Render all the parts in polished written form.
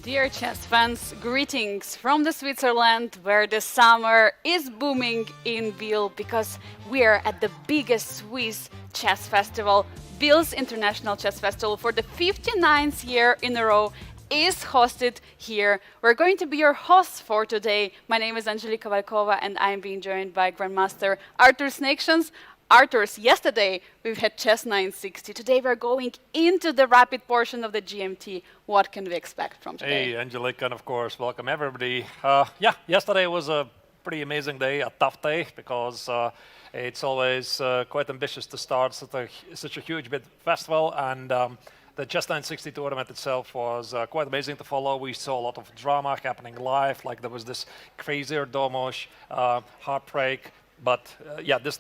Dear chess fans, greetings from the Switzerland where the summer is booming in Biel because we are at the biggest Swiss chess festival. Biel's International Chess Festival for the 59th year in a row is hosted here. We're going to be your hosts for today. My name is Angelika Valkova and I'm being joined by Grandmaster Artur Snakeshans. Arturs, yesterday we've had Chess 960. Today we're going into the rapid portion of the GMT. What can we expect from today? Hey, Angelica, and of course, welcome everybody. Yesterday was a pretty amazing day, a tough day, because it's always quite ambitious to start such a huge big festival, and the Chess 960 tournament itself was quite amazing to follow. We saw a lot of drama happening live, like there was this crazier Domosh heartbreak. But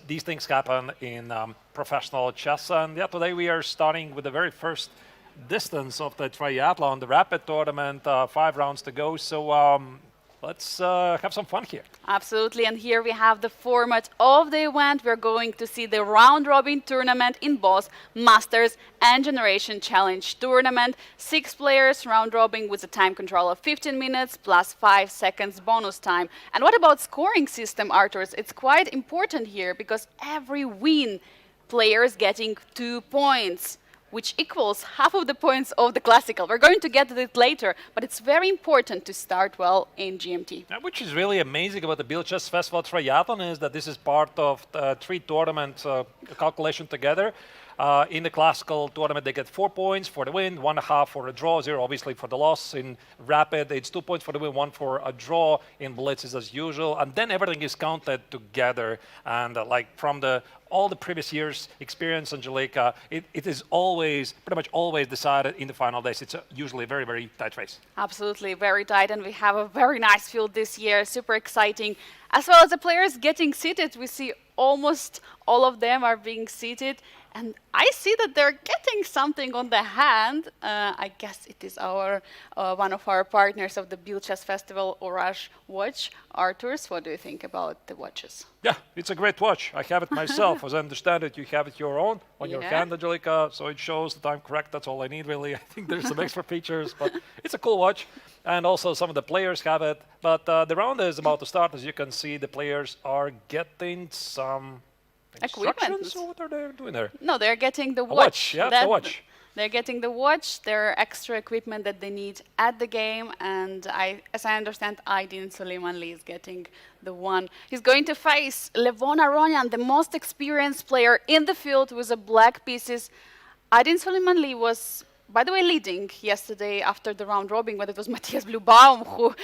these things happen in professional chess. And yeah, today we are starting with the very first distance of the triathlon, the rapid tournament, 5 rounds to go. So let's have some fun here. Absolutely, and here we have the format of the event. We're going to see the round-robin tournament in both Masters and Generation Challenge tournament. 6 players round-robin with a time control of 15 minutes plus 5 seconds bonus time. And what about scoring system, Arturs? It's quite important here because every win player is getting 2 points, which equals half of the points of the classical. We're going to get to it later, but it's very important to start well in GMT. Which is really amazing about the Biel Chess Festival Triathlon is that this is part of the 3 tournament calculation together. In the classical tournament, they get 4 points for the win, 1.5 for a draw, 0 obviously for the loss. In rapid, it's 2 points for the win, 1 for a draw. In blitz is as usual, and then everything is counted together. And like from all the previous years' experience, Angelica, it is always, pretty much always decided in the final days. It's usually a very, very tight race. Absolutely, very tight, and we have a very nice field this year, super exciting. As well as the players getting seated, we see almost all of them are being seated. And I see that they're getting something on the hand. I guess it is one of our partners of the Biel Chess Festival, Orange Watch. Arturs, what do you think about the watches? Yeah, it's a great watch. I have it myself. As I understand it, you have it your own on your hand, Angelica, so it shows that I'm correct. That's all I need, really. I think there's some extra features, but it's a cool watch. And also some of the players have it. But the round is about to start. As you can see, the players are getting some equipment. So what are they doing there? No, they're getting the watch. watch. Yeah, the watch. They're getting the watch, their extra equipment that they need at the game, and as I understand, Aydin Suleimanli is getting the one. He's going to face Levon Aronian, the most experienced player in the field with the black pieces. Aydin Suleimanli was, by the way, leading yesterday after the round robin, but it was Matthias Blubaum who,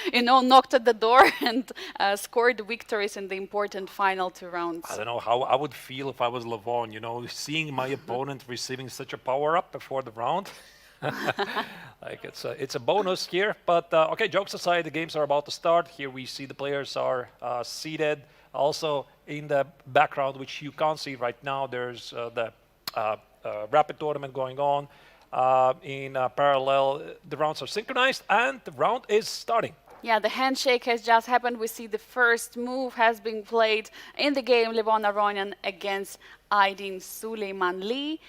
knocked at the door and scored the victories in the important final 2 rounds. I don't know how I would feel if I was Levon, seeing my opponent receiving such a power-up before the round. Like it's a bonus here. But okay, jokes aside, the games are about to start. Here we see the players are seated. Also in the background, which you can't see right now, there's the rapid tournament going on. In parallel, the rounds are synchronized and the round is starting. Yeah, the handshake has just happened. We see the first move has been played in the game, Levon Aronian against Aydin Suleimanli.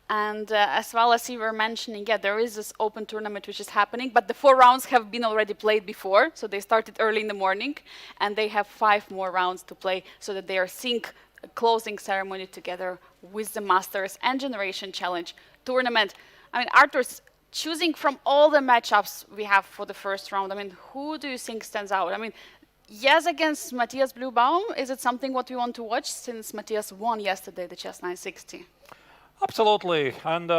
And as well as you were mentioning, there is this open tournament which is happening, but the 4 rounds have been already played before, so they started early in the morning, and they have 5 more rounds to play so that they are sync closing ceremony together with the Masters and Generation Challenge tournament. I mean, Arturs, choosing from all the matchups we have for the first round, I mean, who do you think stands out? I mean, yes, against Matthias Blubaum, is it something what we want to watch since Matthias won yesterday the Chess 960? Absolutely, and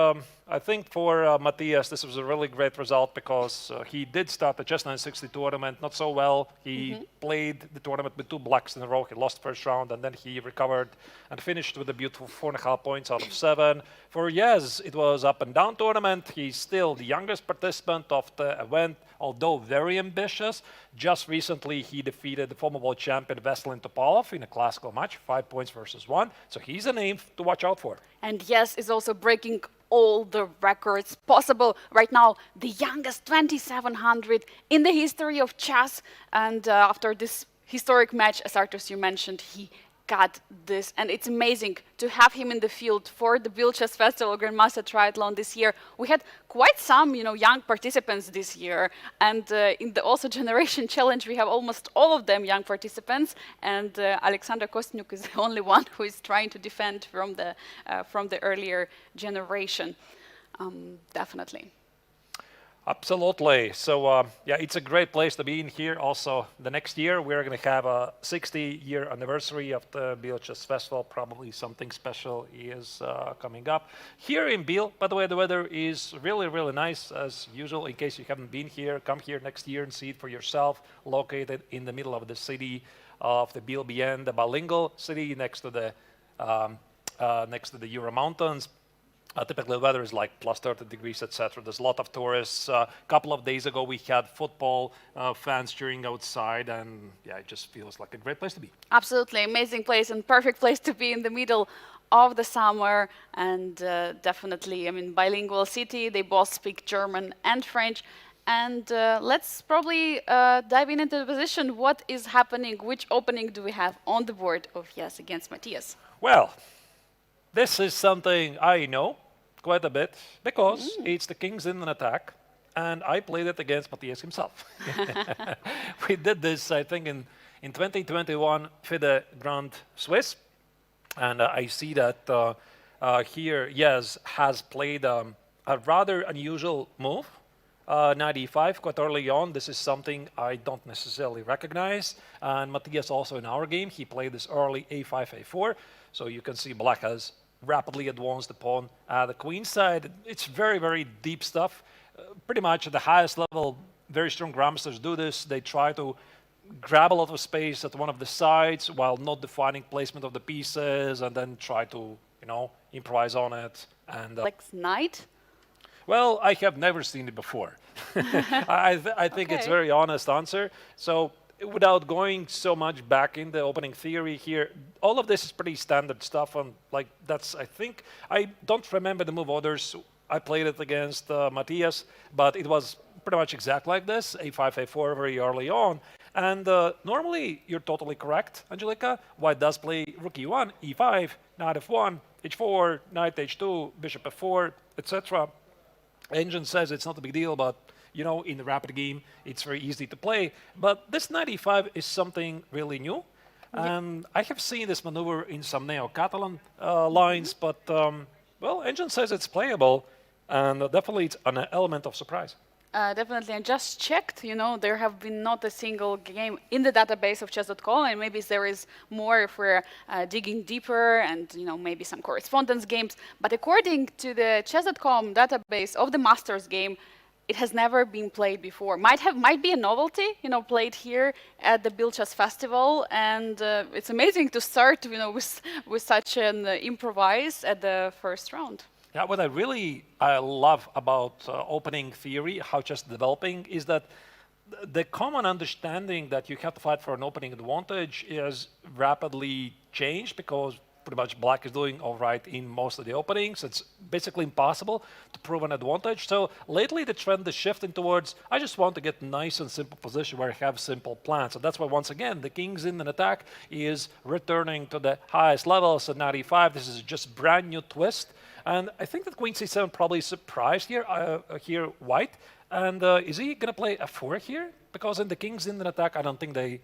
I think for Matthias this was a really great result because he did start the Chess 960 tournament not so well. He played the tournament with 2 blacks in a row. He lost first round and then he recovered and finished with a beautiful 4.5 points out of 7. For Yez, it was up and down tournament. He's still the youngest participant of the event, although very ambitious. Just recently he defeated the former world champion Veselin Topalov in a classical match, 5 points versus 1. So he's a name to watch out for. And Yes is also breaking all the records possible. Right now, the youngest 2700 in the history of chess. And after this historic match, as Arturs, you mentioned, he got this, and it's amazing to have him in the field for the Biel Chess Festival Grandmaster Triathlon this year. We had quite some, young participants this year, and in the also Generation Challenge, we have almost all of them young participants, and Alexander Kostnyuk is the only one who is trying to defend from the earlier generation. Definitely. Absolutely. So yeah, it's a great place to be in here. Also, the next year we're going to have a 60-year anniversary of the Biel Chess Festival. Probably something special is coming up here in Biel. By the way, the weather is really, really nice as usual. In case you haven't been here, come here next year and see it for yourself. Located in the middle of the city of the Biel Bien, the bilingual city next to the Ural Mountains. Typically, the weather is like plus 30 degrees, etc. There's a lot of tourists. A couple of days ago, we had football fans cheering outside, and yeah, it just feels like a great place to be. Absolutely amazing place and perfect place to be in the middle of the summer, and definitely, bilingual city. They both speak German and French. And let's probably dive into the position. What is happening? Which opening do we have on the board of Yes against Matthias? Well, this is something I know quite a bit because it's the King's Indian attack, and I played it against Matthias himself. We did this, I think, in 2021 FIDE Grand Swiss, and I see that here Yes has played a rather unusual move. Knight e5 quite early on. This is something I don't necessarily recognize. And Matthias also in our game, he played this early a5, a4. So you can see Black has rapidly advanced the pawn at the queen side. It's very, very deep stuff. Pretty much at the highest level, very strong grandmasters do this. They try to grab a lot of space at one of the sides while not defining placement of the pieces, and then try to, improvise on it. And Black's knight? Well, I have never seen it before. I think it's a very honest answer. So without going so much back in the opening theory here, all of this is pretty standard stuff. And I don't remember the move orders. I played it against Matthias, but it was pretty much exactly like this, a5, a4 very early on. And normally you're totally correct, Angelika. White does play rook e1, e5, knight f1, h4, knight h2, bishop f4, etc. Engine says it's not a big deal, but in the rapid game, it's very easy to play. But this knight e5 is something really new. And I have seen this maneuver in some Neo-Catalan lines, but well, Engine says it's playable, and definitely it's an element of surprise. Definitely, I just checked, there have been not a single game in the database of chess.com, and maybe there is more if we're digging deeper and, maybe some correspondence games. But according to the chess.com database of the Masters game, it has never been played before. Might be a novelty, played here at the Biel Chess Festival, and it's amazing to start, with such an improvise at the first round. Yeah, what I love about opening theory, how chess is developing, is that the common understanding that you have to fight for an opening advantage is rapidly changed because pretty much Black is doing all right in most of the openings. It's basically impossible to prove an advantage. So lately the trend is shifting towards, I just want to get nice and simple position where I have simple plans. So that's why, once again, the King's Indian attack is returning to the highest levels. So knight e5, this is just brand new twist. And I think that queen c7 probably surprised here White. And is he going to play f4 here? Because in the King's Indian attack, I don't think they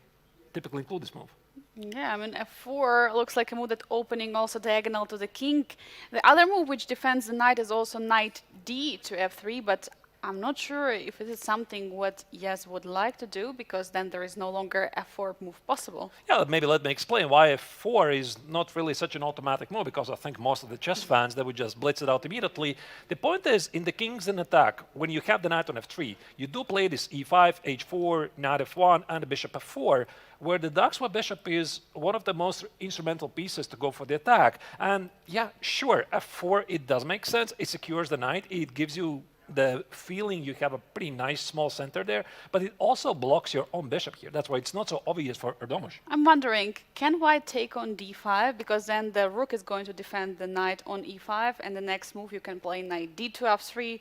typically include this move. Yeah, f4 looks like a move that opening also diagonal to the king. The other move which defends the knight is also knight d to f3, but I'm not sure if it is something what Yes would like to do, because then there is no longer f4 move possible. Yeah, maybe let me explain why f4 is not really such an automatic move, because I think most of the chess fans, they would just blitz it out immediately. The point is, in the King's Indian attack, when you have the knight on f3, you do play this e5, h4, knight f1, and the bishop f4, where the Daxwa bishop is one of the most instrumental pieces to go for the attack. And yeah, sure, f4, it does make sense. It secures the knight. It gives you the feeling you have a pretty nice small center there, but it also blocks your own bishop here. That's why it's not so obvious for Erdomus. I'm wondering, can White take on d5? Because then the rook is going to defend the knight on e5, and the next move you can play knight d to f3.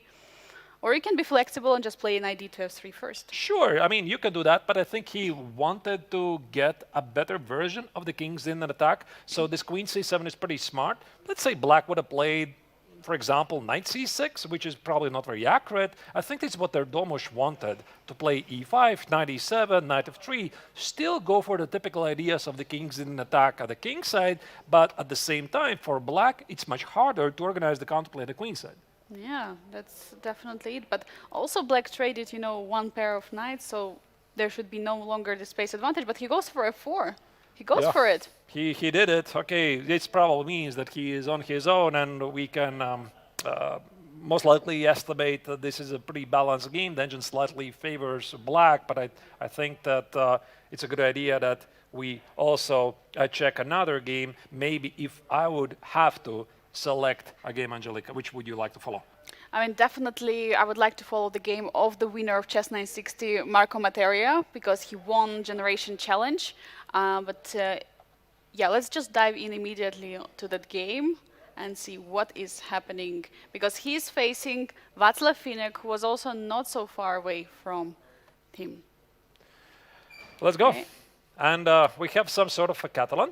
Or you can be flexible and just play knight d to f3 first. Sure, I mean, you can do that, but I think he wanted to get a better version of the king's in an attack. So this queen c7 is pretty smart. Let's say black would have played, for example, knight c6, which is probably not very accurate. I think this is what Domosh wanted, to play e5, knight e7, knight f3, still go for the typical ideas of the king's in an attack at the king side, but at the same time, for black, it's much harder to organize the counterplay at the queen side. Yeah, that's definitely it. But also black traded, one pair of knights, so there should be no longer the space advantage. But he goes for f4. He goes for it. He did it. Okay, this probably means that he is on his own, and we can most likely estimate that this is a pretty balanced game. The engine slightly favors black, but I think that it's a good idea that we also check another game. Maybe if I would have to select a game, Angelica, which would you like to follow? I mean, definitely, I would like to follow the game of the winner of Chess 960, Marco Materia, because he won Generation Challenge. Yeah, let's just dive in immediately to that game and see what is happening, because he's facing Václav Finek, who was also not so far away from him. Let's go. Okay. And we have some sort of a Catalan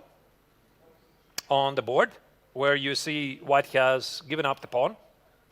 on the board, where you see white has given up the pawn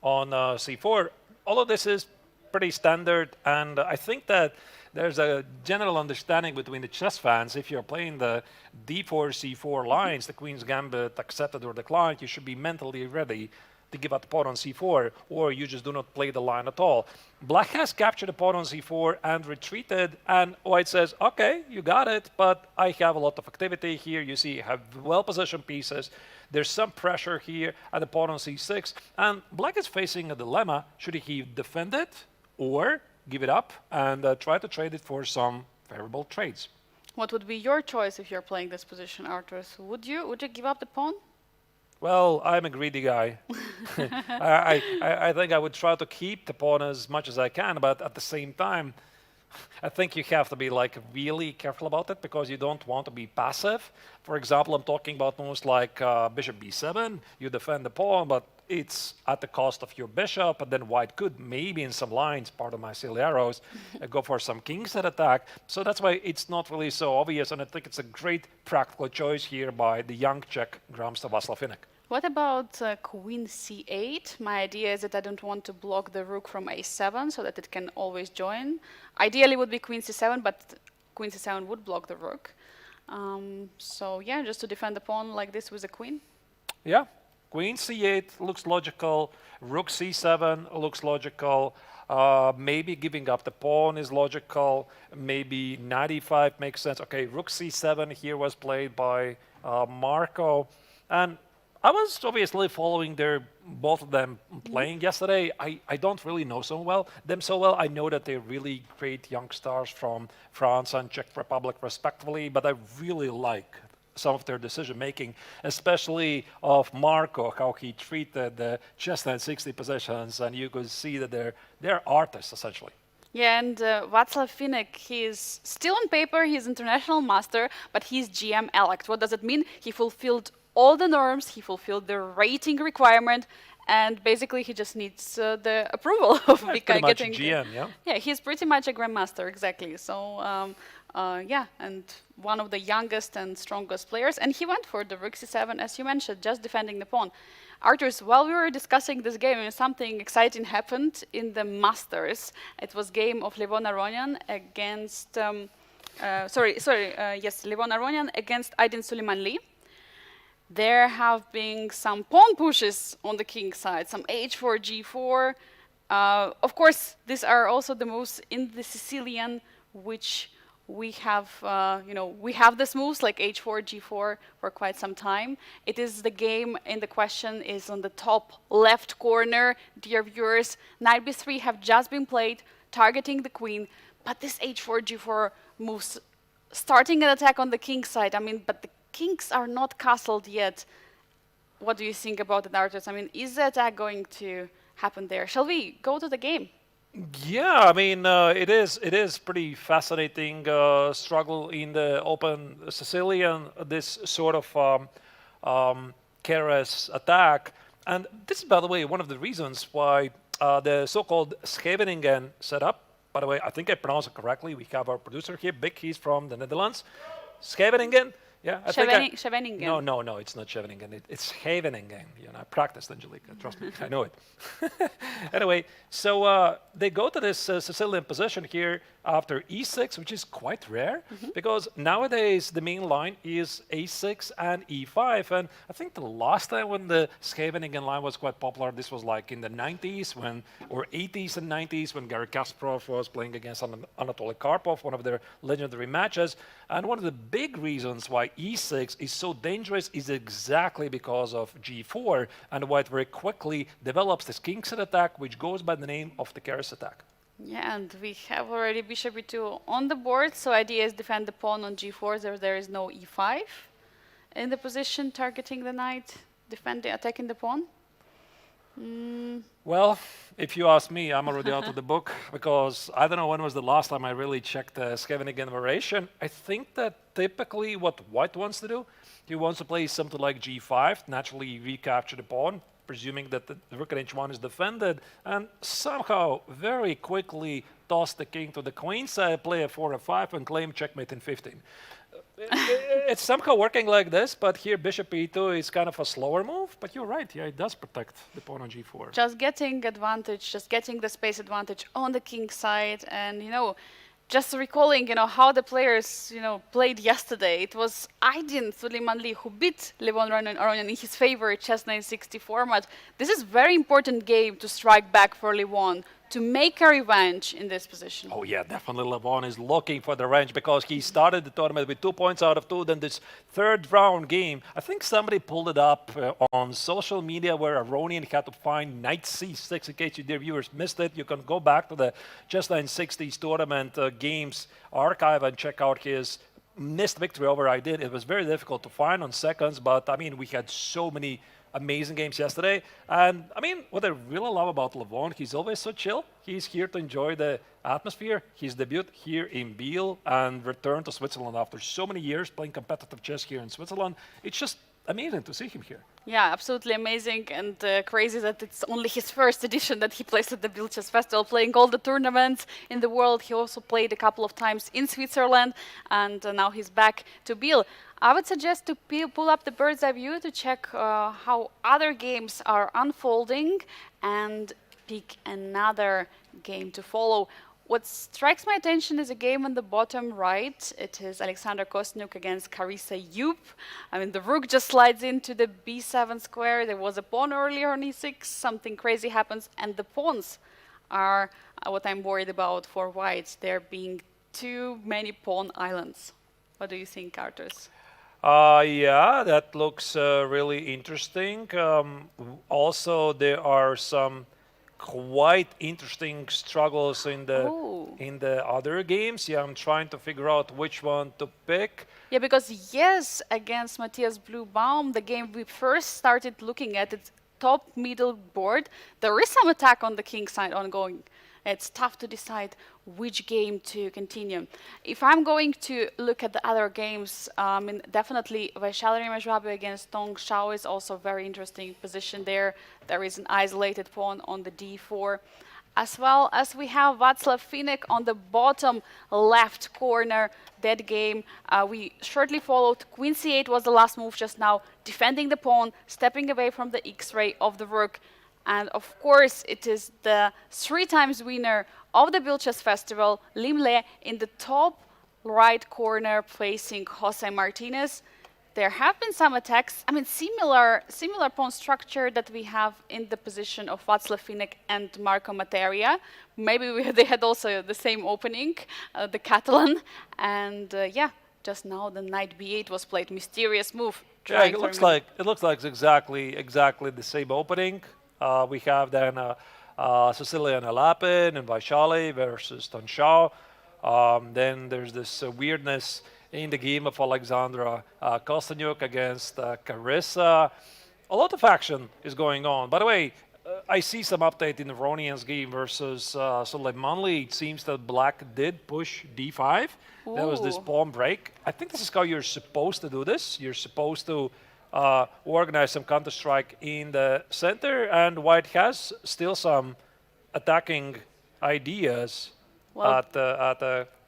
on c4. All of this is pretty standard, and I think that there's a general understanding between the chess fans. If you're playing the d4, c4 lines, the queen's gambit accepted or declined, you should be mentally ready to give up the pawn on c4, or you just do not play the line at all. Black has captured the pawn on c4 and retreated, and white says, okay, you got it, but I have a lot of activity here. You see, you have well-positioned pieces. There's some pressure here at the pawn on c6, and black is facing a dilemma. Should he defend it or give it up and try to trade it for some favorable trades? What would be your choice if you're playing this position, Arturs? Would you give up the pawn? Well, I'm a greedy guy. I think I would try to keep the pawn as much as I can, but at the same time, I think you have to be really careful about it, because you don't want to be passive. For example, I'm talking about moves like bishop b7. You defend the pawn, but it's at the cost of your bishop, and then white could maybe in some lines, part of my silly arrows, go for some king's-head attack. So that's why it's not really so obvious, and I think it's a great practical choice here by the young Czech Grandmaster Václav Finek. What about queen c8? My idea is that I don't want to block the rook from a7 so that it can always join. Ideally would be queen c7, but queen c7 would block the rook. So yeah, just to defend the pawn like this with a queen. Yeah, queen c8 looks logical. Rook c7 looks logical. Maybe giving up the pawn is logical. Maybe knight e5 makes sense. Okay, rook c7 here was played by Marco. And I was obviously following both of them playing yesterday. I don't really know them so well. I know that they're really great young stars from France and Czech Republic respectively, but I really like some of their decision making, especially of Marco, how he treated the chess 960 positions, and you could see that they're artists essentially. Yeah, and Václav Finek, he is still on paper, he's international master, but he's GM elect. What does it mean? He fulfilled all the norms, he fulfilled the rating requirement, and basically he just needs the approval of getting GM, yeah? Yeah, he's pretty much a grandmaster, exactly. So yeah, and one of the youngest and strongest players, and he went for the rook c7, as you mentioned, just defending the pawn. Arturs, while we were discussing this game, something exciting happened in the Masters. It was game of Levon Aronian against, Levon Aronian against Aydin Suleiman-Lee. There have been some pawn pushes on the king side, some h4, g4. Of course, these are also the moves in the Sicilian, which we have, we have these moves like h4, g4 for quite some time. It is the game in the question is on the top left corner. Dear viewers, knight b3 have just been played, targeting the queen, but this h4, g4 moves, starting an attack on the king side. I mean, but the kings are not castled yet. What do you think about it, Arturs? I mean, is the attack going to happen there? Shall we go to the game? Yeah, I mean, it is pretty fascinating struggle in the open Sicilian, this sort of Keres attack. And this is, by the way, one of the reasons why the so-called Scheveningen setup. By the way, I think I pronounced it correctly. We have our producer here, Big. He's from the Netherlands. Scheveningen. Yeah, I think Scheveningen. No, it's not Scheveningen. It's Scheveningen. I practiced, Angelica. Trust me, I know it. Anyway, so they go to this Sicilian position here after e6, which is quite rare because nowadays the main line is a6 and e5. And I think the last time when the Scheveningen line was quite popular, this was like in the 90s or 80s and 90s when Garry Kasparov was playing against Anatoly Karpov, one of their legendary matches. And one of the big reasons why e6 is so dangerous is exactly because of g4, and why it very quickly develops this king set attack, which goes by the name of the Keres attack. Yeah, and we have already bishop e2 on the board, so idea is defend the pawn on g4, so there is no e5 in the position, targeting the knight, defending, attacking the pawn. Well, if you ask me, I'm already out of the book because I don't know when was the last time I really checked the Scheveningen variation. I think that typically what white wants to do, he wants to play something like g5, naturally recapture the pawn, presuming that the rook at h1 is defended, and somehow very quickly toss the king to the queen side, play a 4 f5, and claim checkmate in 15. It's somehow working like this, but here bishop e2 is kind of a slower move. But you're right, yeah, it does protect the pawn on g4. Just getting advantage, just getting the space advantage on the king side, and just recalling, how the players, played yesterday. It was Aydin Suleimanli who beat Levon Aronian in his favorite chess 960 format. This is very important game to strike back for Levon, to make a revenge in this position. Oh yeah, definitely Levon is looking for the revenge because he started the tournament with 2 points out of 2. Then this third round game, I think somebody pulled it up on social media where Aronian had to find knight c6. In case you dear viewers missed it, you can go back to the Chess 960s tournament games archive and check out his missed victory over Aydin. It was very difficult to find on seconds, but I mean, we had so many amazing games yesterday. And I mean, what I really love about Levon, he's always so chill. He's here to enjoy the atmosphere. His debut here in Biel and return to Switzerland after so many years playing competitive chess here in Switzerland. It's just amazing to see him here. Yeah, absolutely amazing, and crazy that it's only his first edition that he plays at the Biel Chess Festival, playing all the tournaments in the world. He also played a couple of times in Switzerland, and now he's back to Biel. I would suggest to pull up the bird's eye view to check how other games are unfolding and pick another game to follow. What strikes my attention is a game on the bottom right. It is Alexander Kosteniuk against Carissa Yup. I mean, the rook just slides into the b7 square. There was a pawn earlier on e6. Something crazy happens, and the pawns are what I'm worried about for white. There being too many pawn islands. What do you think, Arturs? Yeah, that looks really interesting. Also, there are some quite interesting struggles in the other games. Yeah, I'm trying to figure out which one to pick. Yeah, because yes, against Matthias Bluebaum, the game we first started looking at, it's top middle board. There is some attack on the king side ongoing. It's tough to decide which game to continue. If I'm going to look at the other games, definitely Vaishali Majwabi against Tong Shao is also a very interesting position there. There is an isolated pawn on the d4. As well as we have Václav Finek on the bottom left corner. That game we shortly followed. Queen c8 was the last move just now, defending the pawn, stepping away from the x-ray of the rook. And of course, it is the 3 times winner of the Biel Chess Festival, Lim Le, in the top right corner, facing Jose Martinez. There have been some attacks. I mean, similar pawn structure that we have in the position of Václav Finek and Marco Materia. Maybe they had also the same opening, the Catalan. And yeah, just now the knight b8 was played. Mysterious move. Yeah, it looks like exactly the same opening. We have then Cecilia Alapin and Vaishali versus Tong Shao. Then there's this weirdness in the game of Alexandra Kosteniuk against Carissa. A lot of action is going on. By the way, I see some update in the Aronian's game versus Suleimanli. It seems that black did push d5. Ooh. There was this pawn break. I think this is how you're supposed to do this. You're supposed to organize some counter-strike in the center, and white has still some attacking ideas Well,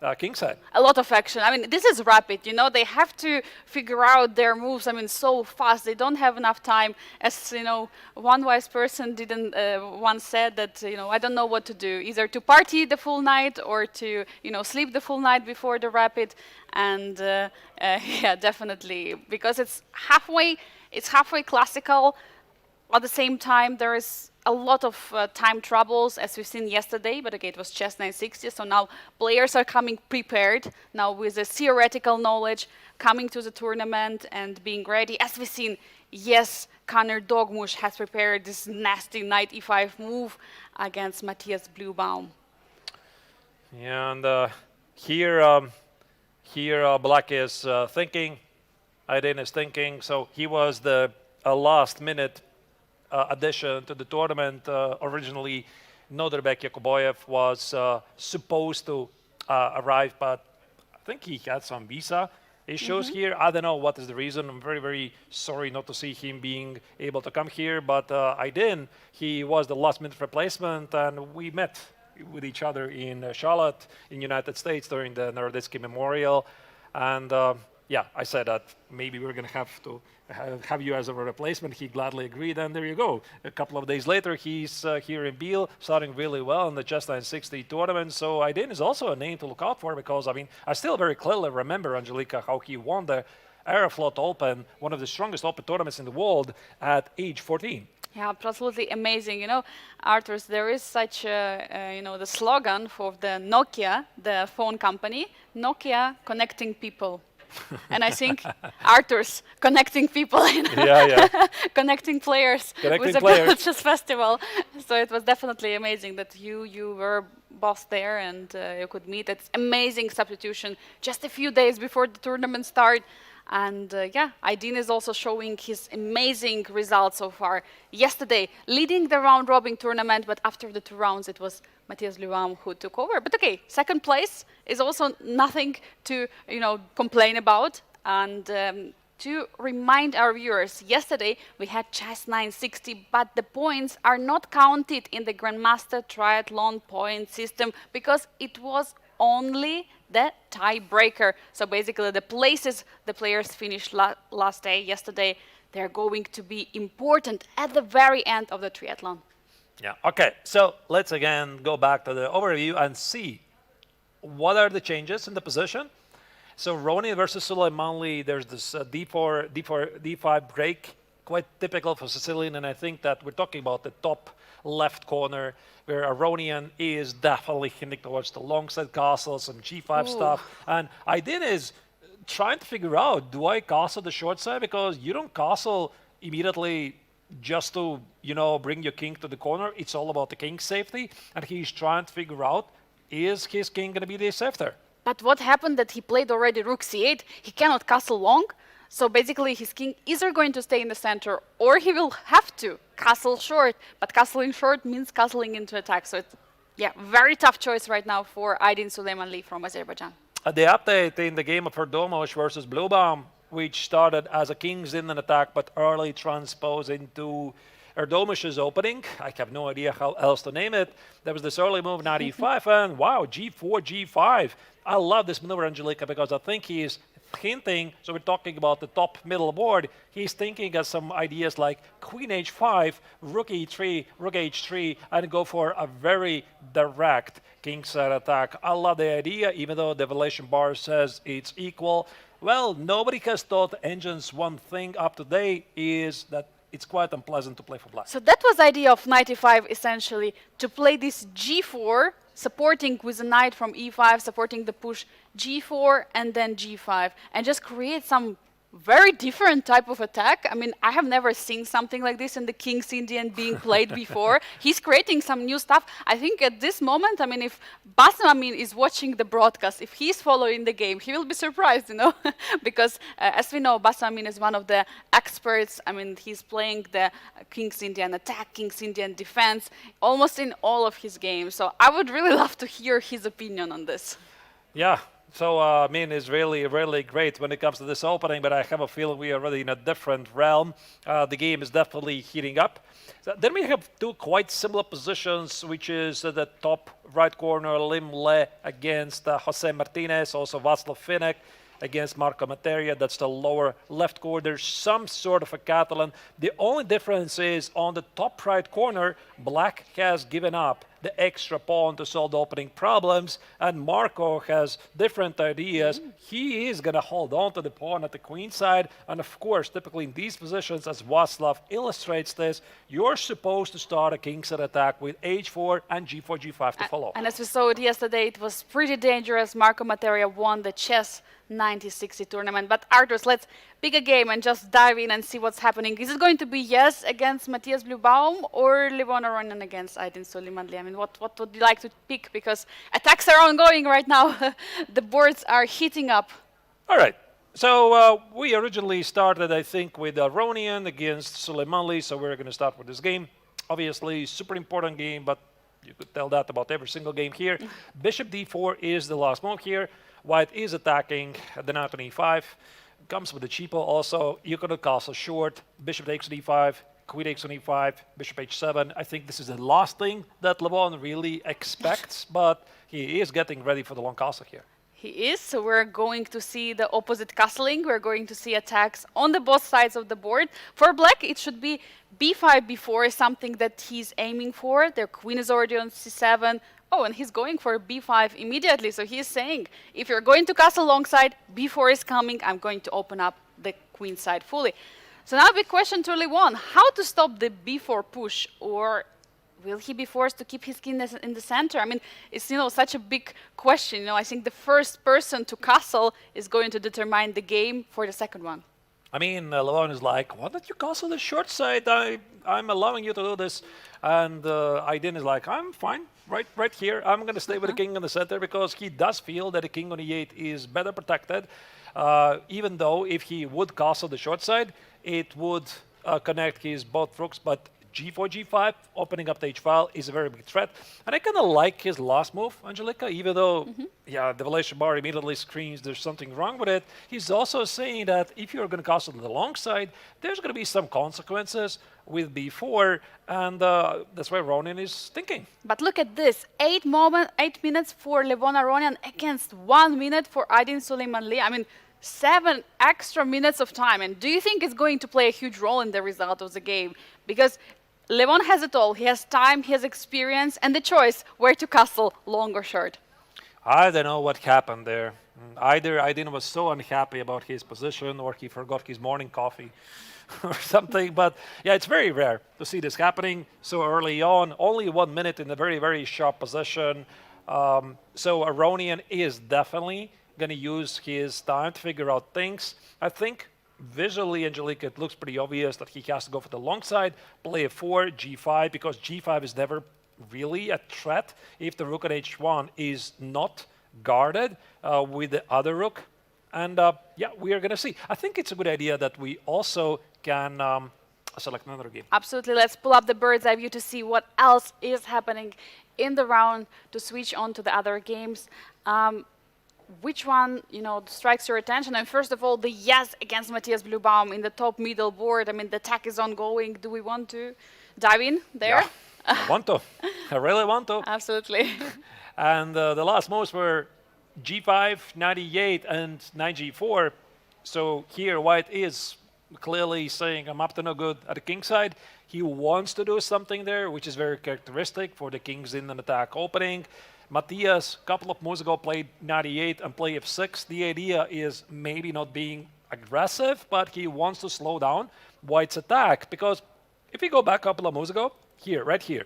at Kingside. a lot of action. I mean, this is rapid, you know, they have to figure out their moves, I mean, so fast. They don't have enough time. As, you know, one wise person didn't once said that, you know, I don't know what to do, either to party the full night or to, you know, sleep the full night before the rapid. And yeah, definitely, because it's halfway classical. At the same time, there is a lot of time troubles, as we've seen yesterday, but again, it was chess 960, so now players are coming prepared, now with the theoretical knowledge, coming to the tournament and being ready. As we've seen, yes, Connor Dogmush has prepared this nasty knight e5 move against Matthias Bluebaum. Yeah, and here Black is thinking, Aydin is thinking, so he was the last-minute addition to the tournament. Originally, Noderbek Yakuboyev was supposed to arrive, but I think he had some visa issues here. I don't know what is the reason. I'm very, very sorry not to see him being able to come here, but Aydin, he was the last-minute replacement, and we met with each other in Charlotte, in United States, during the Naroditsky Memorial. And yeah, I said that maybe we're going to have to have you as a replacement. He gladly agreed, and there you go. A couple of days later, he's here in Biel, starting really well in the Chess 960 tournament. So Aydin is also a name to look out for, because, I mean, I still very clearly remember, Angelika, how he won the Aeroflot Open, one of the strongest open tournaments in the world, at age 14. Yeah, absolutely amazing. You know, Arthurs, there is such a, you know, the slogan for the Nokia, the phone company, Nokia connecting people. And I think Arthur's connecting people, you know, Yeah. connecting players Connecting with the players. Chess Festival. So it was definitely amazing that you were boss there and you could meet. It's amazing substitution just a few days before the tournament start. And yeah, Aydin is also showing his amazing results so far. Yesterday, leading the round-robin tournament, but after the 2 rounds, it was Matthias Bluebaum who took over. But okay, second place is also nothing to, you know, complain about. And to remind our viewers, yesterday we had chess 960, but the points are not counted in the Grandmaster Triathlon point system because it was only the tiebreaker. So basically the places the players finished last day, yesterday, they're going to be important at the very end of the triathlon. Yeah, okay. So let's again go back to the overview and see what are the changes in the position. So Roni versus Suleimanli, there's this D4, D5 break, quite typical for Sicilian, and I think that we're talking about the top left corner, where Aronian is definitely hinting towards the long side castle, some G5 stuff. And Aydin is trying to figure out, do I castle the short side? Because you don't castle immediately just to, you know, bring your king to the corner. It's all about the king's safety. And he's trying to figure out, is his king going to be the safe there? But what happened that he played already rook c8, he cannot castle long. So basically his king either going to stay in the center or he will have to castle short. But castling short means castling into attack. So it's, yeah, very tough choice right now for Aydin Suleimanli from Azerbaijan. The update in the game of Erdomosh versus Bluebaum, which started as a king's in an attack but early transposed into Erdomosh's opening. I have no idea how else to name it. There was this early move, knight e5, and wow, g4, g5. I love this maneuver, Angelika, because I think he's hinting, so we're talking about the top middle board, he's thinking of some ideas like queen h5, rook e3, rook h3, and go for a very direct kingside attack. I love the idea, even though the evaluation bar says it's equal. Well, nobody has taught engines one thing up to date is that it's quite unpleasant to play for black. So that was the idea of knight e5, essentially, to play this g4, supporting with a knight from e5, supporting the push g4 and then g5, and just create some very different type of attack. I mean, I have never seen something like this in the King's Indian being played before. He's creating some new stuff. I think at this moment, I mean, if Bassam Amin is watching the broadcast, if he's following the game, he will be surprised, you know, because as we know, Bassam Amin is one of the experts. I mean, he's playing the King's Indian attack, King's Indian defense, almost in all of his games. So I would really love to hear his opinion on this. Yeah, So, I mean, it's really, really great when it comes to this opening, but I have a feeling we are already in a different realm. The game is definitely heating up. So then we have two quite similar positions, which is the top right corner, Lim Le against Jose Martinez, also Václav Finek against Marco Materia. That's the lower left corner, some sort of a Catalan. The only difference is on the top right corner, Black has given up the extra pawn to solve the opening problems, and Marco has different ideas. He is going to hold on to the pawn at the queen side, and of course, typically in these positions, as Václav illustrates this, you're supposed to start a kingside attack with h4 and g4, g5 to follow. And as we saw it yesterday, it was pretty dangerous. Marco Materia won the chess 90-60 tournament. But Arturs, let's pick a game and just dive in and see what's happening. Is it going to be Yes against Matthias Blubaum or Levon Aronian against Aydin Suleimanli? I mean, what would you like to pick? Because attacks are ongoing right now. The boards are heating up. All right. So we originally started, I think, with Aronian against Suleimanli, so we're going to start with this game. Obviously, super important game, but you could tell that about every single game here. Bishop d4 is the last move here. White is attacking the knight on e5. Comes with the cheapo also. You could castle short. Bishop takes on e5. Queen takes on e5. Bishop h7. I think this is the last thing that Levon really expects, but he is getting ready for the long castle here. He is, so we're going to see the opposite castling. We're going to see attacks on the both sides of the board. For Black, it should be b5, b4 is something that he's aiming for. Their queen is already on c7. Oh, and he's going for b5 immediately. So he's saying, if you're going to castle alongside, b4 is coming. I'm going to open up the queen side fully. So now big question to Levon, how to stop the b4 push, or will he be forced to keep his king in the center? I mean, it's, such a big question. I think the first person to castle is going to determine the game for the second one. I mean, Levon is like, why don't you castle the short side? I'm allowing you to do this. And Aydin is like, I'm fine, right here. I'm going to stay with the king in the center because he does feel that the king on e8 is better protected. Even though if he would castle the short side, it would connect his both rooks, but g4, g5, opening up the h-file is a very big threat. And I kind of like his last move, Angelika, even though, the evaluation bar immediately screams there's something wrong with it. He's also saying that if you're going to castle to the long side, there's going to be some consequences with b4, and that's why Aronian is thinking. But look at this, 8 minutes for Levon Aronian against 1 minute for Aydin Suleimanli. I mean, 7 extra minutes of time. And do you think it's going to play a huge role in the result of the game? Because Levon has it all. He has time, he has experience, and the choice where to castle, long or short. I don't know what happened there. Either Aydin was so unhappy about his position, or he forgot his morning coffee or something. But yeah, it's very rare to see this happening so early on. Only 1 minute in a very, very sharp position. So Aronian is definitely going to use his time to figure out things. I think visually, Angelika, it looks pretty obvious that he has to go for the long side, play a4, g5, because g5 is never really a threat if the rook at h1 is not guarded with the other rook. And yeah, we are going to see. I think it's a good idea that we also can select another game. Absolutely. Let's pull up the bird's eye view to see what else is happening in the round, to switch on to the other games. Which one, strikes your attention? And first of all, the Yes against Matthias Blubaum in the top middle board. I mean, the attack is ongoing. Do we want to dive in there? Yeah, I want to. I really want to. Absolutely. And the last moves were g5, 98, and knight g4. So here, White is clearly saying, I'm up to no good at the king side. He wants to do something there, which is very characteristic for the kings in an attack opening. Matthias, a couple of moves ago, played 98 and play f6. The idea is maybe not being aggressive, but he wants to slow down White's attack. Because if we go back a couple of moves ago, here, right here,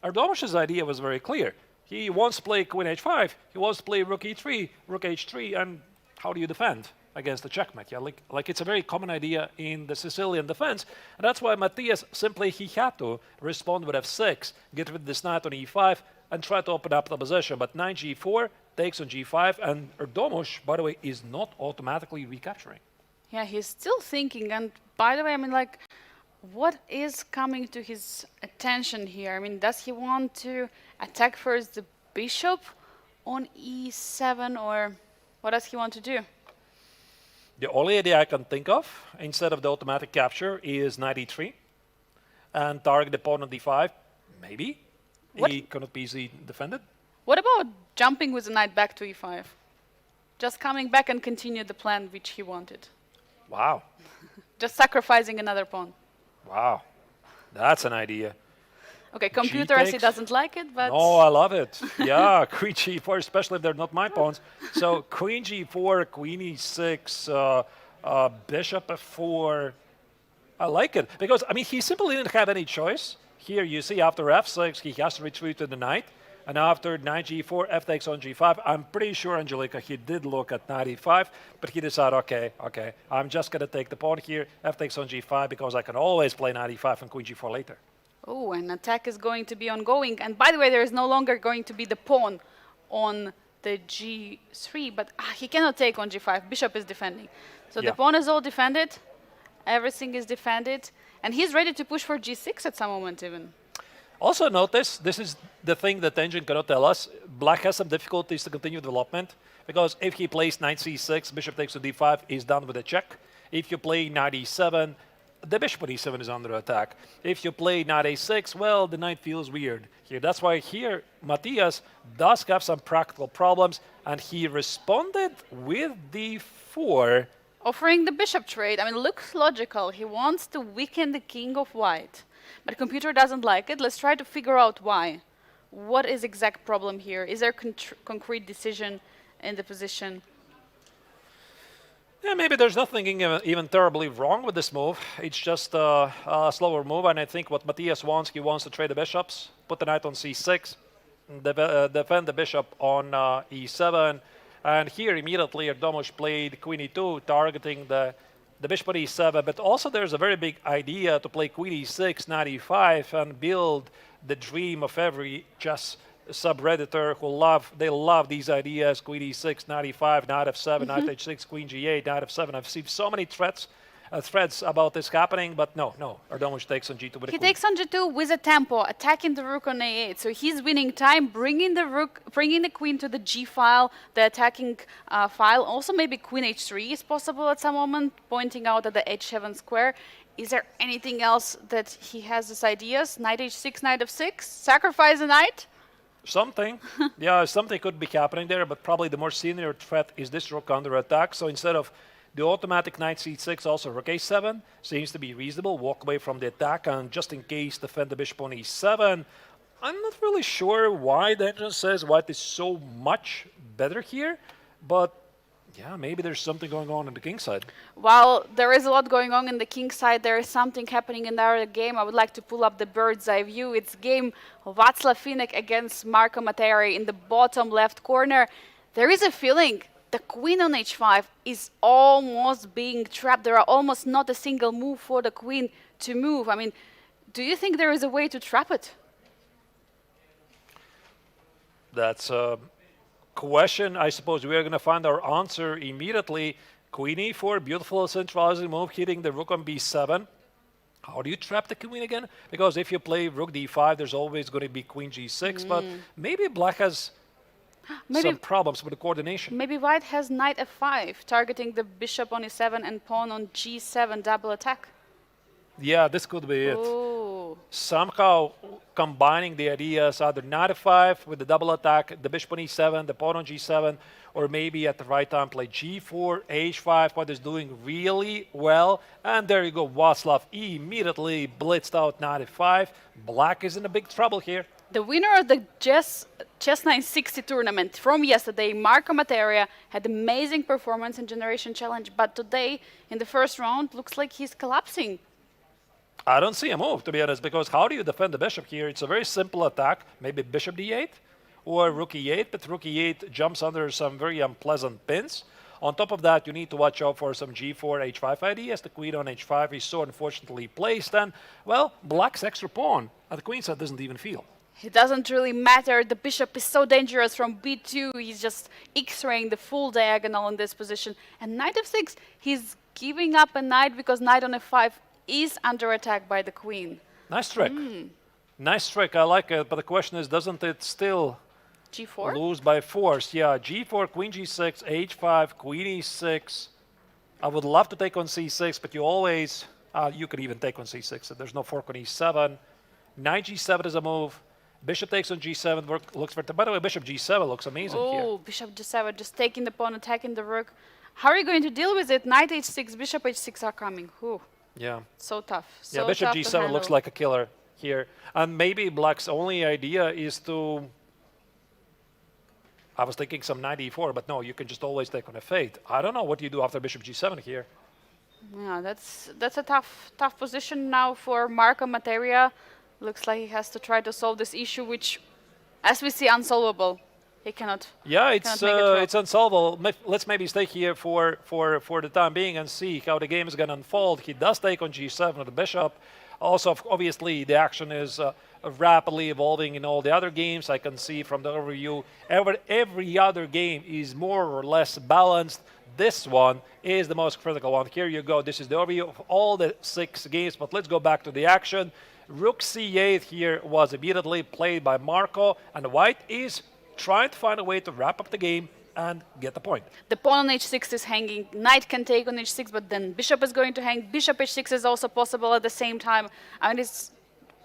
Ardomush's idea was very clear. He wants to play queen h5, he wants to play rook e3, rook h3, and how do you defend against the checkmate? Yeah, like it's a very common idea in the Sicilian defense, and that's why Matthias simply he had to respond with f6, get rid of this knight on e5, and try to open up the position. But knight g4 takes on g5, and Erdomush, by the way, is not automatically recapturing. Yeah, he's still thinking. And by the way, I mean, like, what is coming to his attention here? I mean, does he want to attack first the bishop on e7, or What does he want to do? The only idea I can think of, instead of the automatic capture, is knight e3 and target the pawn on d5. Maybe. What? He cannot be easily defended. What about jumping with the knight back to e5? Just coming back and continue the plan which he wanted. Wow. Just sacrificing another pawn. Wow. That's an idea. Okay, computer as he takes. doesn't like it, but Oh, I love it. Yeah, queen g4, especially if they're not my pawns. So queen g4, queen e6, bishop f4. I like it because, I mean, he simply didn't have any choice. Here you see after f6, he has to retreat to the knight. And after knight g4, f takes on g5, I'm pretty sure, Angelica, he did look at knight e5, but he decided, okay, I'm just going to take the pawn here, f takes on g5, because I can always play knight e5 and queen g4 later. oh, an attack is going to be ongoing. And by the way, there is no longer going to be the pawn on the g3, but he cannot take on g5. Bishop is defending. So Yeah. the pawn is all defended. Everything is defended. And he's ready to push for g6 at some moment even. Also notice, this is the thing that the engine cannot tell us. Black has some difficulties to continue development, because if he plays knight c6, bishop takes to d5, he's done with a check. If you play knight e7, the bishop on e7 is under attack. If you play knight a6, well, the knight feels weird here. That's why here, Matthias does have some practical problems, and he responded with d4. Offering the bishop trade, I mean, looks logical. He wants to weaken the king of white. But computer doesn't like it. Let's try to figure out why. What is exact problem here? Is there concrete decision in the position? Yeah, maybe there's nothing even terribly wrong with this move. It's just a slower move, and I think what Matthias wants, he wants to trade the bishops, put the knight on c6, defend the bishop on e7, and here immediately Erdomus played queen e2, targeting the bishop on e7, but also there's a very big idea to play queen e6, knight e5, and build the dream of every chess subredditor who love these ideas: queen e6, knight e5, knight f7, knight h6, queen g8, knight f7. I've seen so many threads about this happening, but no, Erdomus takes on g2 with a He queen. takes on g2 with a tempo, attacking the rook on a8. So he's winning time, bringing the queen to the g file, the attacking file. Also, maybe queen h3 is possible at some moment, pointing out at the h7 square. Is there anything else that he has as ideas? Knight h6, knight f6, sacrifice a knight? Something. Yeah, something could be happening there, but probably the more senior threat is this rook under attack. So instead of the automatic knight c6, also rook a7 seems to be reasonable. Walk away from the attack and just in case defend the bishop on e7. I'm not really sure why the engine says white is so much better here, but yeah, maybe there's something going on the king side. While there is a lot going on in the king side, there is something happening in the other game. I would like to pull up the bird's eye view. It's game Václav Finek against Marco Materi in the bottom left corner. There is a feeling the queen on h5 is almost being trapped. There are almost not a single move for the queen to move. I mean, do you think there is a way to trap it? That's a question. I suppose we are going to find our answer immediately. Queen e4, beautiful centralizing move, hitting the rook on b7. How do you trap the queen again? Because if you play rook d5, there's always going to be queen g6, but maybe black has some problems with the coordination. Maybe white has knight f5, targeting the bishop on e7 and pawn on g7, double attack. Yeah, this could be it. Ooh. Somehow combining the ideas, either knight f5 with the double attack, the bishop on e7, the pawn on g7, or maybe at the right time play g4, h5, what is doing really well. And there you go, Václav immediately blitzed out knight f5. Black is in a big trouble here. The winner of the Chess 960 tournament from yesterday, Marco Materia, had amazing performance in Generation Challenge, but today, in the first round, looks like he's collapsing. I don't see a move, to be honest, because how do you defend the bishop here? It's a very simple attack, maybe bishop d8 or rook e8, but rook e8 jumps under some very unpleasant pins. On top of that, you need to watch out for some g4, h5 ideas. The queen on h5 is so unfortunately placed, and, well, black's extra pawn at the queen side doesn't even feel. It doesn't really matter. The bishop is so dangerous from b2. He's just x-raying the full diagonal in this position. And knight f6, he's giving up a knight because knight on f5 is under attack by the queen. Nice trick. Nice trick, I like it, but the question is, doesn't it still G4? lose by force. Yeah, G4, Queen G6, H5, Queen E6. I would love to take on C6, but you always, you could even take on C6. So there's no fork on E7. Knight G7 is a move. Bishop takes on G7, looks for, by the way, Bishop G7 looks amazing here. Oh, Bishop G7, just taking the pawn, attacking the rook. How are you going to deal with it? Knight H6, Bishop H6 are coming. Ooh, Yeah. so tough. Yeah, So Bishop tough to G7 looks handle. like a killer here. And maybe Black's only idea is to, I was thinking some Knight E4, but no, you can just always take on F8. I don't know what you do after Bishop G7 here. Yeah, that's a tough position now for Marco Materia. Looks like he has to try to solve this issue, which, as we see, unsolvable. He cannot. Yeah, make it through. it's unsolvable. Let's maybe stay here for the time being and see how the game is going to unfold. He does take on G7 with the bishop. Also, obviously, the action is rapidly evolving in all the other games. I can see from the overview, every other game is more or less balanced. This one is the most critical one. Here you go. This is the overview of all the 6 games, but let's go back to the action. Rook C8 here was immediately played by Marco, and White is trying to find a way to wrap up the game and get the point. The pawn on H6 is hanging. Knight can take on H6, but then Bishop is going to hang. Bishop H6 is also possible at the same time. I mean,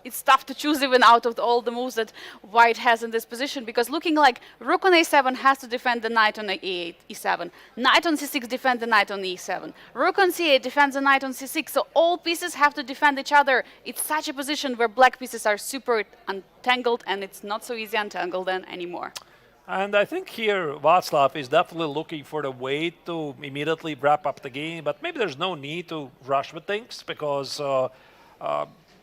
it's tough to choose even out of all the moves that White has in this position, because looking like Rook on A7 has to defend the Knight on E8, E7. Knight on C6 defend the Knight on E7. Rook on C8 defends the Knight on C6. So all pieces have to defend each other. It's such a position where black pieces are super untangled, and it's not so easy untangle then anymore. And I think here Václav is definitely looking for the way to immediately wrap up the game, but maybe there's no need to rush with things because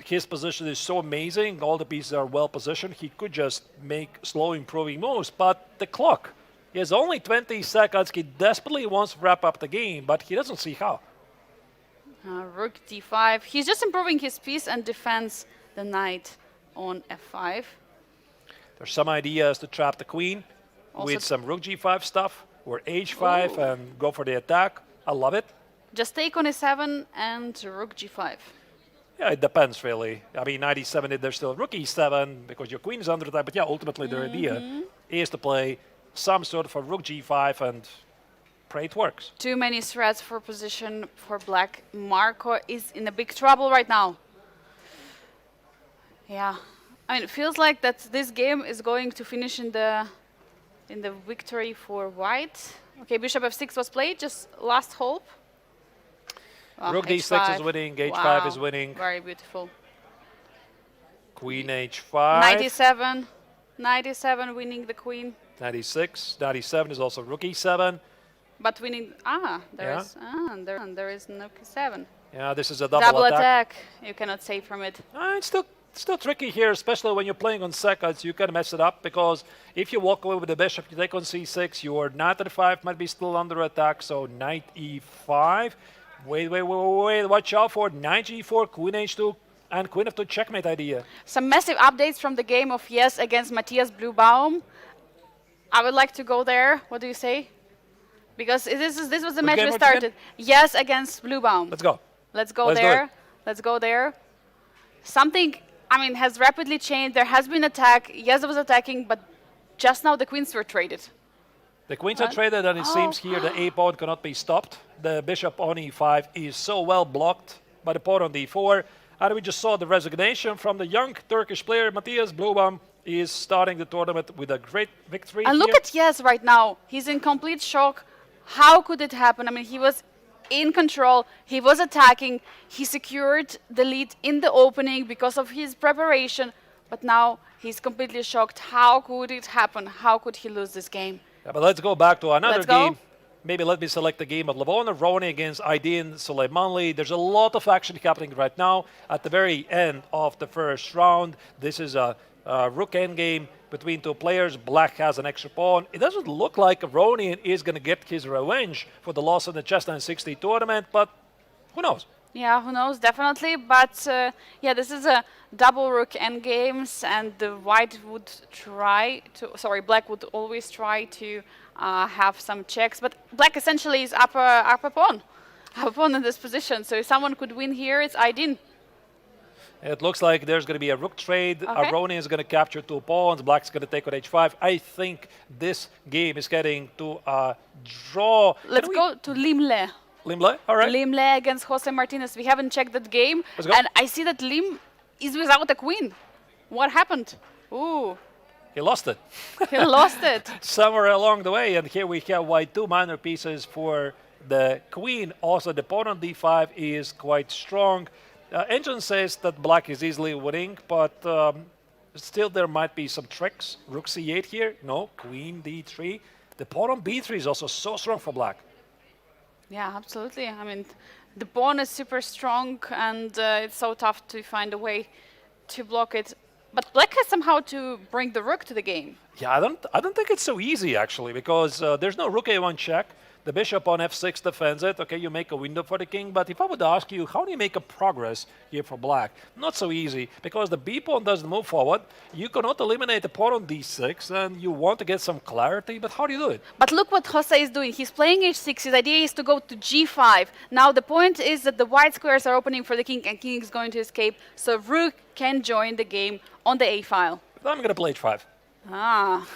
his position is so amazing. All the pieces are well positioned. He could just make slow improving moves, but the clock is only 20 seconds. He desperately wants to wrap up the game, but he doesn't see how. Rook D5. He's just improving his piece and defends the Knight on F5. There's some ideas to trap the queen Also with some Rook G5 stuff or H5 and go for the attack. I love it. Just take on E7 and Rook G5. Yeah, it depends really. I mean, Knight E7, there's still Rook E7 because your queen is under attack. But yeah, ultimately the idea is to play some sort of a Rook G5 and pray it works. Too many threats for position for black. Marco is in a big trouble right now. Yeah, I mean, it feels like that this game is going to finish in the victory for white. Okay, Bishop F6 was played. Just last hope. Rook D6 H5. is winning, H5 Wow, is winning. Very beautiful. Queen H5. 97. 97 winning the queen. 96. 97 is also Rook E7. But winning, Yeah. there is no K7. Yeah, this is a double attack. You cannot save from it. It's still tricky here, especially when you're playing on seconds. You can mess it up because if you walk away with the bishop, you take on C6, your knight at 5 might be still under attack, so knight E5. Wait, watch out for knight G4, queen H2, and queen F2 checkmate idea. Some massive updates from the game of Yes against Matthias Bluebaum. I would like to go there. What do you say? Because this was the match we started. Yes against Bluebaum. Let's go. Let's go there. Let's go there. Something, I mean, has rapidly changed. There has been attack. Yes was attacking, but just now the queens were traded. The queens are traded, and it seems here the A pawn cannot be stopped. The bishop on E5 is so well blocked by the pawn on D4. And we just saw the resignation from the young Turkish player Matthias Bluebaum. He is starting the tournament with a great victory. And look at Yes right now. He's in complete shock. How could it happen? I mean, he was in control. He was attacking. He secured the lead in the opening because of his preparation. But now he's completely shocked. How could it happen? How could he lose this game? Yeah, but let's go back to another Let's go. game. Maybe let me select the game of Levon Aroni against Aydin Suleimanli. There's a lot of action happening right now at the very end of the first round. This is a rook endgame between two players. Black has an extra pawn. It doesn't look like Aroni is going to get his revenge for the loss in the Chess 960 tournament, but who knows? Yeah, who knows, definitely. But yeah, this is a double rook endgames, and the white would try to, black would always try to have some checks. But black essentially is up a pawn in this position. So if someone could win here, it's Aydin. It looks like there's going to be a rook trade. Okay. Aronian is going to capture 2 pawns. Black's going to take on h5. I think this game is getting to a draw. Let's go to Limle. Limle, all right. Limle against Jose Martinez. We haven't checked that game. Let's go. And I see that Lim is without a queen. What happened? Ooh, He lost it. he lost it. Somewhere along the way, and here we have white 2 minor pieces for the queen. Also, the pawn on d5 is quite strong. Engine says that black is easily winning, but still there might be some tricks. Rook c8 here. No, queen d3. The pawn on b3 is also so strong for black. Yeah, absolutely. I mean, the pawn is super strong, and it's so tough to find a way to block it. But black has somehow to bring the rook to the game. Yeah, I don't think it's so easy actually, because there's no rook a1 check. The bishop on f6 defends it. Okay, you make a window for the king, but if I would ask you, how do you make a progress here for black? Not so easy, because the b pawn doesn't move forward. You cannot eliminate the pawn on d6, and you want to get some clarity, but how do you do it? But look what Jose is doing. He's playing h6. His idea is to go to g5. Now the point is that the white squares are opening for the king, and king is going to escape, so rook can join the game on the a file. I'm going to play h5. Ah,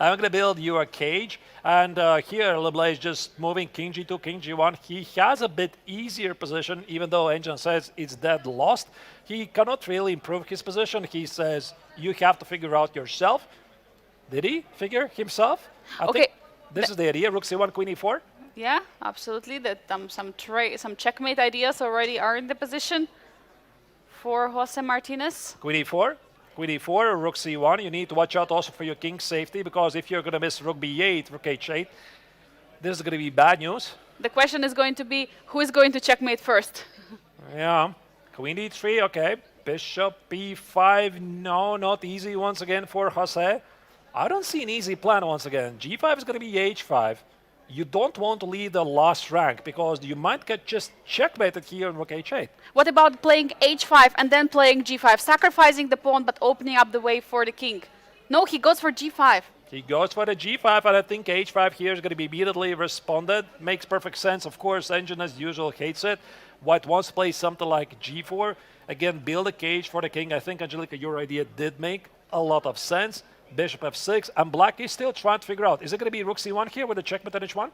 I'm going to build you a cage, and here Leblanc is just moving king g2, king g1. He has a bit easier position, even though Engine says it's dead lost. He cannot really improve his position. He says you have to figure out yourself. Did he figure himself? I Okay. think this is the idea. Rook c1, queen e4. yeah, absolutely. That some checkmate ideas already are in the position for Jose Martinez. Queen e4. Queen e4, rook c1. You need to watch out also for your king's safety, because if you're going to miss rook b8, rook h8, this is going to be bad news. The question is going to be who is going to checkmate first. Yeah. Queen d3, okay. Bishop b5, no, not easy once again for Jose. I don't see an easy plan once again. g5 is going to be h5. You don't want to lead the last rank, because you might get just checkmated here on rook h8. What about playing h5 and then playing g5, sacrificing the pawn but opening up the way for the king? No, he goes for g5. He goes for the g5, and I think h5 here is going to be immediately responded. Makes perfect sense. Of course, Engine as usual hates it. White wants to play something like g4. Again, build a cage for the king. I think, Angelica, your idea did make a lot of sense. Bishop f6, and black is still trying to figure out, is it going to be rook c1 here with a checkmate on h1?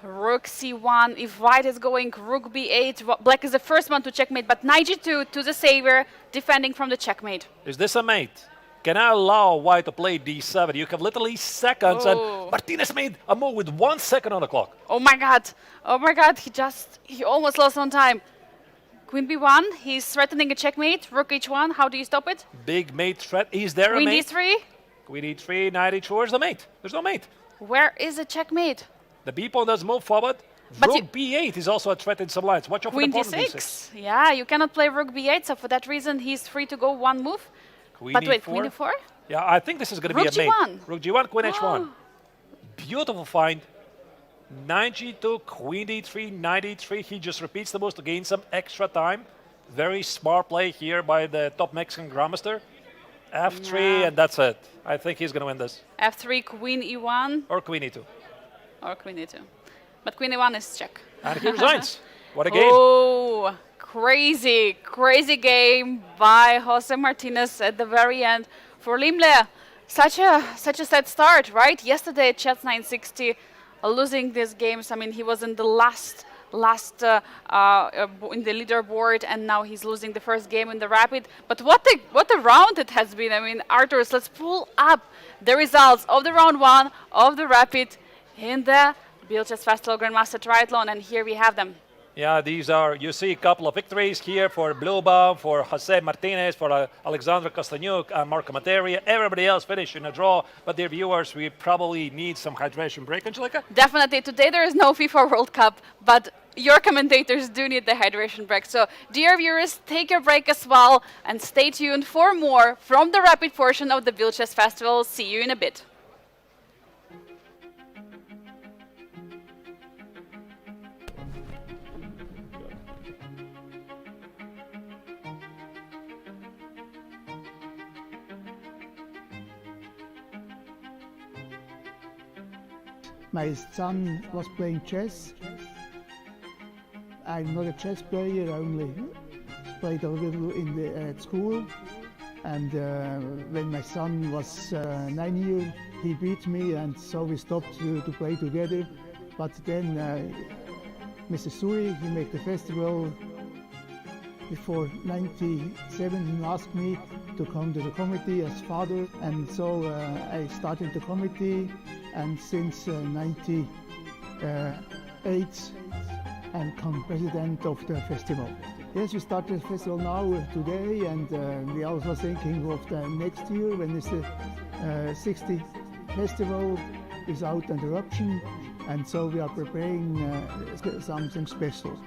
Rook c1, if white is going rook b8, black is the first one to checkmate, but knight g2 to the saver, defending from the checkmate. Is this a mate? Can I allow white to play d7? You have literally seconds, Oh. and Martinez made a move with 1 second on the clock. Oh my god, he almost lost on time. Queen b1, he's threatening a checkmate, rook h1, how do you stop it? Big mate threat. Is there Queen a mate? d3, Queen e3, knight h4. Where's the mate? There's no mate. where is the checkmate? The b pawn does move forward. But Rook b8 is also a threat in some lines. Watch out for the Queen pawn on d6. d6, yeah, you cannot play rook b8, so for that reason he's free to go one move. Queen But wait, e4. queen e4? Yeah, I think this is going to be Rook a mate. g1. Rook g1, queen h1. Oh. Beautiful find. Knight g2, queen d3, knight e3. He just repeats the moves to gain some extra time. Very smart play here by the top Mexican grandmaster. f3, Yeah. and that's it. I think he's going to win this. f3, queen e1, Or queen e2. or queen e2. But queen e1 is check. And he resigns. What a game. Oh, crazy game by Jose Martinez at the very end for Limle. Such a sad start, right? Yesterday at Chess 960, losing these games. I mean, he was in the last in the leaderboard, and now he's losing the first game in the Rapid. But what a round it has been. I mean, Arturs, let's pull up the results of the round 1 of the Rapid in the Biel Chess Festival Grandmaster Triathlon, and here we have them. Yeah, these are, you see a couple of victories here for Bluebaum, for Jose Martinez, for Alexander Kostanyuk, and Marco Materia. Everybody else finished in a draw, but dear viewers, we probably need some hydration break, Angelica. Definitely. Today there is no FIFA World Cup, but your commentators do need the hydration break. So, dear viewers, take your break as well, and stay tuned for more from the Rapid portion of the Biel Chess Festival. See you in a bit. My son was playing chess. I'm not a chess player only. played a little in at school. And when my son was 9 years, he beat me, and so we stopped to play together. But then Mr. Suri, he made the festival before 97. He asked me to come to the committee as father, and so I started the committee, and since 98 I'm become president of the festival. Yes, we started the festival now today, and we are also thinking of the next year when it's the 60th festival without interruption, and so we are preparing something special.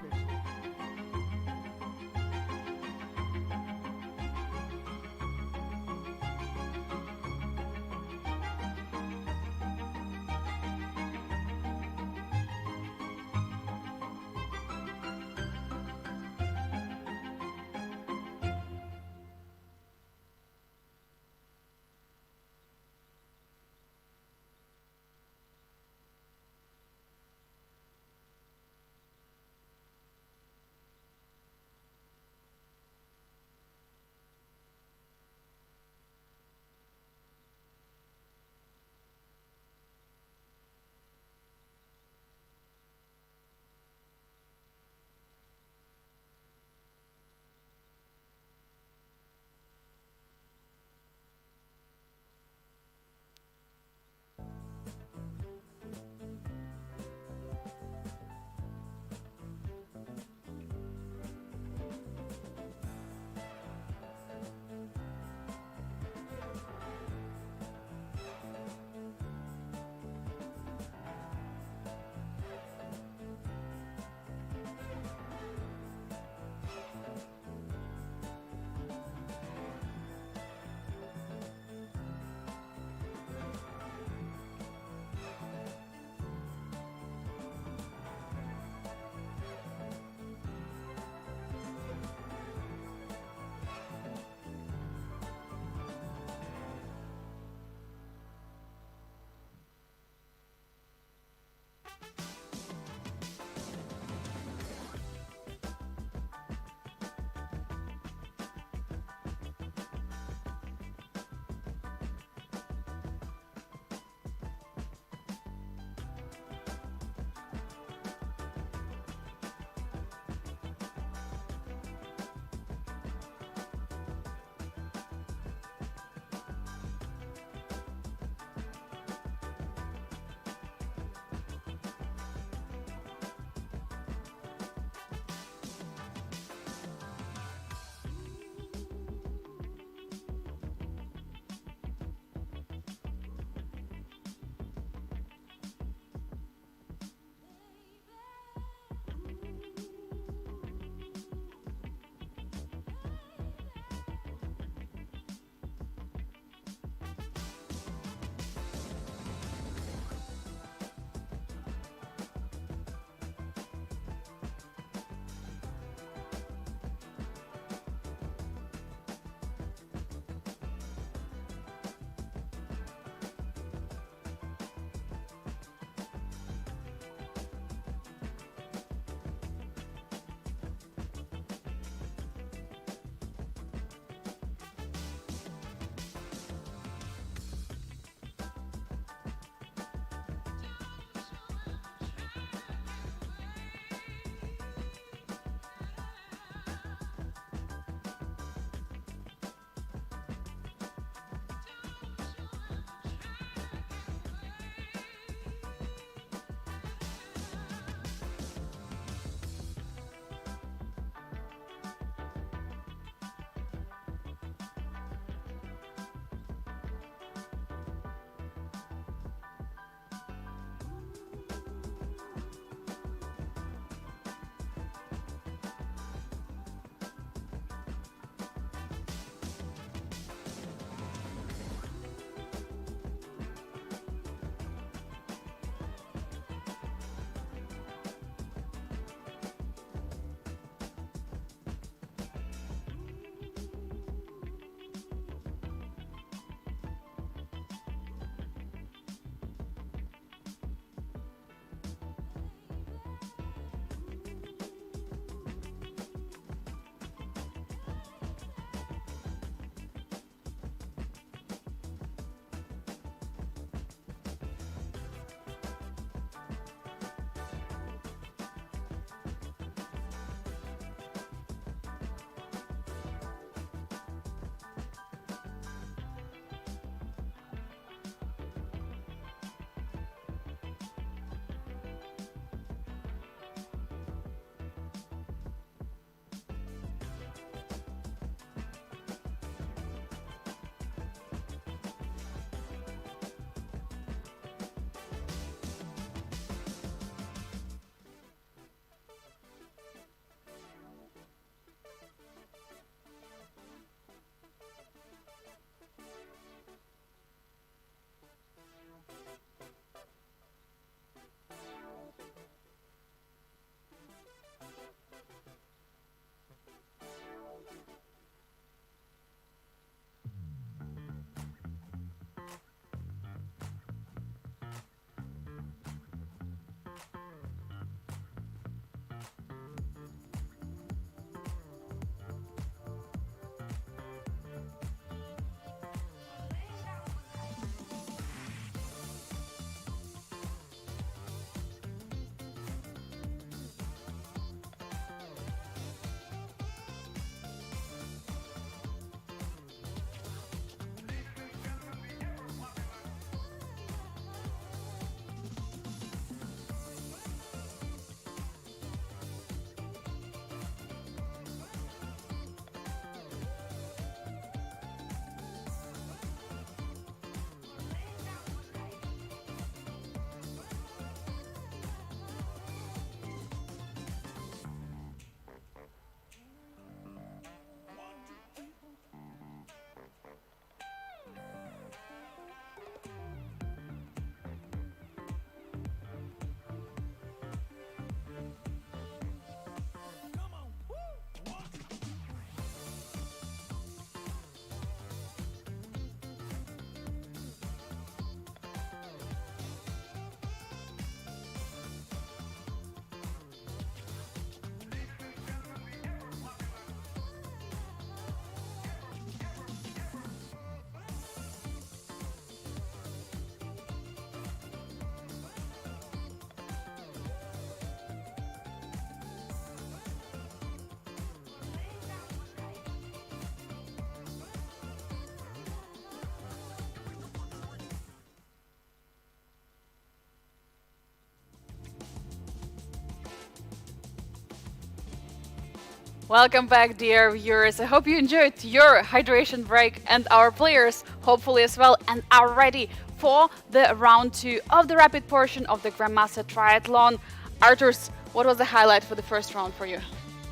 Welcome back, dear viewers. I hope you enjoyed your hydration break and our players, hopefully as well, and are ready for the round 2 of the rapid portion of the Grandmaster Triathlon. Arturs, what was the highlight for the first round for you?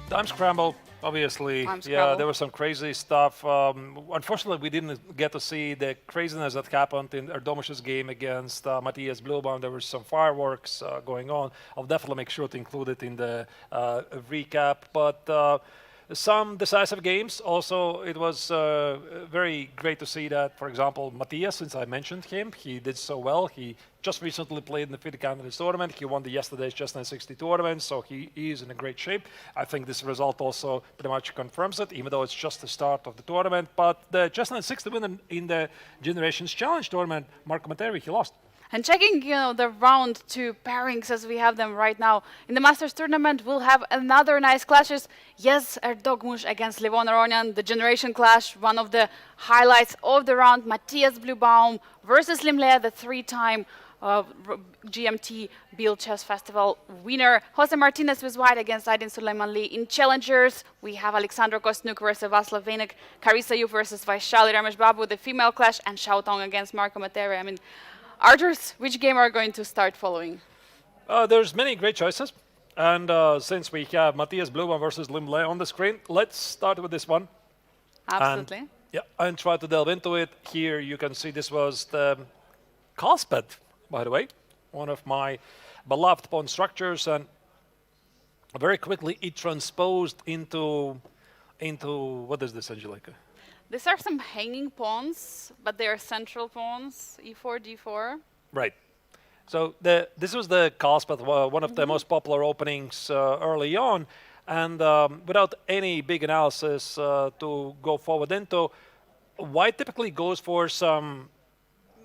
Time scramble, obviously. Time Yeah, scramble. there was some crazy stuff. Unfortunately, we didn't get to see the craziness that happened in Erdomus's game against Matthias Blubaum. There were some fireworks going on. I'll definitely make sure to include it in the recap. But some decisive games. Also, it was very great to see that, for example, Matthias, since I mentioned him, he did so well. He just recently played in the FIDE Candidates tournament. He won the yesterday's Just 960 tournament, so he is in a great shape. I think this result also pretty much confirms it, even though it's just the start of the tournament. But the Just 960 winner in the Generations Challenge tournament, Marco Materi, he lost. And checking, the round 2 pairings as we have them right now. In the Masters tournament, we'll have another nice clashes. Yes, Erdogmush against Levon Aronian, the generation clash, one of the highlights of the round. Matthias Blubaum versus Limlea, the 3-time GMT Biel Chess Festival winner. Jose Martinez was white against Aydin Suleiman Lee. In challengers, we have Alexandra Kostnuk versus Václav Venek, Karisa Yu versus Vaishali Ramesh Babu, the female clash, and Xiao Tong against Marco Materi. I mean, Arturs, which game are going to start following? There's many great choices. And since we have Matthias Blubaum versus Limlea on the screen, let's start with this one. Absolutely. And try to delve into it. Here you can see this was the Carlsbad, by the way, one of my beloved pawn structures, and very quickly it transposed into what is this, Angelica? These are some hanging pawns, but they are central pawns, e4, d4. Right. So this was the Carlsbad, one of the most popular openings early on, and without any big analysis to go forward into, White typically goes for some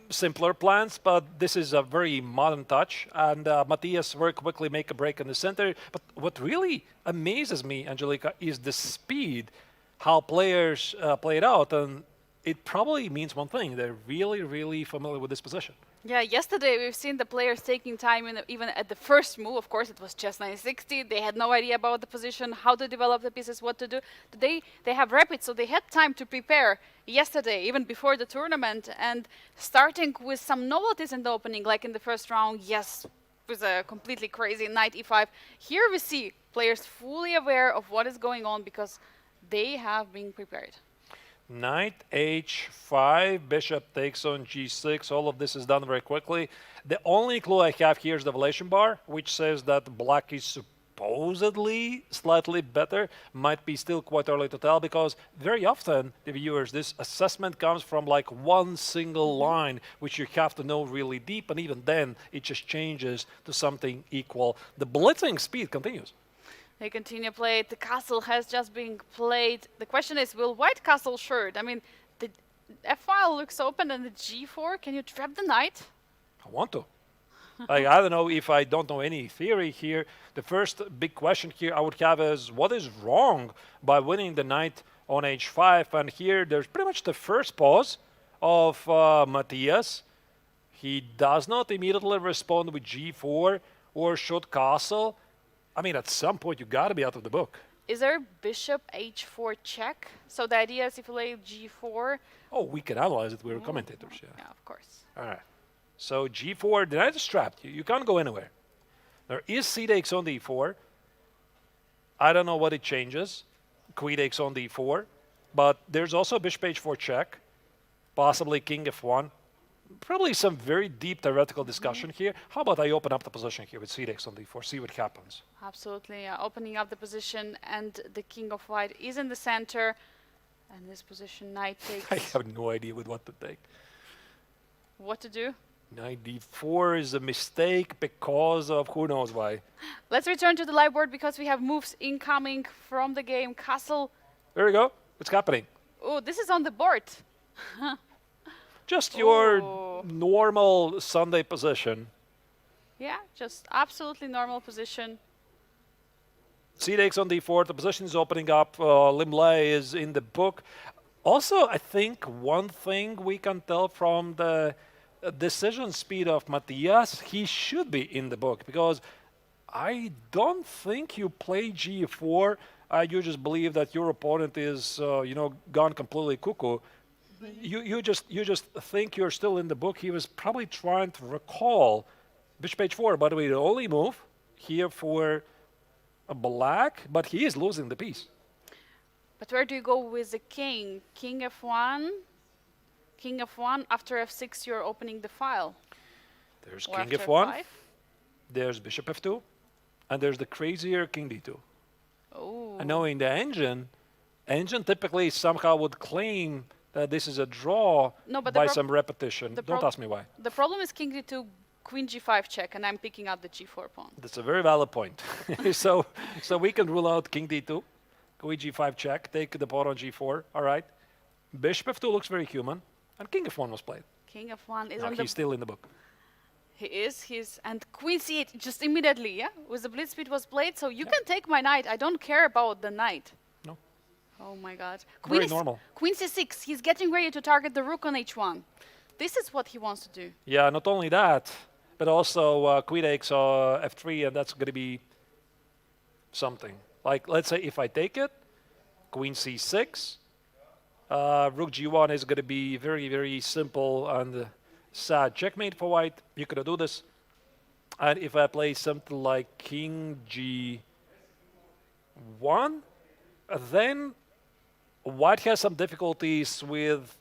simpler plans, but this is a very modern touch, and Matthias very quickly make a break in the center. But what really amazes me, Angelica, is the speed, how players play it out, and it probably means one thing: they're really, really familiar with this position. Yeah, yesterday we've seen the players taking time, even at the first move. Of course, it was just 960. They had no idea about the position, how to develop the pieces, what to do. Today they have rapid, so they had time to prepare yesterday, even before the tournament, and starting with some novelties in the opening, like in the first round. Yes, it was a completely crazy knight e5. Here we see players fully aware of what is going on because they have been prepared. Knight h5, bishop takes on g6. All of this is done very quickly. The only clue I have here is the evaluation bar, which says that black is supposedly slightly better. Might be still quite early to tell, because very often, the viewers, this assessment comes from like one single line, which you have to know really deep, and even then, it just changes to something equal. The blitzing speed continues. They continue play. The castle has just been played. The question is, will white castle short? I mean, the f-file looks open and the g4. Can you trap the knight? I want to. I don't know if I don't know any theory here. The first big question here I would have is, what is wrong by winning the knight on h5? And here there's pretty much the first pause of Matthias. He does not immediately respond with g4 or should castle. I mean, at some point, you got to be out of the book. Is there bishop h4 check? So the idea is if you play g4. Oh, we can analyze it. We're commentators, yeah. Yeah, of course. All right. So g4, the knight is trapped. You can't go anywhere. There is c takes on d4. I don't know what it changes. Queen takes on d4. But there's also bishop h4 check. Possibly king f1. Probably some very deep theoretical discussion here. How about I open up the position here with c takes on d4, see what happens. Absolutely, opening up the position, and the king of white is in the center. And this position, knight takes. I have no idea with what to take. What to do? Knight d4 is a mistake because of who knows why. Let's return to the live board because we have moves incoming from the game. Castle. There we go. What's happening? Oh, this is on the board. Just your normal Sunday position. Yeah, just absolutely normal position. C takes on d4. The position is opening up. Limlea is in the book. Also, I think one thing we can tell from the decision speed of Matthias, he should be in the book, because I don't think you play g4 you just believe that your opponent is, gone completely cuckoo. You just think you're still in the book. He was probably trying to recall bishop h4. By the way, the only move here for a black, but he is losing the piece. But where do you go with the king? King f1, king f1. After f6, you're opening the file. There's Or king after f1, f5. there's bishop f2, and there's the crazier king d2. Oh. And knowing the engine typically somehow would claim that this is a draw No, but by some repetition. the Don't prob- ask me why. The problem is king d2, queen g5 check, and I'm picking up the g4 pawn. That's a very valid point. so we can rule out king d2, queen g5 check, take the pawn on g4. All right. Bishop f2 looks very human, and king f1 was played. King f1 is Now on the... he's still in the book. He's... And queen c8, just immediately, yeah? With the blitzkrieg was played, so you can take my knight. I don't care about the knight. No. Oh my god. Very normal. Queen c6, he's getting ready to target the rook on h1. This is what he wants to do. Yeah, not only that, but also queen takes f3, and that's going to be something. Like, let's say if I take it, queen c6, rook g1 is going to be very, very simple and sad checkmate for white. You could do this. And if I play something like king g1, then white has some difficulties with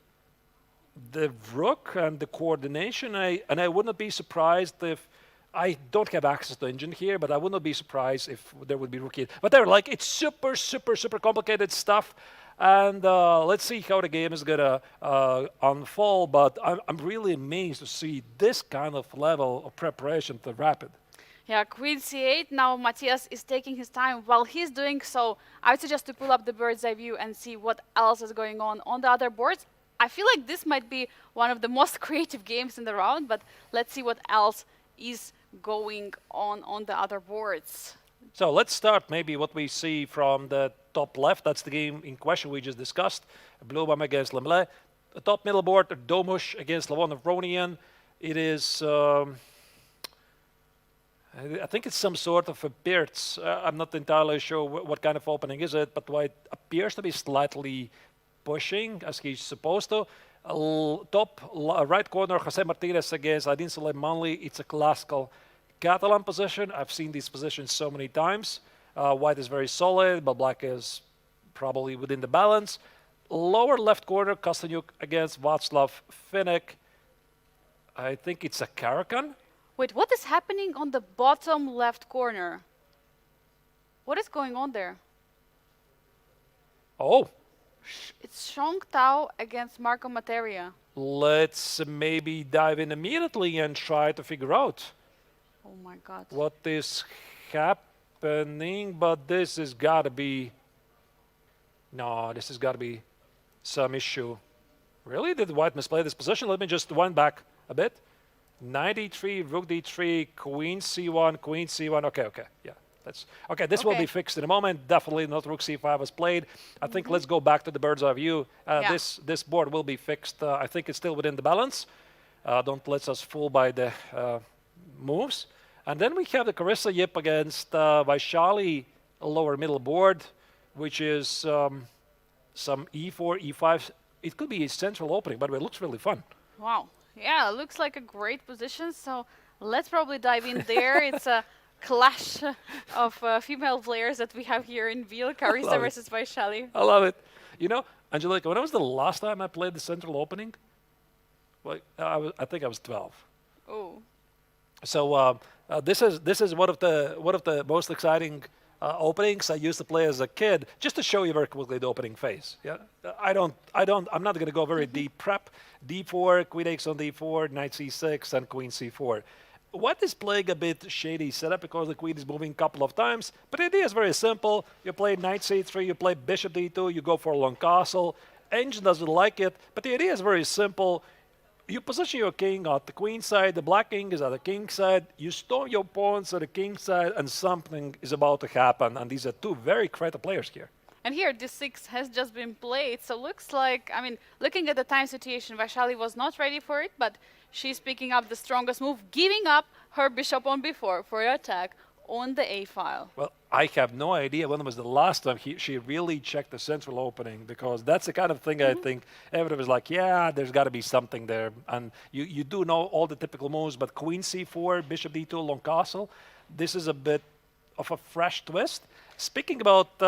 the rook and the coordination. And I would not be surprised if I don't have access to engine here, but I would not be surprised if there would be rook here. But they're like, it's super, super, super complicated stuff. And let's see how the game is gonna unfold. But I'm really amazed to see this kind of level of preparation to rapid. Yeah, queen c8. Now Matthias is taking his time. While he's doing so, I would suggest to pull up the bird's eye view and see what else is going on the other boards. I feel like this might be one of the most creative games in the round, but let's see what else is going on the other boards. So let's start maybe what we see from the top left. That's the game in question we just discussed. Bluebam against Lemle. The top middle board, Domush against Levon Vronian. It is, I think it's some sort of a Beards. I'm not entirely sure what kind of opening is it, but White appears to be slightly pushing as he's supposed to. Right corner, Jose Martinez against Adin Suleimanli. It's a classical Catalan position. I've seen these positions so many times. White is very solid, but black is probably within the balance. Lower left corner, Kostanyuk against Václav Finek. I think it's a Karakan. Wait, what is happening on the bottom left corner? What is going on there? Oh, It's Shong Tao against Marco Materia. let's maybe dive in immediately and try to figure out Oh my god. what is happening. But this has got to be... No, this has got to be some issue. Really? Did White misplay this position? Let me just wind back a bit. Knight e3, rook d3, queen c1, queen c1. Okay, yeah. That's okay. This will be fixed in a moment. Definitely not rook c5 was played. I think let's go back to the bird's eye view. This board will be fixed. I think it's still within the balance. Don't let us fool by the moves. And then we have the Carissa Yip against Vaishali lower middle board, which is some e4, e5. It could be a central opening. By the way, it looks really fun. Wow. Yeah, it looks like a great position. So let's probably dive in there. It's a clash of female players that we have here in Biel. Carissa versus Vaishali. I love it. You know, Angelica, when was the last time I played the central opening? Well, I think I was 12. Oh. So this is one of the most exciting openings I used to play as a kid, just to show you very quickly the opening phase. Yeah, I'm not going to go very deep. Prep d4, queen takes on d4, knight c6, and queen c4. White is playing a bit shady setup because the queen is moving a couple of times, but the idea is very simple. You play knight c3, you play bishop d2, you go for a long castle. Engine doesn't like it, but the idea is very simple. You position your king at the queen side, the black king is at the king side, you store your pawns at the king side, and something is about to happen. And these are two very creative players here. And here, d6 has just been played, so looks like, I mean, looking at the time situation, Vaishali was not ready for it, but she's picking up the strongest move, giving up her bishop on b4 for attack on the a file. Well, I have no idea when was the last time she really checked the central opening, because that's the kind of thing I think everybody was like, yeah, there's got to be something there. And you do know all the typical moves, but queen c4, bishop d2, long castle, this is a bit of a fresh twist. Speaking about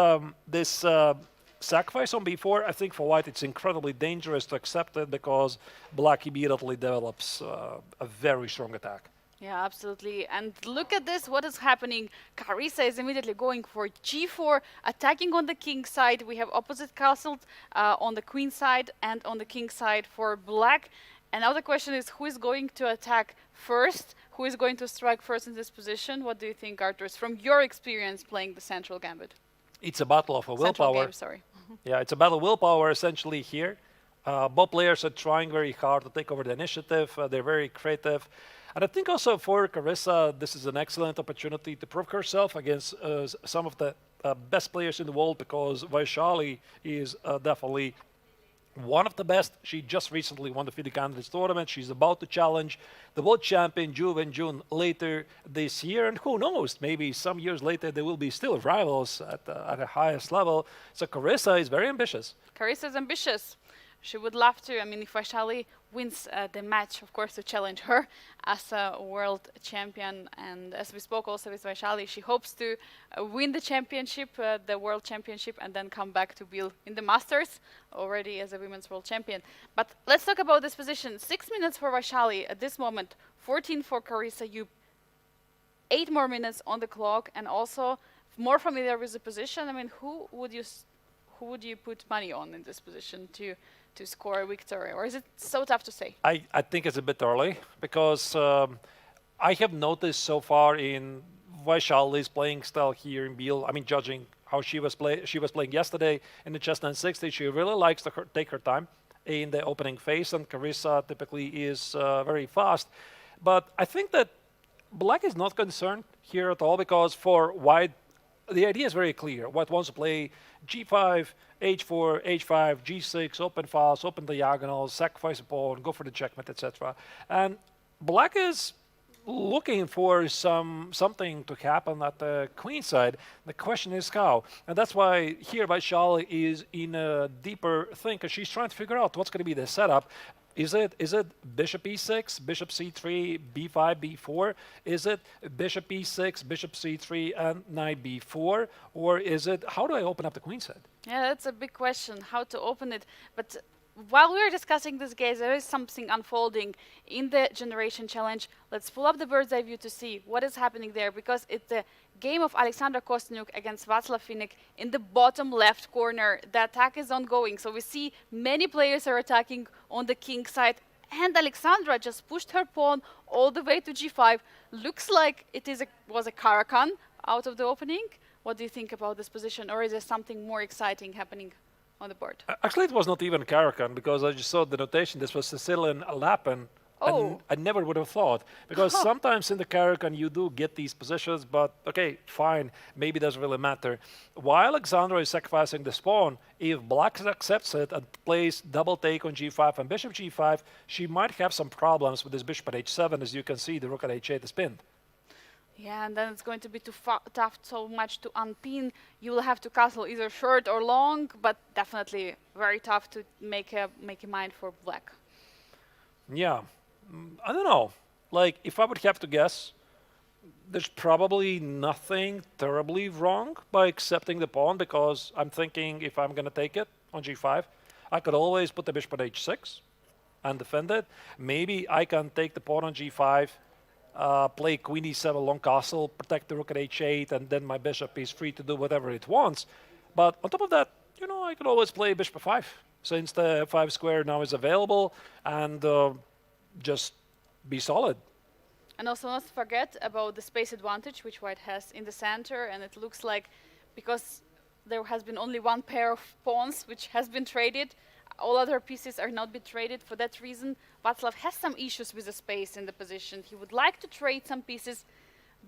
this sacrifice on b4, I think for white it's incredibly dangerous to accept it, because black immediately develops a very strong attack. Yeah, absolutely. And look at this, what is happening? Carissa is immediately going for g4, attacking on the king side. We have opposite castles on the queen side and on the king side for black. And now the question is, who is going to attack first? Who is going to strike first in this position? What do you think, Arturs, from your experience playing the central gambit? It's a battle of a Central willpower. game, sorry. Yeah, it's a battle of willpower essentially here. Both players are trying very hard to take over the initiative. They're very creative. And I think also for Carissa, this is an excellent opportunity to prove herself against some of the best players in the world, because Vaishali is definitely one of the best. She just recently won the FIDE Candidates Tournament. She's about to challenge the world champion Zhu Wenjun later this year. And who knows, maybe some years later they will be still rivals at the highest level. So Carissa is very ambitious. Carissa is ambitious. She would love to, I mean, if Vaishali wins the match, of course, to challenge her as a world champion. And as we spoke also with Vaishali, she hopes to win the championship, the world championship, and then come back to Biel in the Masters, already as a women's world champion. But let's talk about this position. 6 minutes for Vaishali at this moment, 14 for Carissa. You 8 more minutes on the clock, and also more familiar with the position. I mean, who would you put money on in this position to score a victory, or is it so tough to say? I think it's a bit early, because I have noticed so far in Vaishali's playing style here in Biel, I mean, judging how she was playing yesterday in the chess 960, she really likes to take her time in the opening phase, and Carissa typically is very fast. But I think that black is not concerned here at all, because for white, the idea is very clear. White wants to play g5, h4, h5, g6, open files, open diagonals, sacrifice a pawn, go for the checkmate, etc. And black is looking for something to happen at the queen side. The question is how. And that's why here Vaishali is in a deeper thing, because she's trying to figure out what's going to be the setup. Is it bishop e6, bishop c3, b5, b4? Is it bishop e6, bishop c3, and knight b4? Or is it, how do I open up the queen side? Yeah, that's a big question, how to open it. But while we're discussing this, guys, there is something unfolding in the Generation Challenge. Let's pull up the bird's eye view to see what is happening there, because it's the game of Alexandra Kostyniuk against Václav Finik in the bottom left corner. The attack is ongoing, so we see many players are attacking on the king side, and Alexandra just pushed her pawn all the way to g5. Looks like it was a Caracan out of the opening. What do you think about this position, or is there something more exciting happening on the board? Actually, it was not even Caracan, because I just saw the notation. This was Sicilian Lapan. Oh. I never would have thought, because sometimes in the Caracan you do get these positions, but okay, fine, maybe it doesn't really matter. While Alexandra is sacrificing this pawn, if black accepts it and plays double take on g5 and bishop g5, she might have some problems with this bishop at h7. As you can see, the rook at h8 is pinned. Yeah, and then it's going to be too tough so much to unpin. You will have to castle either short or long, but definitely very tough to make a mind for black. Yeah, I don't know. Like, if I would have to guess, there's probably nothing terribly wrong by accepting the pawn, because I'm thinking if I'm going to take it on g5, I could always put the bishop at h6 and defend it. Maybe I can take the pawn on g5, play queen e7 long castle, protect the rook at h8, and then my bishop is free to do whatever it wants. But on top of that, you know, I could always play bishop f5, since the f5 square now is available, and just be solid. And also not forget about the space advantage which white has in the center, and it looks like, because there has been only one pair of pawns which has been traded, all other pieces are not been traded. For that reason, Václav has some issues with the space in the position. He would like to trade some pieces,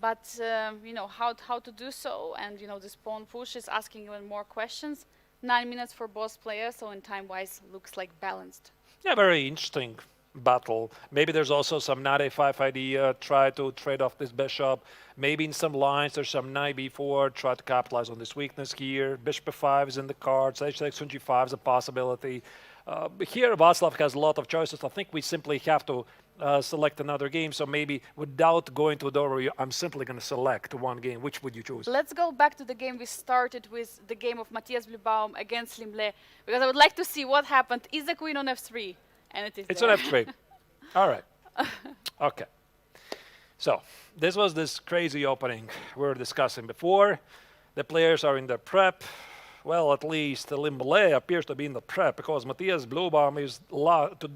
but you know how to do so, and you know this pawn push is asking even more questions. 9 minutes for both players, so in time-wise looks like balanced. Yeah, very interesting. battle. Maybe there's also some knight a5 idea, try to trade off this bishop. Maybe in some lines there's some knight b4, try to capitalize on this weakness here. Bishop f5 is in the cards, h6 on g5 is a possibility. Here Václav has a lot of choices. I think we simply have to select another game. So maybe without going to the overview, I'm simply going to select one game. Which would you choose? Let's go back to the game we started with, the game of Matthias Blübaum against Limle, because I would like to see what happened. Is the queen on f3? And it is It's there. on f3. All right. Okay. So this was this crazy opening we were discussing before. The players are in the prep. Well, at least Limle appears to be in the prep because Matthias Blübaum is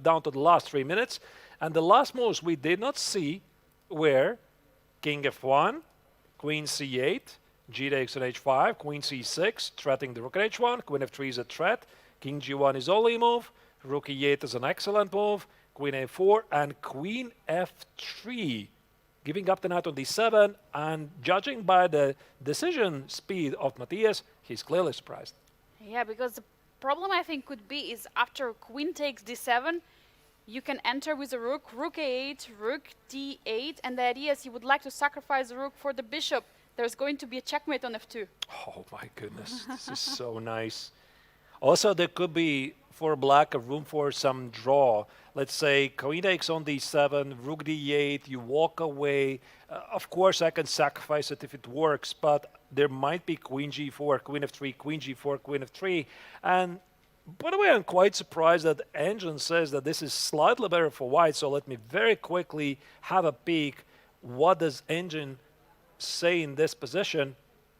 down to the last 3 minutes. And the last moves we did not see were king f1, queen c8, g takes on h5, queen c6, threatening the rook at h1, queen f3 is a threat, king g1 is only a move, rook e8 is an excellent move, queen a4, and queen f3, giving up the knight on d7, and judging by the decision speed of Matthias, he's clearly surprised. Yeah, because the problem I think could be is after queen takes d7, you can enter with a rook, rook a8, rook d8, and the idea is you would like to sacrifice the rook for the bishop. There's going to be a checkmate on f2. Oh my goodness, this is so nice. Also, there could be, for black, a room for some draw. Let's say queen takes on d7, rook d8, you walk away. Of course, I can sacrifice it if it works, but there might be queen g4, queen f3, queen g4, queen f3. And by the way, I'm quite surprised that Engine says that this is slightly better for white. So let me very quickly have a peek. What does Engine say in this position?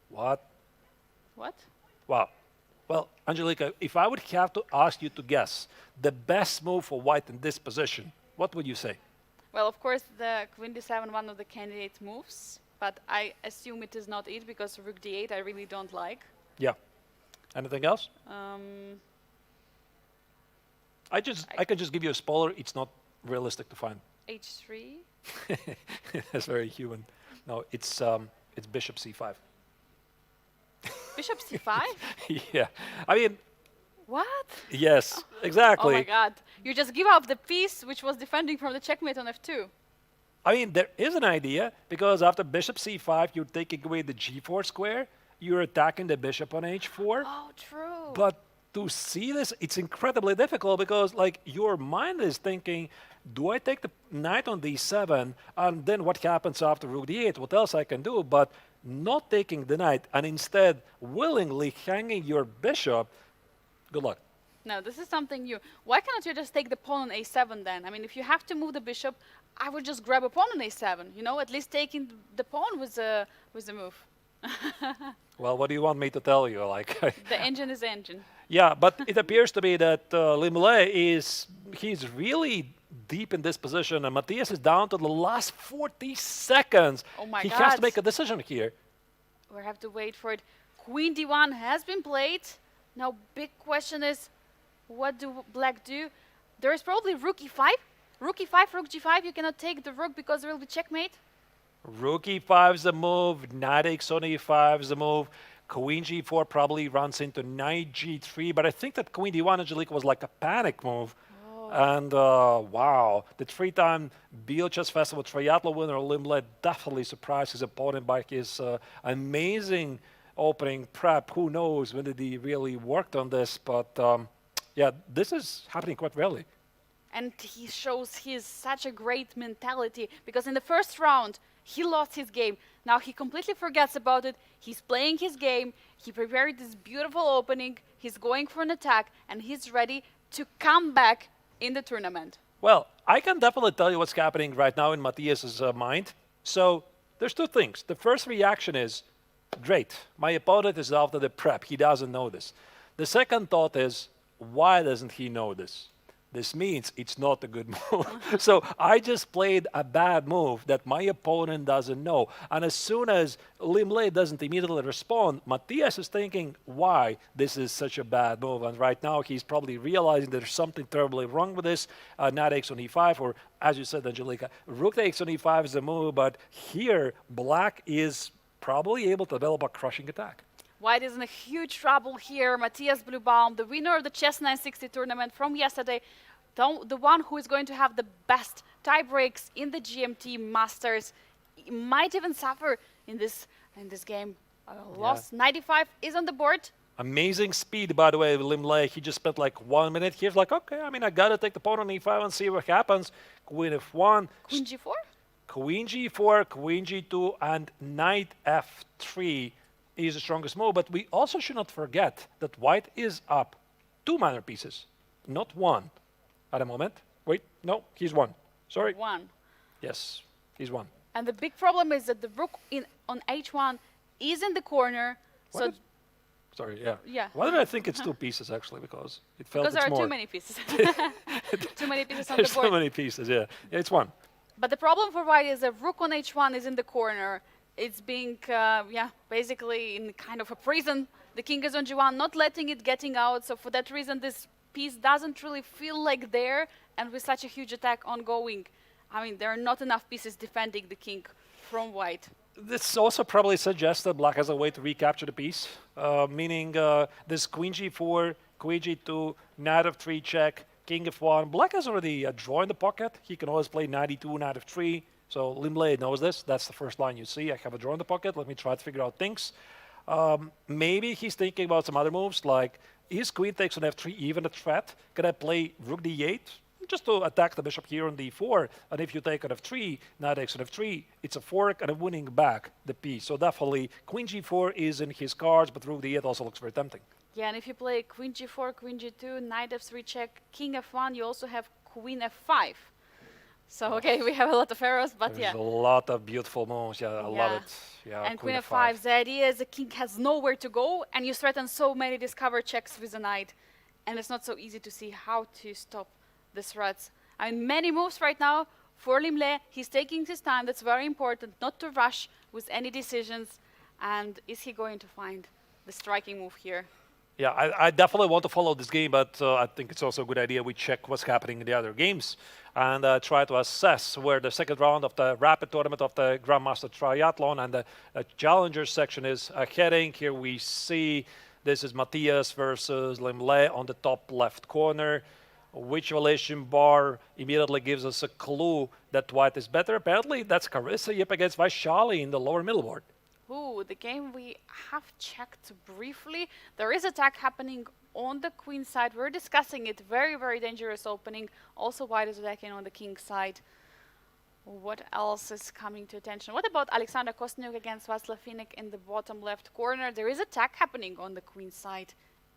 What? What? Wow. Well, Angelica, if I would have to ask you to guess the best move for white in this position, what would you say? Well, of course, the queen d7, one of the candidate moves, but I assume it is not it because rook d8 I really don't like. Yeah. Anything else? I can just give you a spoiler. It's not realistic to find. h3. That's very human. No, it's bishop c5. Bishop c5? Yeah. I mean, What? yes, Oh exactly. my god. You just give up the piece which was defending from the checkmate on f2. I mean, there is an idea because after bishop c5, you're taking away the g4 square. You're attacking the bishop on h4. Oh, true. But to see this, it's incredibly difficult because, like, your mind is thinking, do I take the knight on d7, and then what happens after rook d8? What else I can do? But not taking the knight and instead willingly hanging your bishop, good luck. No, this is something new. Why cannot you just take the pawn on a7 then? I mean, if you have to move the bishop, I would just grab a pawn on a7. You know, at least taking the pawn was a move. Well, what do you want me to tell you? Like, The engine is engine. yeah, but it appears to be that Limle he's really deep in this position, and Matthias is down to the last 40 seconds. Oh my he has to God. make a decision here. We have to wait for it. Queen d1 has been played. Now, big question is, what do black do? There is probably rook e5. Rook e5, rook g5. You cannot take the rook because there will be checkmate. Rook e5 is the move, knight takes on e5 is the move, queen g4 probably runs into knight g3, but I think that queen d1, Angelica, was like a panic move. And wow, the three-time Biel Chess Festival triathlon winner Limle definitely surprised his opponent by his amazing opening prep. Who knows when did he really worked on this, but yeah, this is happening quite rarely. And he shows his such a great mentality because in the first round, he lost his game. Now he completely forgets about it. He's playing his game. He prepared this beautiful opening. He's going for an attack, and he's ready to come back in the tournament. Well, I can definitely tell you what's happening right now in Matthias's mind. So there's two things. The first reaction is, great, my opponent is after the prep. He doesn't know this. The second thought is, why doesn't he know this? This means it's not a good move. So I just played a bad move that my opponent doesn't know. And as soon as Limle doesn't immediately respond, Matthias is thinking why this is such a bad move. And right now he's probably realizing there's something terribly wrong with this. Knight takes on e5, or as you said, Angelica, rook takes on e5 is the move. But here, black is probably able to develop a crushing attack. White is in a huge trouble here. Matthias Blübaum, the winner of the Chess 960 tournament from yesterday, the one who is going to have the best tie breaks in the GMT Masters, might even suffer in this game. Loss 95 is on the board. Amazing speed, by the way, Lim Lei. He just spent like 1 minute. He's like, okay, I mean, I gotta take the pawn on e5 and see what happens. Queen f1. Queen g4? Queen g4, queen g2, and knight f3 is the strongest move. But we also should not forget that white is up 2 minor pieces, not 1 at the moment. Wait, no, he's 1. Sorry. 1. Yes, he's 1. And the big problem is that the rook on h1 is in the corner. Sorry, yeah. Yeah. Why did I think it's 2 pieces, actually? Because it felt Because there it's are more. too many pieces. Too many pieces on There's the board. so many pieces, yeah. It's 1. But the problem for white is that rook on h1 is in the corner. It's being, basically in kind of a prison. The king is on g1, not letting it getting out. So for that reason, this piece doesn't really feel like there. And with such a huge attack ongoing, I mean, there are not enough pieces defending the king from white. This also probably suggests that black has a way to recapture the piece, meaning this queen g4, queen g2, knight f3 check, king f1. Black has already a draw in the pocket. He can always play knight e2, knight f3. So Lim Lei knows this. That's the first line you see. I have a draw in the pocket. Let me try to figure out things. Maybe he's thinking about some other moves, like is queen takes on f3 even a threat? Can I play rook d8? Just to attack the bishop here on d4, and if you take on f3, knight takes on f3, it's a fork and a winning back the piece. So definitely queen g4 is in his cards, but rook d8 also looks very tempting. Yeah, and if you play queen g4, queen g2, knight f3 check, king f1, you also have queen f5. So okay, we have a lot of arrows, but There's yeah. a lot of beautiful moves. Yeah, I love it. Yeah, And queen f5, the idea is the king has nowhere to go, and you threaten so many discover checks with the knight, and it's not so easy to see how to stop the threats. I mean, many moves right now for Lim Lei. He's taking his time. That's very important, not to rush with any decisions. And is he going to find the striking move here? Yeah, I definitely want to follow this game, but I think it's also a good idea we check what's happening in the other games and try to assess where the second round of the rapid tournament of the Grandmaster Triathlon and the Challenger section is heading. Here we see this is Matthias versus Lim Lei on the top left corner. Which relation bar immediately gives us a clue that white is better? Apparently, that's Carissa up against Vaishali in the lower middle board. Ooh, the game we have checked briefly. There is attack happening on the queen side. We're discussing it. Very, very dangerous opening. Also, white is attacking on the king side. What else is coming to attention? What about Alexander Kosteniuk against Václav Finek in the bottom left corner? There is attack happening on the queen side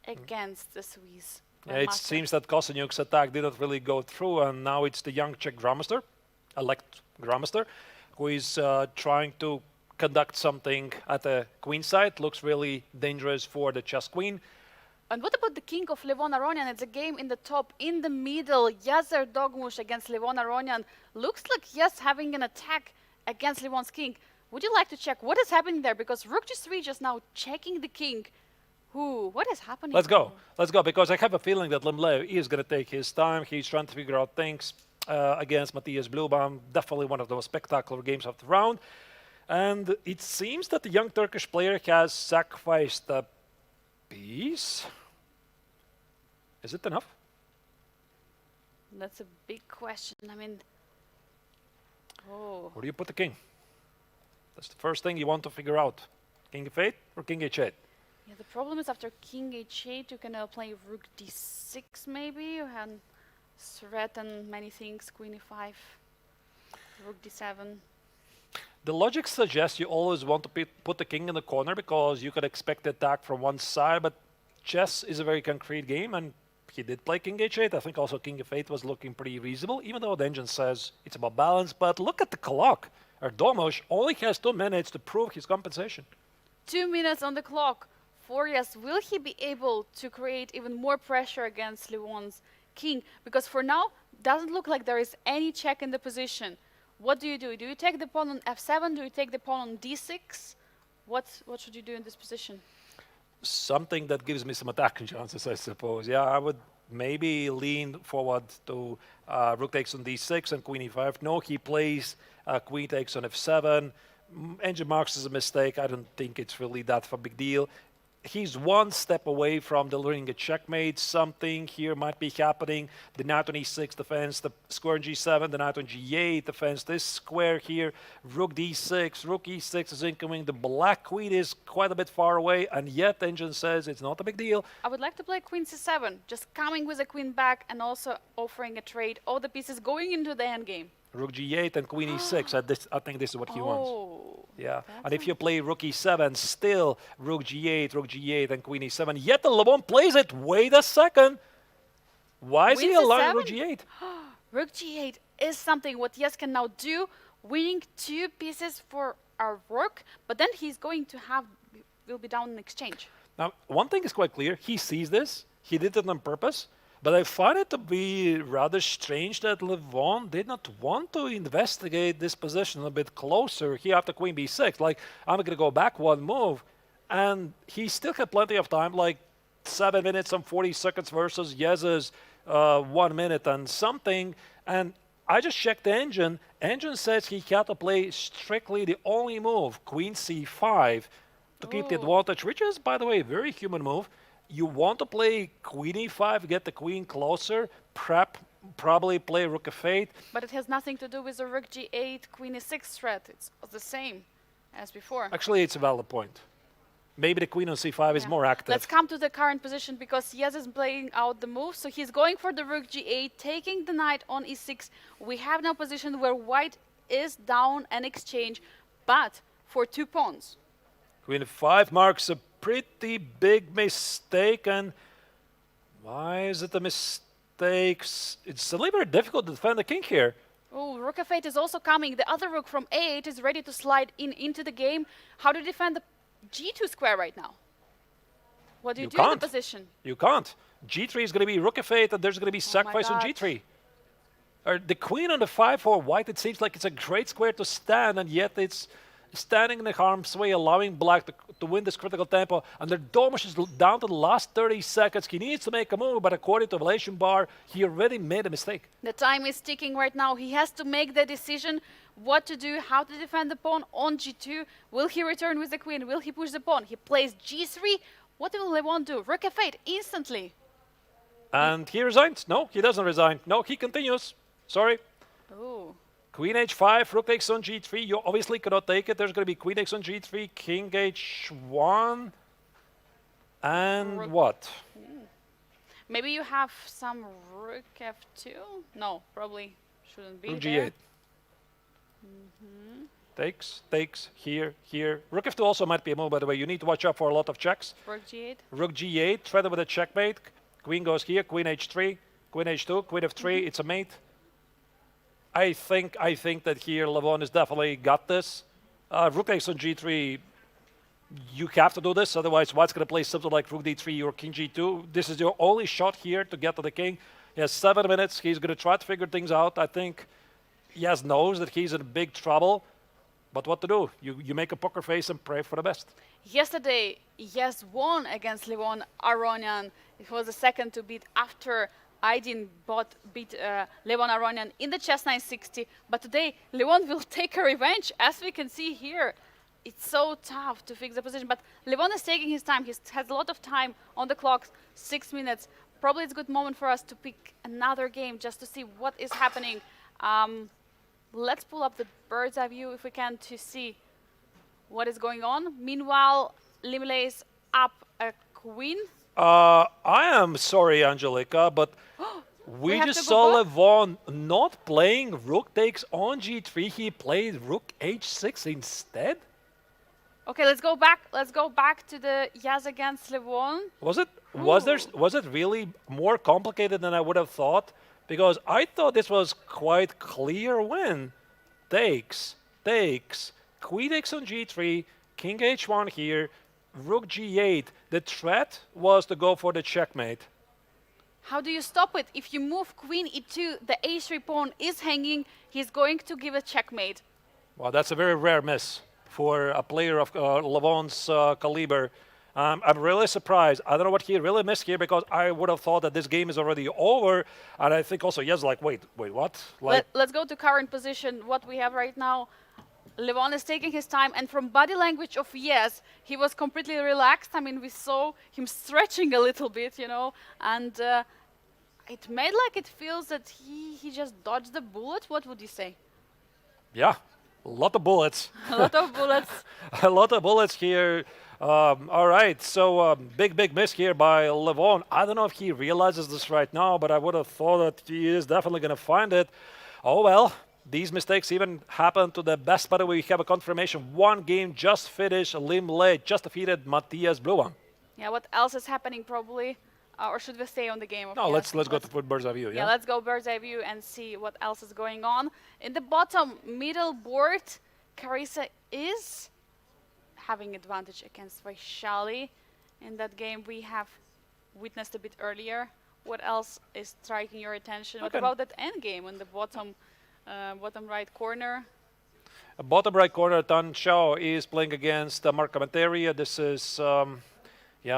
against the Swiss. Yeah, it seems that Kosteniuk's attack didn't really go through, and now it's the young Czech Grandmaster, elect Grandmaster, who is trying to conduct something at the queen side. Looks really dangerous for the chess queen. And what about the king of Levon Aronian? It's a game in the top, in the middle. Yazer Dogmush against Levon Aronian. Looks like yes, having an attack against Levon's king. Would you like to check what is happening there? Because rook g3 just now checking the king. Ooh, what is happening? Let's go, because I have a feeling that Lim Lei is going to take his time. He's trying to figure out things against Matthias Blubaum. Definitely one of the most spectacular games of the round. And it seems that the young Turkish player has sacrificed a piece. Is it enough? That's a big question. I mean, where do you put the king? That's the first thing you want to figure out. King f8 or king h8? Yeah, the problem is after king h8, you can play rook d6 maybe. You can threaten many things, queen e5, rook d7. The logic suggests you always want to put the king in the corner because you could expect the attack from one side, but chess is a very concrete game, and he did play king h8. I think also king f8 was looking pretty reasonable, even though the engine says it's about balance. But look at the clock. Erdomosh only has 2 minutes to prove his compensation. 2 minutes on the clock. Forias, will he be able to create even more pressure against Levon's king? Because for now, doesn't look like there is any check in the position. What do? Do you take the pawn on f7? Do you take the pawn on d6? What should you do in this position? Something that gives me some attacking chances, I suppose. Yeah, I would maybe lean forward to rook takes on d6 and queen e5. No, he plays queen takes on f7. Engine marks as a mistake. I don't think it's really that of a big deal. he's one step away from delivering a checkmate. Something here might be happening. The knight on e6 defense, the square on g7, the knight on g8 defense. This square here, rook d6, rook e6 is incoming. The black queen is quite a bit far away, and yet Engine says it's not a big deal. I would like to play queen c7, just coming with the queen back and also offering a trade. All the pieces going into the endgame. Rook g8 and queen e6. I think this is what he wants. Oh, Yeah, and if you play rook e7, still rook g8, and queen e7. Yet the Levon plays it. Wait a second. Why is he Queen allowing c7? rook g8? Rook g8 is something what Yes can now do, winning 2 pieces for our rook, but then he's going to have, will be down in exchange. Now, one thing is quite clear. He sees this. He did it on purpose. But I find it to be rather strange that Levon did not want to investigate this position a bit closer here after queen b6. Like, I'm going to go back one move. And he still had plenty of time, like 7 minutes and 40 seconds versus Yez's 1 minute and something. And I just checked the engine. Engine says he had to play strictly the only move, queen c5, to keep the advantage, which is, by the way, a very human move. You want to play queen e5, get the queen closer, probably play rook f8. But it has nothing to do with the rook g8, queen e6 threat. It's the same as before. Actually, it's a valid point. Maybe the queen on c5 is more active. Let's come to the current position because Yes is playing out the move. So he's going for the rook g8, taking the knight on e6. We have now a position where white is down and exchange, but for 2 pawns. Queen f5 marks a pretty big mistake. And why is it a mistake? It's a little bit difficult to defend the king here. Oh, rook f8 is also coming. The other rook from a8 is ready to slide into the game. How to defend the g2 square right now? What do you do in the position? You can't. g3 is going to be rook f8, and there's going to be sacrifice on God. g3. The queen on the 5-4 white, it seems like it's a great square to stand, and yet it's standing in the harm's way, allowing black to win this critical tempo. And their Domish is down to the last 30 seconds. He needs to make a move, but according to Evaluation Bar, he already made a mistake. The time is ticking right now. He has to make the decision what to do, how to defend the pawn on g2. Will he return with the queen? Will he push the pawn? He plays g3. What will Levon do? Rook f8 instantly. And he resigns. No, he doesn't resign. No, he continues. Sorry. Oh. Queen h5, rook takes on g3. You obviously cannot take it. There's going to be queen takes on g3, king h1. And Rook. what? Maybe you have some rook f2? No, probably shouldn't be Rook there. g8. Takes, here. Rook f2 also might be a move, by the way. You need to watch out for a lot of checks. Rook g8. Rook g8, threatened with a checkmate. Queen goes here, queen h3, queen h2, queen f3. It's a mate. I think that here Levon has definitely got this. Rook takes on g3. You have to do this, otherwise white's going to play something like rook d3 or king g2. This is your only shot here to get to the king. He has 7 minutes. He's going to try to figure things out. I think Yes knows that he's in big trouble. But what to do? You make a poker face and pray for the best. Yesterday, Yes won against Levon Aronian. It was the second to beat after Aydin beat Levon Aronian in the chess 960. But today, Levon will take a revenge, as we can see here. It's so tough to fix the position, but Levon is taking his time. He has a lot of time on the clock, 6 minutes. Probably it's a good moment for us to pick another game just to see what is happening. Let's pull up the bird's eye view if we can to see what is going on. Meanwhile, Limele is up a queen. I am sorry, Angelica, but we have just to saw go Levon not playing rook takes on g3. He played rook h6 instead. Okay, let's go back. Let's go back to the Yaz against Levon. Was it really more complicated than I would have thought? Because I thought this was quite clear win. Takes, queen takes on g3, king h1 here, rook g8. The threat was to go for the checkmate. How do you stop it? If you move queen e2, the a3 pawn is hanging. He's going to give a checkmate. Well, that's a very rare miss for a player of Levon's caliber. I'm really surprised. I don't know what he really missed here, because I would have thought that this game is already over. And I think also, yes, like, wait, what? Like, Let's go to current position. What we have right now. Levon is taking his time, and from body language of yes, he was completely relaxed. I mean, we saw him stretching a little bit, and it made like it feels that he just dodged the bullet. What would you say? Yeah, a lot of bullets. A lot of bullets. A lot of bullets here. All right, so big miss here by Levon. I don't know if he realizes this right now, but I would have thought that he is definitely going to find it. Oh well, these mistakes even happen to the best player. We have a confirmation. One game just finished. Lim Le just defeated Matthias Bruang. Yeah, what else is happening probably? Or should we stay on the game? No, let's go to bird's eye view. Yeah, let's go bird's eye view and see what else is going on. In the bottom middle board, Carissa is having advantage against Vaishali. In that game we have witnessed a bit earlier. What else is striking your attention? What about that end game in the bottom right corner? Bottom right corner, Tan Shao is playing against Mark Caviteria. This is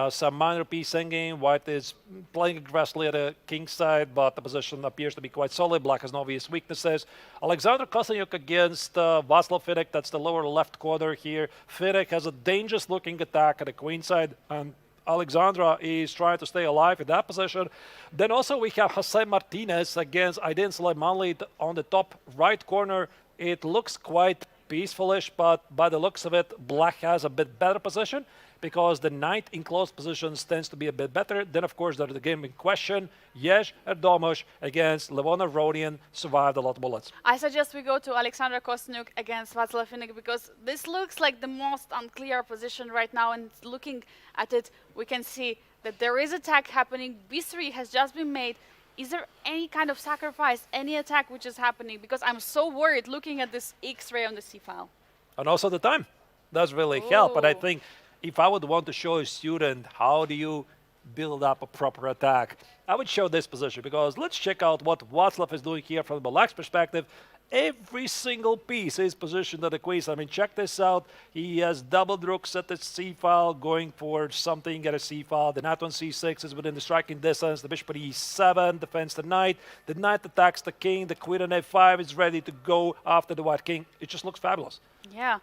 some minor piece endgame. White is playing aggressively at the king side, but the position appears to be quite solid. Black has no obvious weaknesses. Alexander Kostanyuk against Václav Fidek. That's the lower left corner here. Fidek has a dangerous looking attack at the queen side, and Alexandra is trying to stay alive in that position. Then also we have Jose Martinez against Aydin Suleimanli on the top right corner. It looks quite peacefulish, but by the looks of it, Black has a bit better position because the knight in close positions tends to be a bit better. Then, of course, there's the game in question. Jej Erdomus against Levon Aronian survived a lot of bullets. I suggest we go to Alexander Kostanyuk against Václav Fidek because this looks like the most unclear position right now, and looking at it, we can see that there is attack happening. B3 has just been made. Is there any kind of sacrifice, any attack which is happening? Because I'm so worried looking at this X-ray on the C-file. And also the time does really help. But I think if I would want to show a student how do you build up a proper attack, I would show this position, because let's check out what Václav is doing here from the Black's perspective. Every single piece is positioned at the queen. I mean, check this out. He has double rooks at the c-file, going for something at a c-file. The knight on c6 is within the striking distance. The bishop at e7 defends the knight. The knight attacks the king. The queen on a5 is ready to go after the white king. It just looks fabulous. Yeah.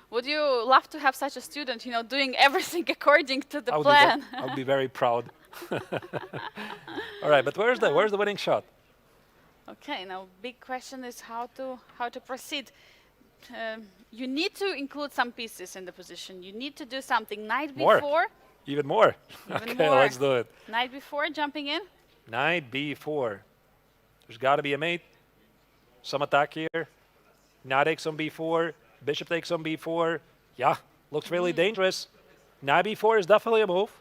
Would you love to have such a student, doing everything according to the plan? I would be very proud. All right, but where's the winning shot? Okay, now big question is how to proceed. You need to include some pieces in the position. You need to do something. Knight b4. Even more. Even okay, more. let's do it. Knight b4, jumping in. Knight b4. There's got to be a mate. Some attack here. Knight takes on b4. Bishop takes on b4. Yeah, looks really dangerous. Knight b4 is definitely a move.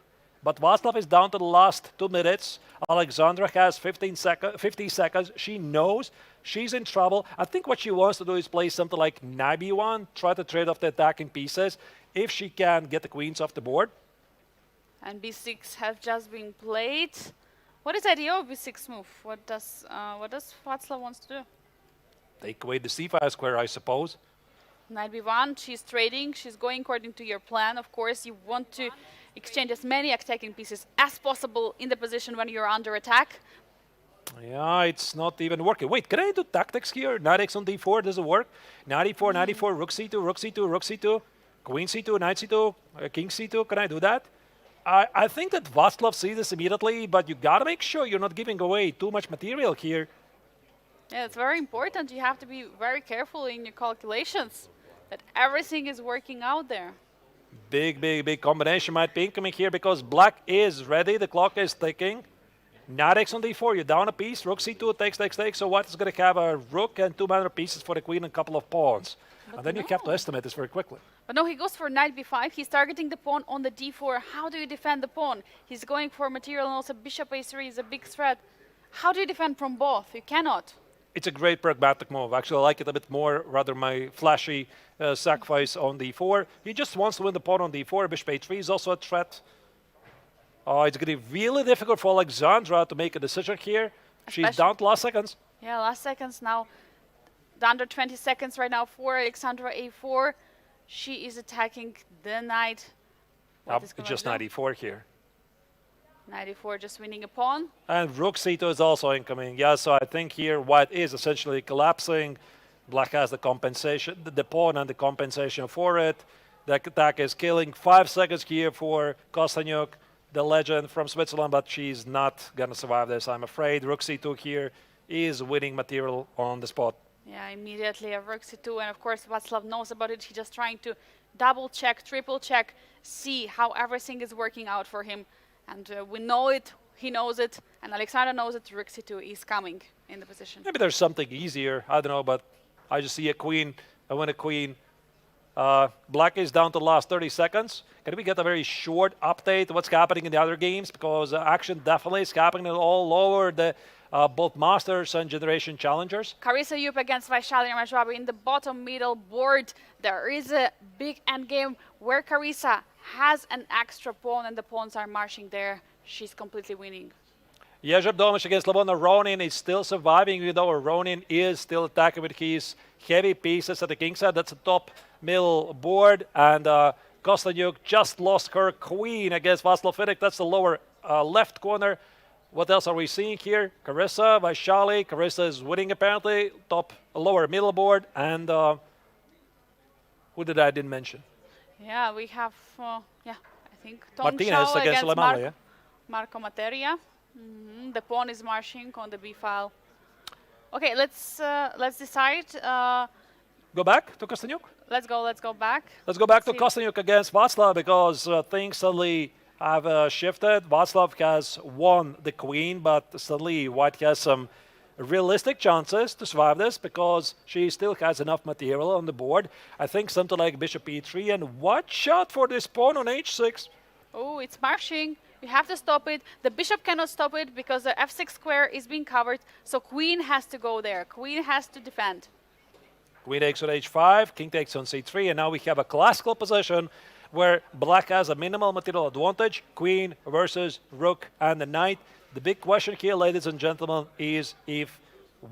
But Václav is down to the last 2 minutes. Alexandra has 50 seconds. She knows she's in trouble. I think what she wants to do is play something like Knight b1, try to trade off the attacking pieces if she can get the queens off the board. And b6 have just been played. What is the idea of b6 move? What does Václav wants to do? Take away the c5 square, I suppose. Knight b1, she's trading. She's going according to your plan. Of course, you want to exchange as many attacking pieces as possible in the position when you're under attack. Yeah, it's not even working. Wait, can I do tactics here? Knight x on d4, does it work? Knight e4, knight e4, rook c2, rook c2, rook c2, queen c2, knight c2, king c2. Can I do that? I think that Václav sees this immediately, but you gotta make sure you're not giving away too much material here. Yeah, it's very important. You have to be very careful in your calculations that everything is working out there. Big combination might be incoming here because Black is ready. The clock is ticking. Knight x on d4. You're down a piece. Rook c2 takes. So White is going to have a rook and 2 minor pieces for the queen and a couple of pawns. And then you have to estimate this very quickly. But no, he goes for knight b5. He's targeting the pawn on the d4. How do you defend the pawn? He's going for material, and also bishop a3 is a big threat. How do you defend from both? You cannot. It's a great pragmatic move. Actually, I like it a bit more, rather my flashy sacrifice on d4. He just wants to win the pawn on d4. Bishop a3 is also a threat. It's going to be really difficult for Alexandra to make a decision here. She's down to last seconds. Yeah, last seconds now. Under 20 seconds right now for Alexandra a4. She is attacking the knight. Just knight e4 here. Knight e4 just winning a pawn. And rook c2 is also incoming. Yeah, so I think here White is essentially collapsing. Black has the compensation, the pawn and the compensation for it. The attack is killing. 5 seconds here for Kostanyuk, the legend from Switzerland, but she's not going to survive this, I'm afraid. Rook c2 here is winning material on the spot. Yeah, immediately a rook c2, and of course Václav knows about it. He's just trying to double check, triple check, see how everything is working out for him. And we know it, he knows it, and Alexander knows it. Rook c2 is coming in the position. Maybe there's something easier, I don't know, but I just see a queen. I win a queen. Black is down to the last 30 seconds. Can we get a very short update what's happening in the other games? Because action definitely is happening all over the both Masters and Generation Challengers. Carissa Yup against Vaishali Ramajwabi in the bottom middle board. There is a big endgame where Carissa has an extra pawn and the pawns are marching there. She's completely winning. Ježeb Domic against Levona Ronin is still surviving, even though Ronin is still attacking with his heavy pieces at the king side. That's a top middle board. And Kostanyuk just lost her queen against Václav Finnick. That's the lower left corner. What else are we seeing here? Carissa, Vaishali. Carissa is winning apparently. Top lower middle board. And who did I didn't mention? Yeah, we have, I think Tom Martinez Chao against Lemano, yeah? Marco Materia. The pawn is marching on the b file. Okay, let's decide. Go back to Kostanyuk? Let's go back. Let's go back to See. Kostanyuk against Václav because things suddenly have shifted. Václav has won the queen, but suddenly White has some realistic chances to survive this because she still has enough material on the board. I think something like bishop e3, and what shot for this pawn on h6? Oh, it's marching. You have to stop it. The bishop cannot stop it because the f6 square is being covered. So queen has to go there. Queen has to defend. Queen takes on h5, king takes on c3, and now we have a classical position where black has a minimal material advantage. Queen versus rook and the knight. The big question here, ladies and gentlemen, is if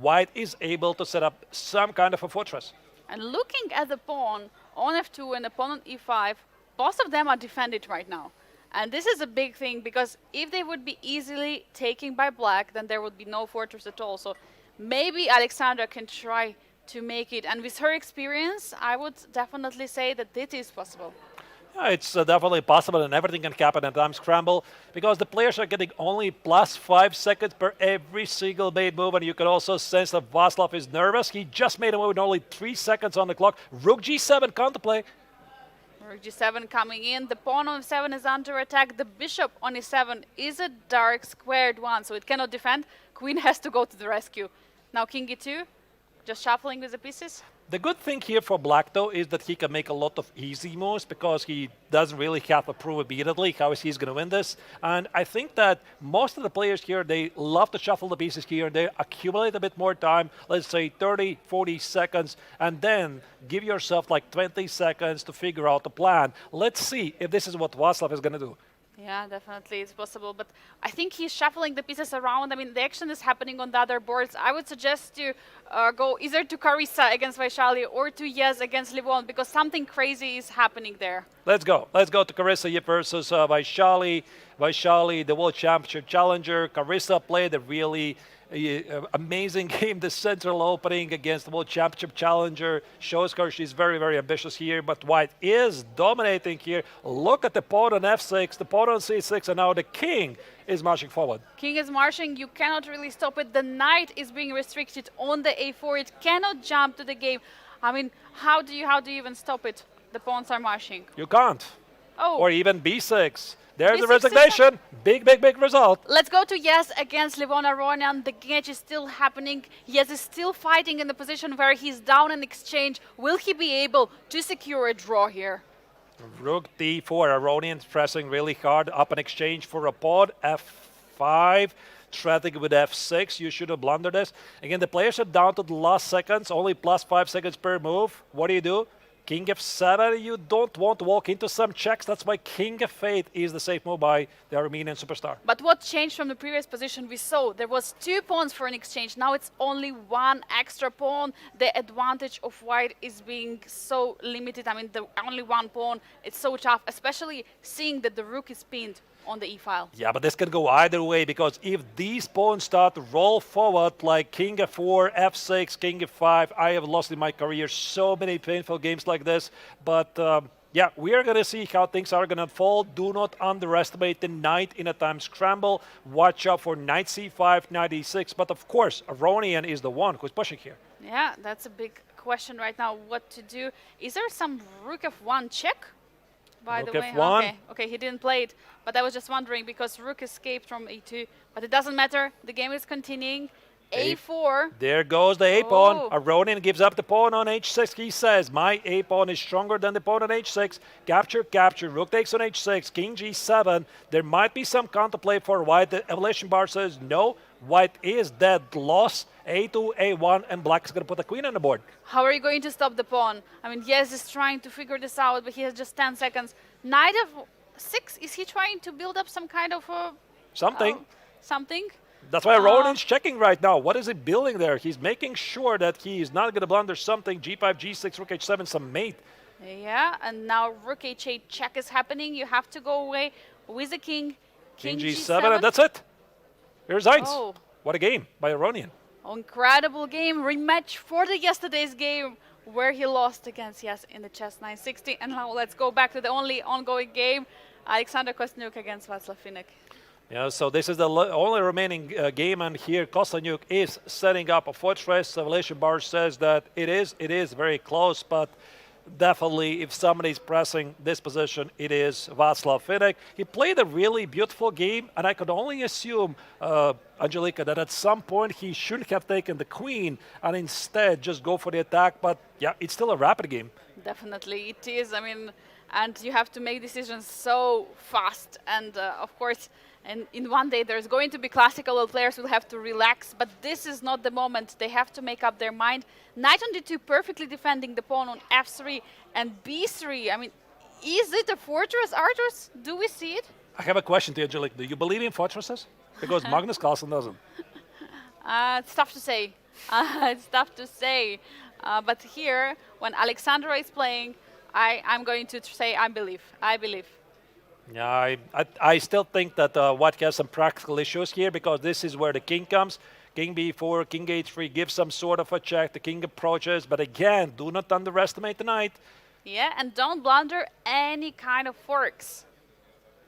white is able to set up some kind of a fortress. And looking at the pawn on f2 and the pawn on e5, both of them are defended right now. And this is a big thing because if they would be easily taken by black, then there would be no fortress at all. So maybe Alexandra can try to make it. And with her experience, I would definitely say that it is possible. Yeah, it's definitely possible, and everything can happen at time scramble because the players are getting only plus 5 seconds per every single made move, and you can also sense that Václav is nervous. He just made a move with only 3 seconds on the clock. Rook g7 counterplay. Rook g7 coming in. The pawn on f7 is under attack. The bishop on e7 is a dark squared one, so it cannot defend. Queen has to go to the rescue. Now king e2, just shuffling with the pieces. The good thing here for black, though, is that he can make a lot of easy moves because he doesn't really have to prove immediately how he's going to win this. And I think that most of the players here, they love to shuffle the pieces here. They accumulate a bit more time, let's say 30, 40 seconds, and then give yourself like 20 seconds to figure out the plan. Let's see if this is what Václav is going to do. Yeah, definitely it's possible, but I think he's shuffling the pieces around. I mean, the action is happening on the other boards. I would suggest you go either to Carissa against Vaishali or to Yes against Livon because something crazy is happening there. Let's go. Let's go to Carissa Yip versus Vaishali. Vaishali, the World Championship challenger. Carissa played a really amazing game. The central opening against the World Championship challenger shows her she's very, very ambitious here, but White is dominating here. Look at the pawn on f6, the pawn on c6, and now the king is marching forward. King is marching. You cannot really stop it. The knight is being restricted on the a4. It cannot jump to the game. I mean, how do you even stop it? The pawns are marching. You can't. Oh. Or even b6. There's the B6 resignation. Big, big, big result. Let's go to Yes against Livona Ronian. The match is still happening. Yes is still fighting in the position where he's down in exchange. Will he be able to secure a draw here? Rook d4. Aronian pressing really hard up in exchange for a pawn. f5. Threatening with f6. You should have blundered this. Again, the players are down to the last seconds. Only plus 5 seconds per move. What do? King f7, you don't want to walk into some checks. That's why King f8 is the safe move by the Armenian superstar. But what changed from the previous position we saw? There was 2 pawns for an exchange. Now it's only 1 extra pawn. The advantage of white is being so limited. I mean, the only 1 pawn, it's so tough, especially seeing that the rook is pinned on the e-file. Yeah, but this can go either way, because if these pawns start to roll forward like King f4, f6, King f5, I have lost in my career so many painful games like this. But yeah, we are going to see how things are going to unfold. Do not underestimate the knight in a time scramble. Watch out for knight c5, knight e6. But of course, Aronian is the one who's pushing here. Yeah, that's a big question right now, what to do. Is there some rook f1 check? By Rook the way, f1. okay, he didn't play it, but I was just wondering because rook escaped from e2, but it doesn't matter. The game is continuing. a4. There goes the a pawn. Oh. Aronian gives up the pawn on h6. He says, my a pawn is stronger than the pawn on h6. Capture, capture. Rook takes on h6. King g7. There might be some counterplay for white. The evaluation bar says no. White is dead. Loss. a2, a1, and black is going to put the queen on the board. How are you going to stop the pawn? I mean, yes, he's trying to figure this out, but he has just 10 seconds. Knight f6, is he trying to build up some kind of Something. something? That's why Aronian's checking right now. What is he building there? He's making sure that he is not going to blunder something. g5, g6, rook h7, some mate. Yeah, and now rook h8 check is happening. You have to go away with the king. King g7, and that's it. Here's Heinz. Oh. What a game by Aronian. Incredible game, rematch for the yesterday's game where he lost against, yes, in the chess 960. And now let's go back to the only ongoing game, Alexander Kosteniuk against Václav Finek. Yeah, so this is the only remaining game, and here Kosteniuk is setting up a fortress. Evaluation bar says that it is very close, but definitely if somebody's pressing this position, it is Václav Finek. He played a really beautiful game, and I could only assume, Angelika, that at some point he should have taken the queen and instead just go for the attack. But yeah, it's still a rapid game. Definitely, it is. I mean, and you have to make decisions so fast. And of course, and in one day there's going to be classical players who will have to relax, but this is not the moment. They have to make up their mind. Knight on d2, perfectly defending the pawn on f3 and b3. I mean, is it a fortress, Arturs? Do we see it? I have a question to you, Angelique. Do you believe in fortresses? Because Magnus Carlsen doesn't. It's tough to say. It's tough to say. But here, when Alexandra is playing, I'm going to say I believe. I believe. Yeah, I still think that White has some practical issues here, because this is where the king comes. King b4, king h3 gives some sort of a check. The king approaches, but again, do not underestimate the knight. Yeah, and don't blunder any kind of forks.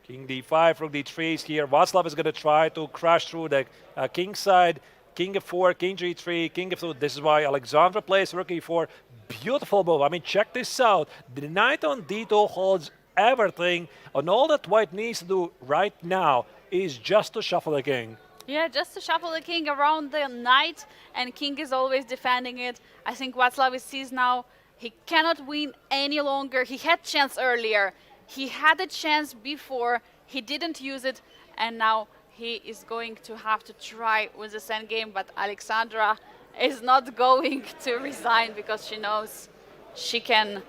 King d5, rook d3 is here. Václav is going to try to crash through the king side. King f4, king g3, king f2. This is why Alexandra plays rook e4. Beautiful move. I mean, check this out. The knight on d2 holds everything, and all that white needs to do right now is just to shuffle the king. Yeah, just to shuffle the king around the knight, and king is always defending it. I think Václav sees now he cannot win any longer. He had chance earlier. He had a chance before. He didn't use it, and now he is going to have to try with the same game. But Alexandra is not going to resign because she knows she can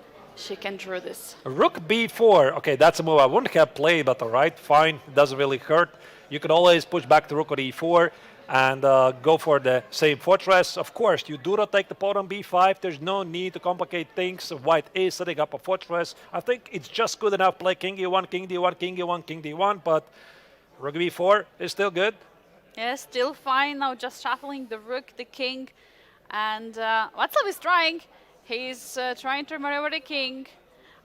draw this. Rook b4. Okay, that's a move I wouldn't have played, but all right, fine. It doesn't really hurt. You can always push back the rook on e4 and go for the same fortress. Of course, you do not take the pawn on b5. There's no need to complicate things. White is setting up a fortress. I think it's just good enough. Play king e1, king d1, king e1, king d1, but rook b4 is still good. Yeah, still fine now, just shuffling the rook, the king, and Václav is trying. He's trying to maneuver the king.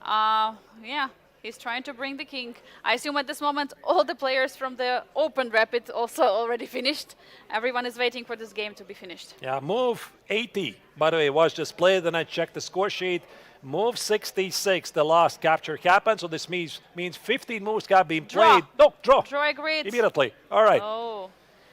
Yeah, he's trying to bring the king. I assume at this moment all the players from the Open Rapid also already finished. Everyone is waiting for this game to be finished. Yeah, move 80, by the way, was just played, and I checked the score sheet. Move 66, the last capture happened, so this means 15 moves have been played. Draw. No, draw. Draw agreed. Immediately. All right. Oh.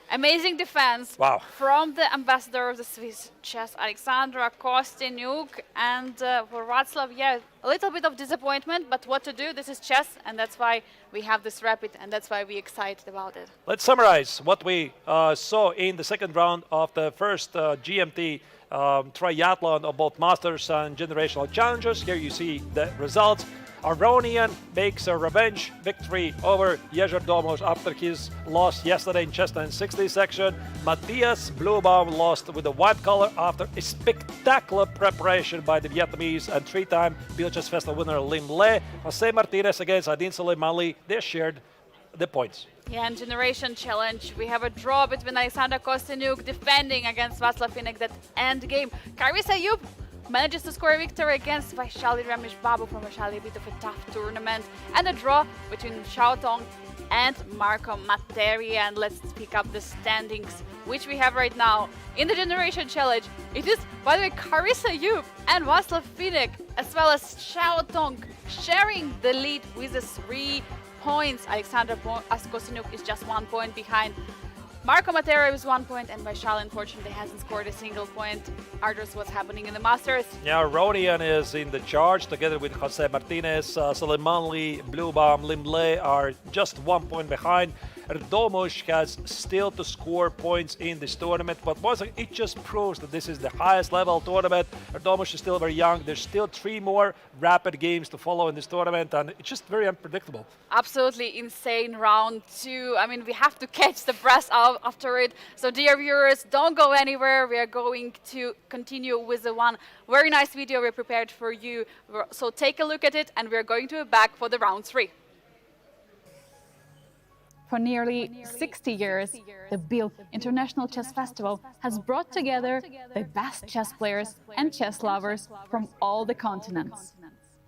Amazing defense Wow. from the ambassador of the Swiss chess, Alexandra Kostyniuk. And for Václav, yeah, a little bit of disappointment, but what to do? This is chess, and that's why we have this rapid, and that's why we're excited about it. Let's summarize what we saw in the second round of the first GMT triathlon of both Masters and Generational Challengers. Here you see the results. Aronian makes a revenge victory over Jerzy Domos after his loss yesterday in chess 960 section. Matthias Bluebaum lost with the white collar after a spectacular preparation by the Vietnamese and three-time Biel Chess Festival winner Lim Le. Jose Martinez against Adin Soleimani. They shared the points. Yeah, and Generation Challenge, we have a draw between Alexandra Kostyniuk defending against Václav Finek that end game. Carissa Ayub manages to score a victory against Vaishali Ramesh Babu from Vaishali, a bit of a tough tournament. And a draw between Xiao Tong and Marco Matteri. And let's pick up the standings, which we have right now in the Generation Challenge. It is, by the way, Carissa Ayub and Václav Finek, as well as Xiao Tong, sharing the lead with the 3 points. Alexandra Kostyniuk is just 1 point behind. Marco Matera is 1 point, and Vaishal unfortunately hasn't scored a single point. Arthurs, what's happening in the Masters? Yeah, Rodian is in the charge together with Jose Martinez. Soleimani, Bluebaum, Lim Le are just 1 point behind. Erdomush has still to score points in this tournament, but once again, it just proves that this is the highest level tournament. Erdomush is still very young. There's still 3 more rapid games to follow in this tournament, and it's just very unpredictable. Absolutely insane round 2. I mean, we have to catch the breath out after it. So dear viewers, don't go anywhere. We are going to continue with the one very nice video we prepared for you. So take a look at it, and we're going to be back for the round 3. For nearly 60 years, the Biel International Chess Festival has brought together the best chess players and chess lovers from all the continents.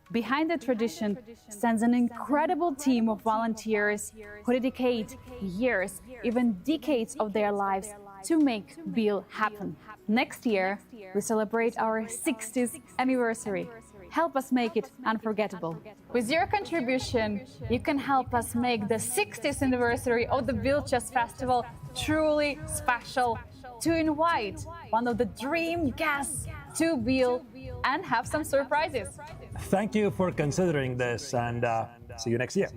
Behind the tradition stands an incredible team of volunteers who dedicate years, even decades of their lives to make Biel happen. Next year, we celebrate our 60th anniversary. Help us make it unforgettable. With your contribution, you can help us make the 60th anniversary of the Biel Chess Festival truly special, to invite one of the dream guests to Biel and have some surprises. Thank you for considering this, and see you next year.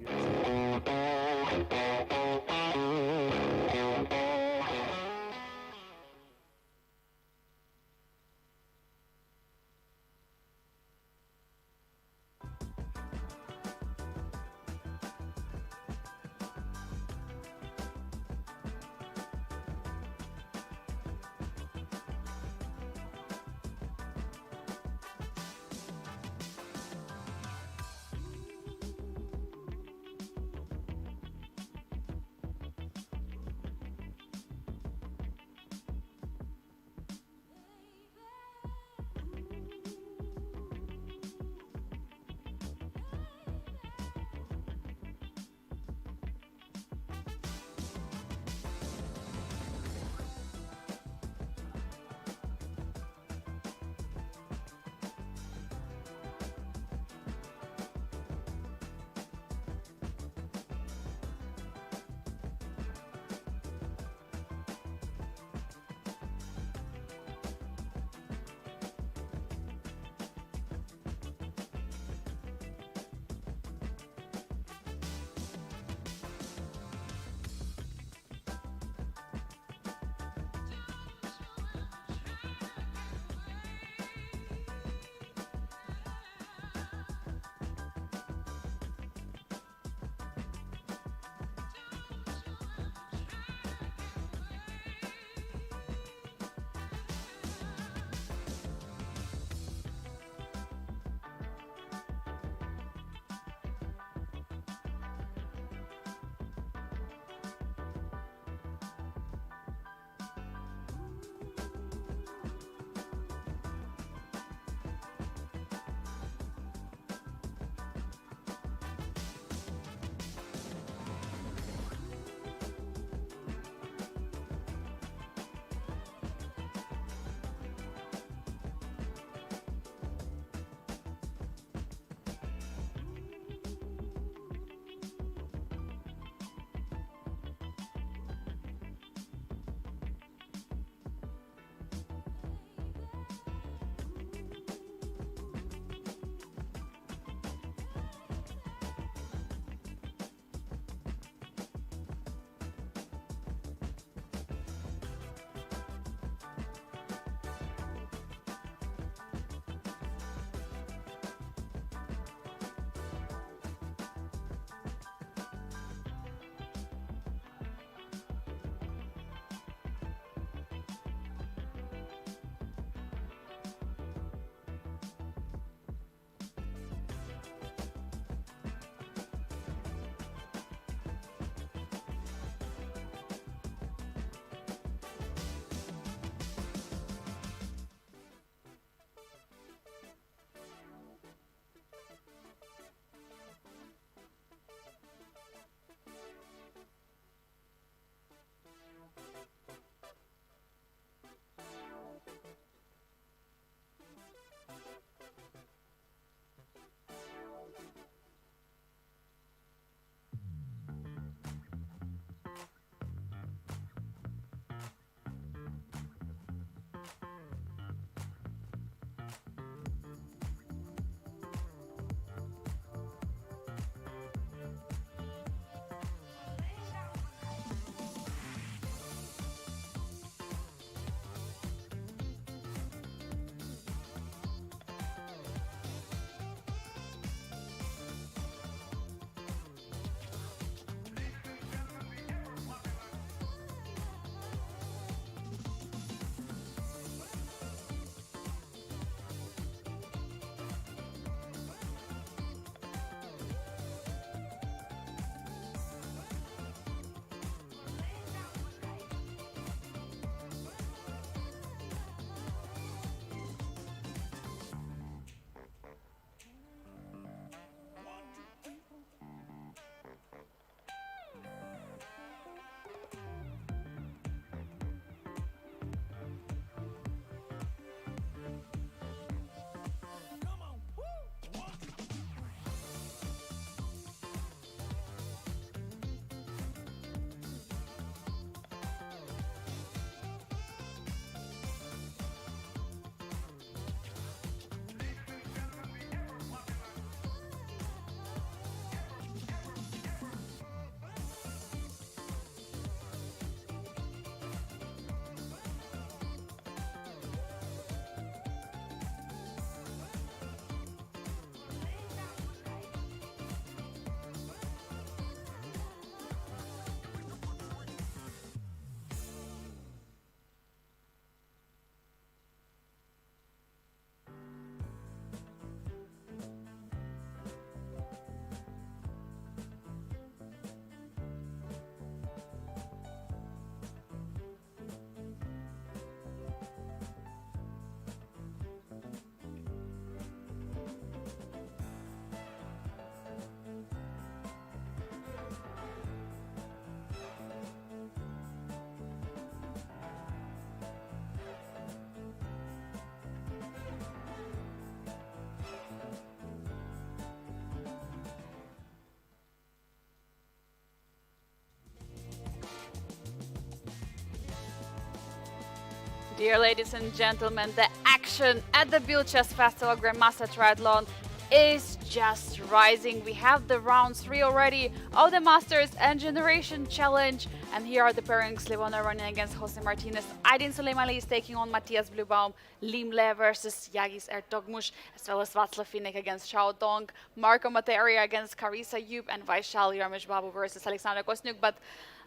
Dear ladies and gentlemen, the action at the Biel Chess Festival Grandmaster Triathlon is just rising. We have the round 3 already of the Masters and Generation Challenge. And here are the pairings. Livona running against Jose Martinez. Aydin Suleimani is taking on Matthias Blubaum. Lim Le versus Yagis Ertogmush, as well as Václav Finek against Xiao Dong. Marco Materia against Carissa Yub, and Vaishali Ramesh Babu versus Alexander Kosniuk. But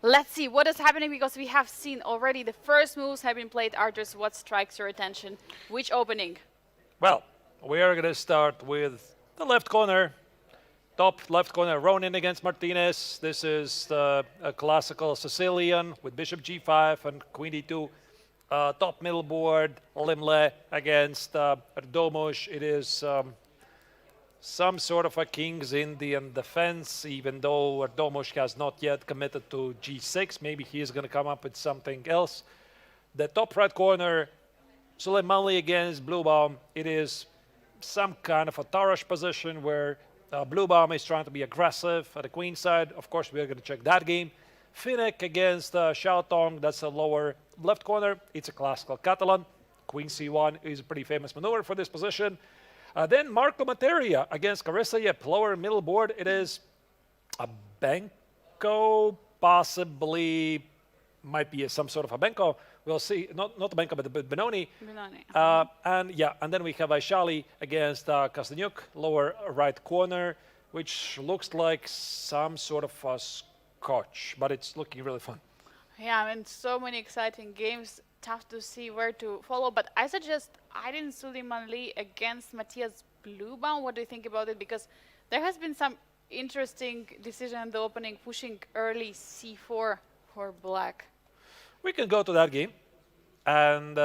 let's see what is happening, because we have seen already the first moves have been played. Arturs, what strikes your attention? Which opening? Well, we are going to start with the left corner. Top left corner, Ronin against Martinez. This is a classical Sicilian with bishop g5 and queen d2. Top middle board, Limle against Erdomush. It is some sort of a King's Indian defense, even though Erdomush has not yet committed to g6. Maybe he is going to come up with something else. The top right corner, Suleimani against Blubaum. It is some kind of a Tarash position where Blubaum is trying to be aggressive at the queen side. Of course, we're going to check that game. Finek against Xiao Tong. That's a lower left corner. It's a classical Catalan. Queen c1 is a pretty famous maneuver for this position. Then Marco Materia against Carissa Yip. Lower middle board. It is a Benko, possibly might be some sort of a Benko. We'll see. Not the Benko, but the Benoni. And then we have Vaishali against Kosteniuk, lower right corner, which looks like some sort of a scotch, but it's looking really fun. Yeah, I mean, so many exciting games. Tough to see where to follow, but I suggest Aydin Suleimanli against Matthias Blubaum. What do you think about it? Because there has been some interesting decision in the opening, pushing early c4 for black. We can go to that game and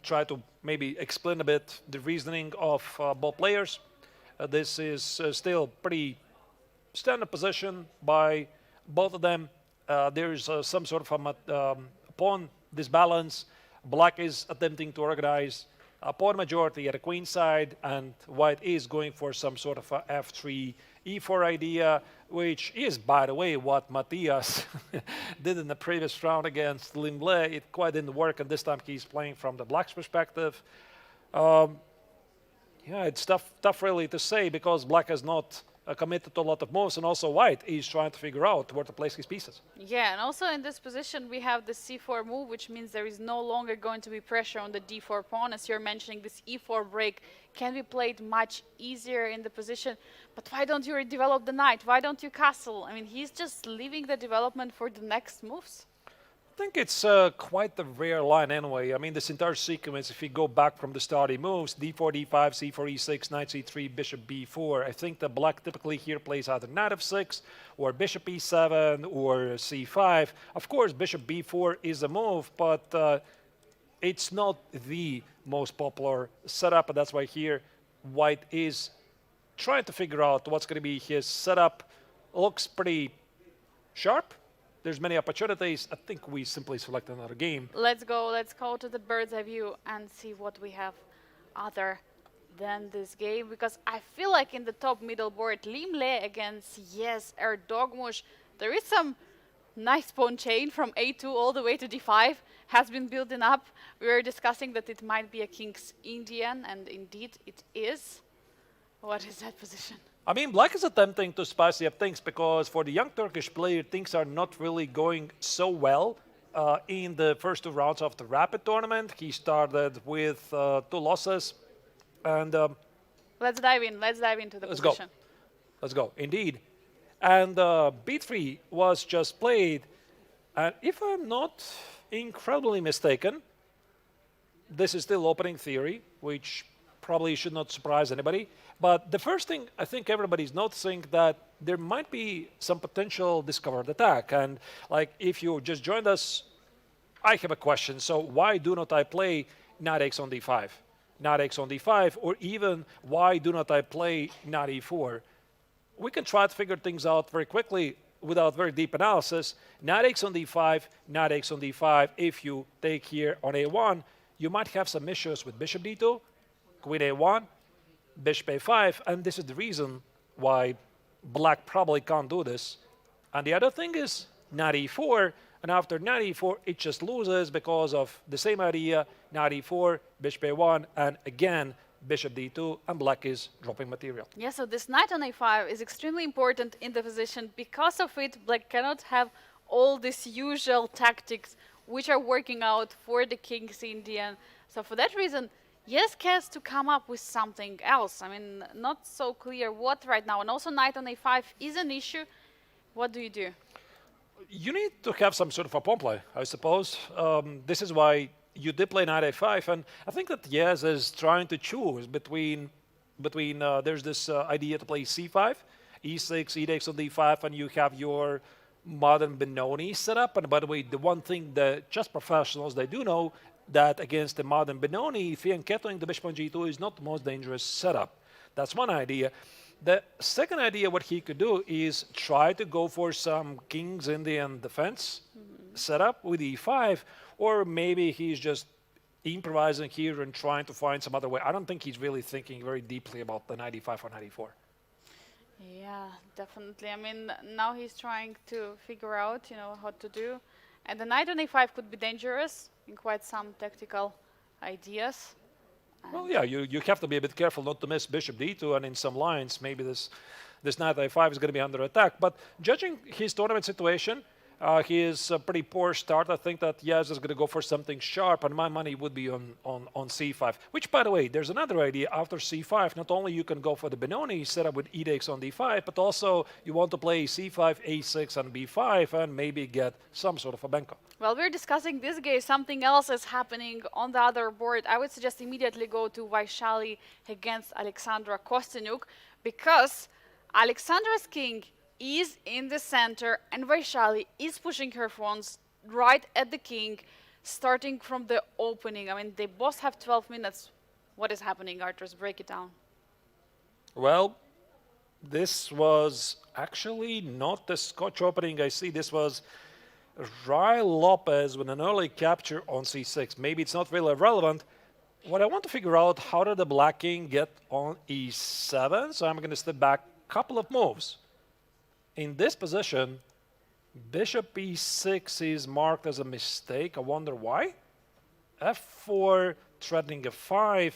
try to maybe explain a bit the reasoning of both players. This is still pretty standard position by both of them. There's some sort of a pawn disbalance. Black is attempting to organize a pawn majority at the queen side, and white is going for some sort of a f3 e4 idea, which is, by the way, what Matthias did in the previous round against Limble. It quite didn't work, and this time he's playing from the black's perspective. Yeah, it's tough really to say, because black has not committed to a lot of moves, and also white is trying to figure out where to place his pieces. Yeah, and also in this position we have the c4 move, which means there is no longer going to be pressure on the d4 pawn. As you're mentioning, this e4 break can be played much easier in the position. But why don't you redevelop the knight? Why don't you castle? I mean, he's just leaving the development for the next moves. I think it's quite a rare line anyway. I mean, this entire sequence, if you go back from the start, he moves d4, d5, c4, e6, knight c3, bishop b4. I think the black typically here plays either knight f6 or bishop e7 or c5. Of course, bishop b4 is a move, but it's not the most popular setup, and that's why here white is trying to figure out what's going to be his setup. Looks pretty sharp. There's many opportunities. I think we simply select another game. Let's go to the bird's eye view and see what we have other than this game, because I feel like in the top middle board, Limle against Erdogmush, there is some nice pawn chain from a2 all the way to d5 has been building up. We were discussing that it might be a King's Indian, and indeed it is. What is that position? I mean, black is attempting to spice up things, because for the young Turkish player, things are not really going so well. In the first two rounds of the Rapid tournament, he started with 2 losses. And let's dive into the position. Let's go, indeed. And b3 was just played. And if I'm not incredibly mistaken, this is still opening theory, which probably should not surprise anybody. But the first thing I think everybody's noticing that there might be some potential discovered attack. And like, if you just joined us, I have a question. So why do not I play knight x on d5? Knight x on d5, or even why do not I play knight e4? We can try to figure things out very quickly without very deep analysis. Knight x on d5, knight x on d5. If you take here on a1, you might have some issues with bishop d2, queen a1, bishop a5, and this is the reason why black probably can't do this. And the other thing is knight e4. And after knight e4, it just loses because of the same idea, knight e4, bishop a1, and again, bishop d2, and black is dropping material. Yeah, so this knight on a5 is extremely important in the position. Because of it, black cannot have all these usual tactics which are working out for the king's Indian. So for that reason, yes, has to come up with something else. I mean, not so clear what right now. And also knight on a5 is an issue. What do you do? You need to have some sort of a pawn play, I suppose. This is why you did play knight a5, and I think that Yes is trying to choose between there's this idea to play c5, e6, e takes on d5, and you have your modern Benoni setup. And by the way, the one thing that chess professionals, they do know that against the modern Benoni, fianchettoing the bishop on g2 is not the most dangerous setup. That's one idea. The second idea, what he could do is try to go for some King's Indian defense setup with e5, or maybe he's just improvising here and trying to find some other way. I don't think he's really thinking very deeply about the knight e5 or knight e4. Yeah, definitely. I mean, now he's trying to figure out, how to do. And the knight on a5 could be dangerous in quite some tactical ideas. Well, yeah, you have to be a bit careful not to miss bishop d2, and in some lines, maybe this knight a5 is going to be under attack. But judging his tournament situation, he is a pretty poor start. I think that Yes is going to go for something sharp, and my money would be on c5. Which, by the way, there's another idea after c5. Not only you can go for the Benoni setup with e takes on d5, but also you want to play c5, a6, and b5, and maybe get some sort of a Benko. While we're discussing this game, something else is happening on the other board. I would suggest immediately go to Vaishali against Alexandra Kostyniuk, because Alexandra's king is in the center and Vaishali is pushing her pawns right at the king, starting from the opening. I mean, they both have 12 minutes. What is happening, Arturs? Break it down. Well, this was actually not the Scotch opening I see. This was Rai Lopez with an early capture on c6. Maybe it's not really relevant. What I want to figure out, how did the black king get on e7? So I'm going to step back a couple of moves. In this position, bishop e6 is marked as a mistake. I wonder why. f4 threatening f5,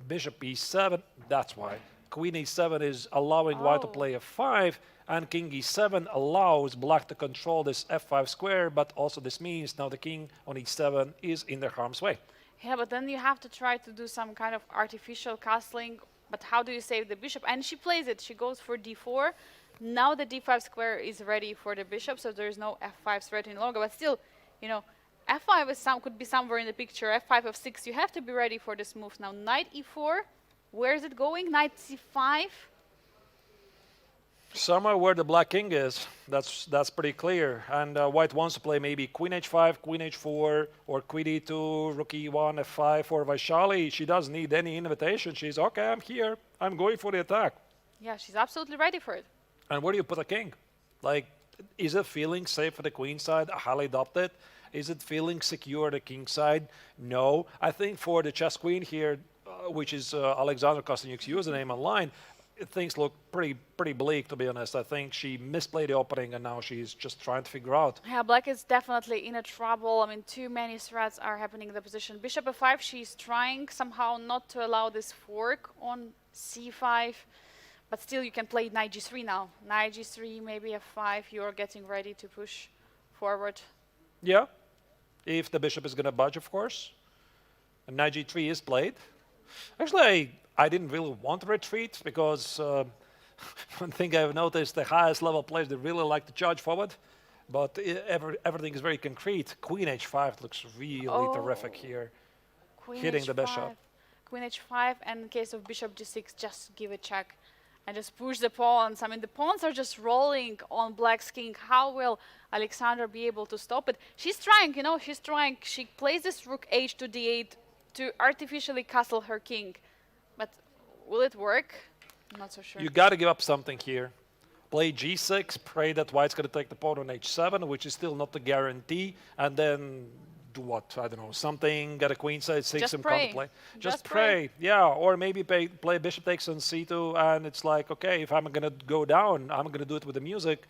bishop e7, that's why. Queen e7 is allowing white to play f5, and king e7 allows black to control this f5 square, but also this means now the king on e7 is in their harm's way. Yeah, but then you have to try to do some kind of artificial castling. But how do you save the bishop? And she plays it. She goes for d4. Now the d5 square is ready for the bishop, so there's no f5 threat any longer. But still, f5 is could be somewhere in the picture. f5, f6, you have to be ready for this move. Now knight e4, where is it going? Knight c5. Somewhere where the black king is, that's pretty clear. And white wants to play maybe queen h5, queen h4, or queen e2, rook e1, f5 for Vaishali. She doesn't need any invitation. She's, okay, I'm here. I'm going for the attack. Yeah, she's absolutely ready for it. And where do you put a king? Like, is it feeling safe for the queen side? Highly adopted. Is it feeling secure the king side? No. I think for the chess queen here, which is Alexandra Kostyniuk's username online, things look pretty bleak, to be honest. I think she misplayed the opening, and now she's just trying to figure out. Yeah, black is definitely in a trouble. I mean, too many threats are happening in the position. Bishop f5, she's trying somehow not to allow this fork on c5. But still, you can play knight g3 now. Knight g3, maybe f5. You're getting ready to push forward. Yeah, if the bishop is going to budge, of course. And knight g3 is played. Actually, I didn't really want to retreat, because one thing I've noticed, the highest level players, they really like to charge forward. But everything is very concrete. Queen h5 looks really terrific here, Queen hitting h5. the bishop. Queen h5, and in case of bishop g6, just give a check. And just push the pawns. I mean, the pawns are just rolling on black's king. How will Alexandra be able to stop it? She's trying, she's trying. She plays this rook h to d8 to artificially castle her king. But will it work? I'm not so sure. You got to give up something here. Play g6, pray that white's going to take the pawn on h7, which is still not a guarantee, and then do what? I don't know, something, get a queen side 6 Just and pray. contemplate. Just pray. Yeah, or maybe play bishop takes on c2, and it's like, okay, if I'm going to go down, I'm going to do it with the music.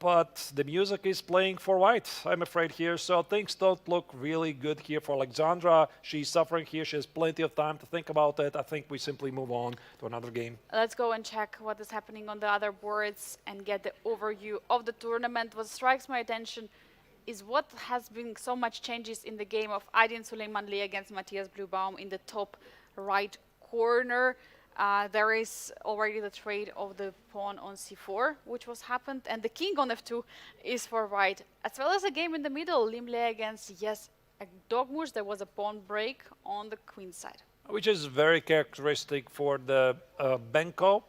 but the music is playing for white, I'm afraid, here. So things don't look really good here for Alexandra. She's suffering here. She has plenty of time to think about it. I think we simply move on to another game. Let's go and check what is happening on the other boards and get the overview of the tournament. What strikes my attention is what has been so much changes in the game of Aydin Süleymanli against Matthias Blübaum in the top right corner. There is already the trade of the pawn on c4, which was happened, and the king on f2 is for white, as well as a game in the middle, Limle against Dogmush. There was a pawn break on the queen side. Which is very characteristic for the Benko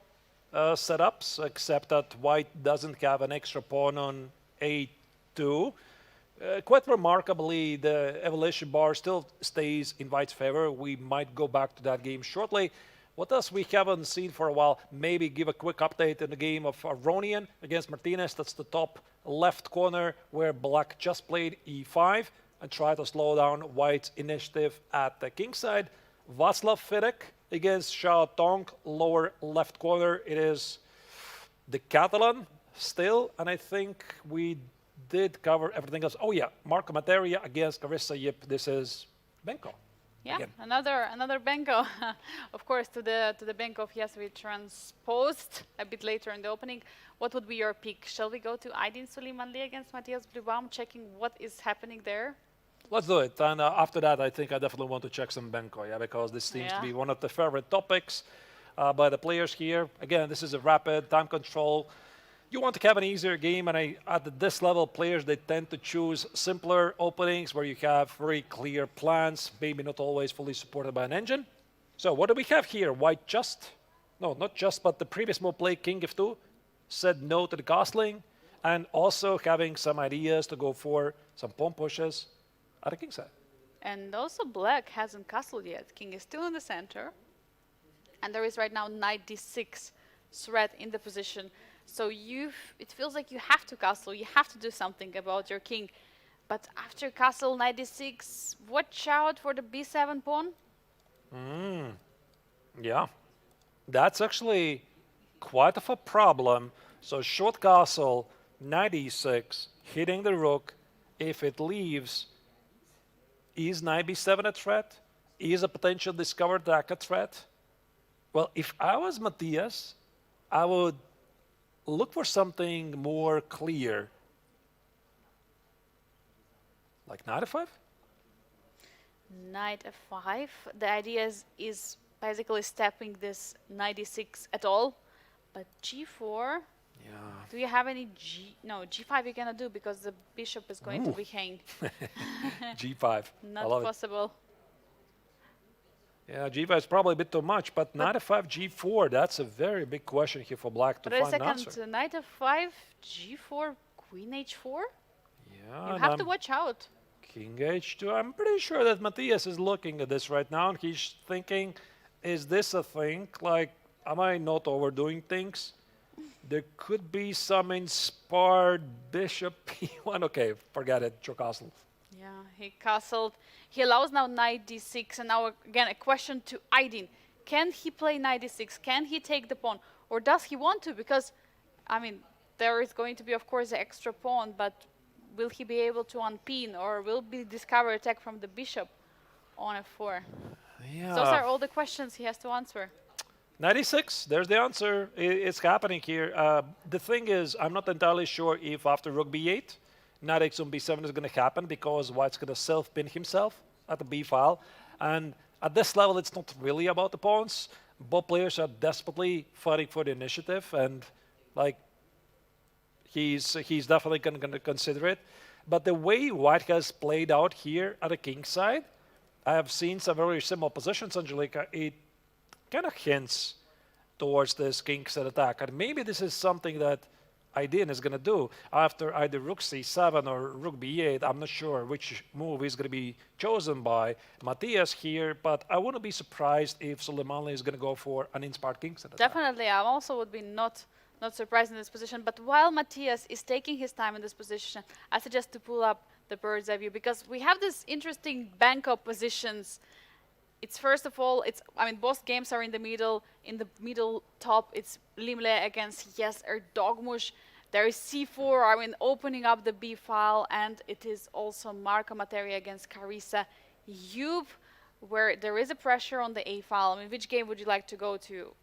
setups, except that white doesn't have an extra pawn on a2. Quite remarkably, the evolution bar still stays in white's favor. We might go back to that game shortly. What else we haven't seen for a while? Maybe give a quick update in the game of Aronian against Martinez. That's the top left corner where black just played e5 and tried to slow down white's initiative at the king side. Václav Fidek against Shao Tong, lower left corner. It is the Catalan still, and I think we did cover everything else. Oh yeah, Marco Materia against Carissa Yip. This is Benko. Yeah, again. another Benko. Of course, to the Benko, yes, we transposed a bit later in the opening. What would be your pick? Shall we go to Aydin Süleymanli against Matthias Blübaum, checking what is happening there? Let's do it. And after that, I think I definitely want to check some Benko, yeah, because this seems to be one of the favorite topics by the players here. Again, this is a rapid time control. You want to have an easier game, and at this level, players, they tend to choose simpler openings where you have very clear plans, maybe not always fully supported by an engine. So what do we have here? White just, no, not just, but the previous move play, king f2, said no to the castling, and also having some ideas to go for some pawn pushes at the king side. And also black hasn't castled yet. King is still in the center, and there is right now knight d6 threat in the position. So it feels like you have to castle, you have to do something about your king. But after castle knight d6, watch out for the b7 pawn. Yeah, that's actually quite of a problem. So short castle, knight e6, hitting the rook. If it leaves, is knight b7 a threat? Is a potential discovered attack a threat? Well, if I was Matthias, I would look for something more clear. Like knight f5? Knight f5. The idea is basically stepping this knight d6 at all. But g4, Yeah. do you have any no, g5 you cannot do because the bishop is going to be hanged. g5. Not possible. Yeah, g5 is probably a bit too much, but knight f5, g4, that's a very big question here for black to But a find an answer. second, knight f5, g4, queen h4? Yeah, You and have to watch out. King h2. I'm pretty sure that Matthias is looking at this right now, and he's thinking, is this a thing? Like, am I not overdoing things? There could be some inspired bishop p1. Okay, forget it, your castle. Yeah, he castled. He allows now knight d6, and now again a question to Aydin. Can he play knight d6? Can he take the pawn? Or does he want to? Because, I mean, there is going to be, of course, the extra pawn, but will he be able to unpin, or will be discover attack from the bishop on f4? Yeah. Those are all the questions he has to answer. 96, there's the answer. It's happening here. The thing is, I'm not entirely sure if after rook b8, knight x on b7 is going to happen, because white's going to self-pin himself at the b file. And at this level, it's not really about the pawns. Both players are desperately fighting for the initiative, and like he's definitely going to consider it. But the way white has played out here at the king side, I have seen some very similar positions, Angelika. It kind of hints towards this king side attack, and maybe this is something that Aydin is going to do after either rook c7 or rook b8. I'm not sure which move is going to be chosen by Matthias here, but I wouldn't be surprised if Süleymanli is going to go for an inspired king side attack. Definitely, I also would be not surprised in this position. But while Matthias is taking his time in this position, I suggest to pull up the bird's eye view, because we have this interesting bank of positions. It's first of all, I mean, both games are in the middle. In the middle top, it's Limle against Dogmush. There is c4, I mean, opening up the b file, and it is also Marco Materia against Carissa Youb, where there is a pressure on the a file. I mean, which game would you like to go to?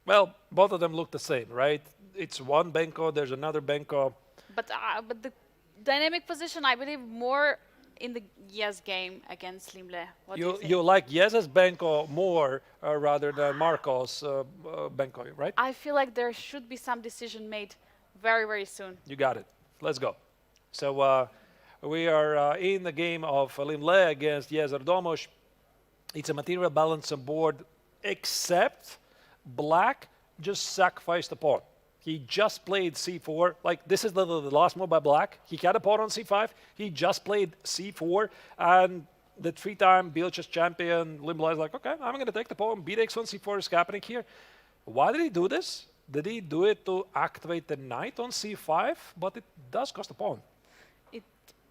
Well, both of them look the same, right? It's one Benko, there's another Benko. But the dynamic position, I believe, more in the Yes game against Limle. What do you think? You like Yez's Benko more rather than Marco's Benko, right? I feel like there should be some decision made very, very soon. You got it. Let's go. So we are in the game of Limle against Yez Ardomos. It's a material balance on board, except Black just sacrificed the pawn. He just played c4. Like, this is the last move by Black. He had a pawn on c5. He just played c4. And the three-time Biel chess champion, Limle, is like, okay, I'm going to take the pawn. B takes on c4 is happening here. Why did he do this? Did he do it to activate the knight on c5? But it does cost a pawn. It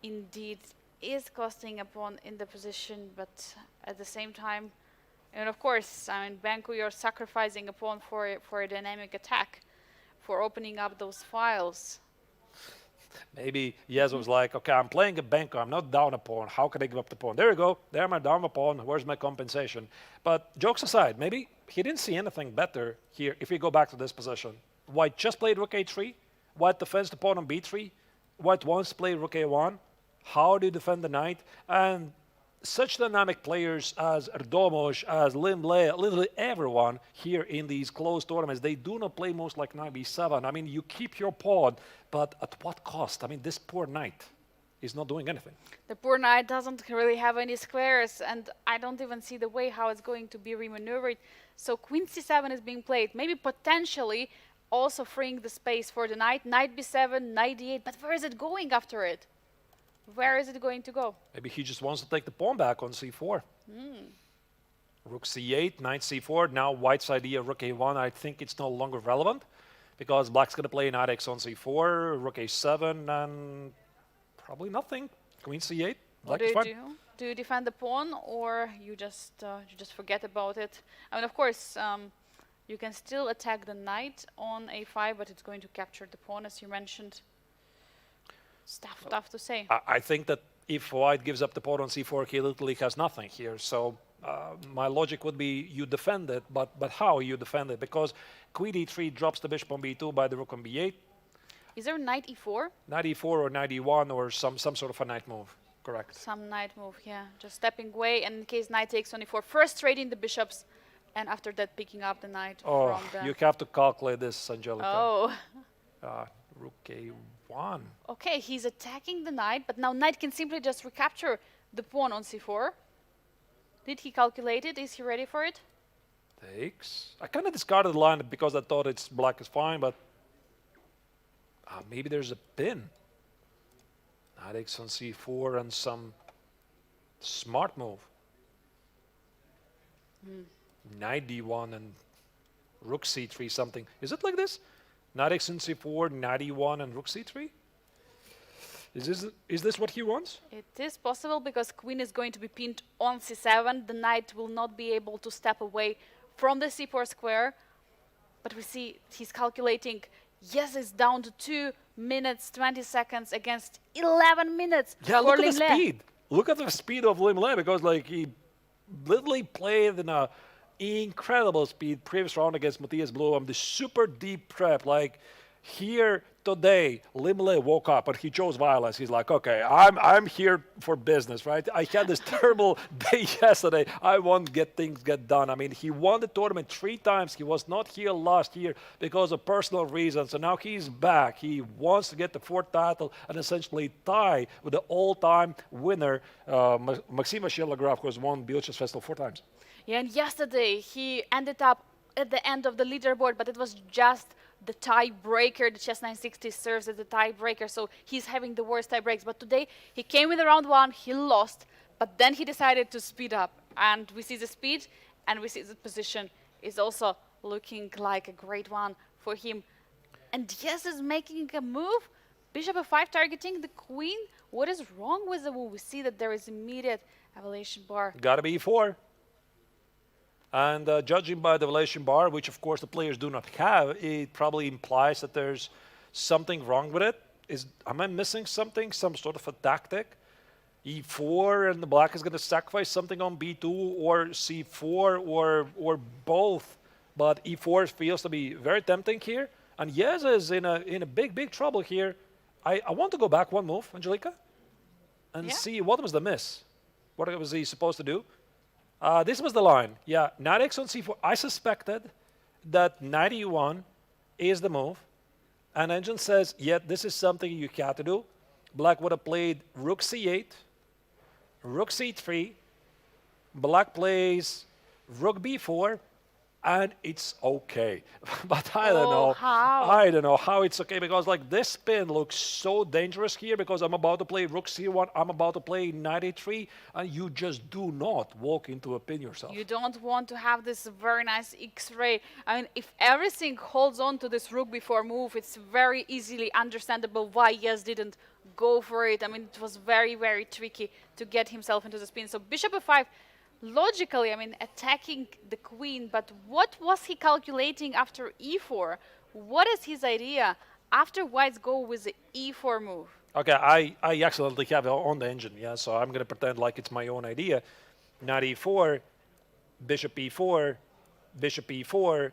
indeed is costing a pawn in the position, but at the same time, and of course, I mean, Benko, you're sacrificing a pawn for a dynamic attack, for opening up those files. Maybe Yez was like, okay, I'm playing a Benko. I'm not down a pawn. How can I give up the pawn? There you go. There my down a pawn. Where's my compensation? But jokes aside, maybe he didn't see anything better here if we go back to this position. White just played rook a3. White defends the pawn on b3. White wants to play rook a1. How do you defend the knight? And such dynamic players as Ardomos, as Limle, literally everyone here in these closed tournaments, they do not play most like knight b7. I mean, you keep your pawn, but at what cost? I mean, this poor knight is not doing anything. The poor knight doesn't really have any squares, and I don't even see the way how it's going to be remaneuvered. So queen c7 is being played, maybe potentially also freeing the space for the knight. Knight b7, knight d8, but where is it going after it? Where is it going to go? Maybe he just wants to take the pawn back on c4. Rook c8, knight c4. Now White's idea, rook a1, I think it's no longer relevant because Black's going to play knight x on c4, rook a7, and probably nothing. Queen c8. What do you do? Do you defend the pawn, or you just forget about it? I mean, of course, you can still attack the knight on a5, but it's going to capture the pawn, as you mentioned. Tough to say. I think that if White gives up the pawn on c4, he literally has nothing here. So my logic would be you defend it, but how you defend it? Because queen e3 drops the bishop on b2 by the rook on b8. Is there knight e4? Knight e4 or knight e1 or some sort of a knight move. Correct. Some knight move, yeah. Just stepping away, and in case knight takes on e4, first trading the bishops, and after that picking up the knight from the... You have to calculate this, Angelica. Oh. Rook a1. Okay, he's attacking the knight, but now knight can simply just recapture the pawn on c4. Did he calculate it? Is he ready for it? Takes. I kind of discarded the line because I thought it's black is fine, but maybe there's a pin. Knight x on c4 and some smart move. Knight d1 and rook c3 something. Is it like this? Knight x on c4, knight e1 and rook c3? Is this what he wants? It is possible because queen is going to be pinned on c7. The knight will not be able to step away from the c4 square. But we see he's calculating. Yes, it's down to 2 minutes, 20 seconds against 11 minutes. Yeah, for look at Limle. the speed. Look at the speed of Limle because like he literally played in a incredible speed previous round against Matthias Blum. The super deep prep. Like here today, Limle woke up and he chose violence. He's like, okay, I'm here for business, right? I had this terrible day yesterday. I want to get things get done. I mean, he won the tournament 3 times. He was not here last year because of personal reasons. So now he's back. He wants to get the 4th title and essentially tie with the all-time winner, Maxim Shelagraf, who has won Biel Chess Festival 4 times. Yeah, and yesterday he ended up at the end of the leaderboard, but it was just the tiebreaker. The Chess 960 serves as the tiebreaker, so he's having the worst tie breaks. But today he came in the round 1, he lost, but then he decided to speed up. And we see the speed, and we see the position is also looking like a great one for him. And yes, is making a move. Bishop f5 targeting the queen. What is wrong with the move? We see that there is immediate evaluation bar. Gotta be e4. And judging by the evaluation bar, which of course the players do not have, it probably implies that there's something wrong with it? Am I missing something? Some sort of a tactic? E4 and the black is going to sacrifice something on B2 or C4 or both. But E4 feels to be very tempting here. And Yes is in a big trouble here. I want to go back one move, Angelica, and see what was the miss. What was he supposed to do? This was the line. Yeah, knight x on C4. I suspected that knight E1 is the move. And Engine says, yeah, this is something you got to do. Black would have played rook C8, rook C3. Black plays rook B4, and it's okay. But I don't know. How? I don't know how it's okay, because like this spin looks so dangerous here, because I'm about to play rook C1, I'm about to play knight A3, and you just do not walk into a pin yourself. You don't want to have this very nice X-ray. I mean, if everything holds on to this rook before move, it's very easily understandable why Yes didn't go for it. I mean, it was very tricky to get himself into the spin. So bishop f5, logically, I mean, attacking the queen, but what was he calculating after e4? What is his idea after whites go with the e4 move? Okay, I accidentally have it on the engine, yeah, so I'm going to pretend like it's my own idea. Knight e4, bishop e4, bishop e4.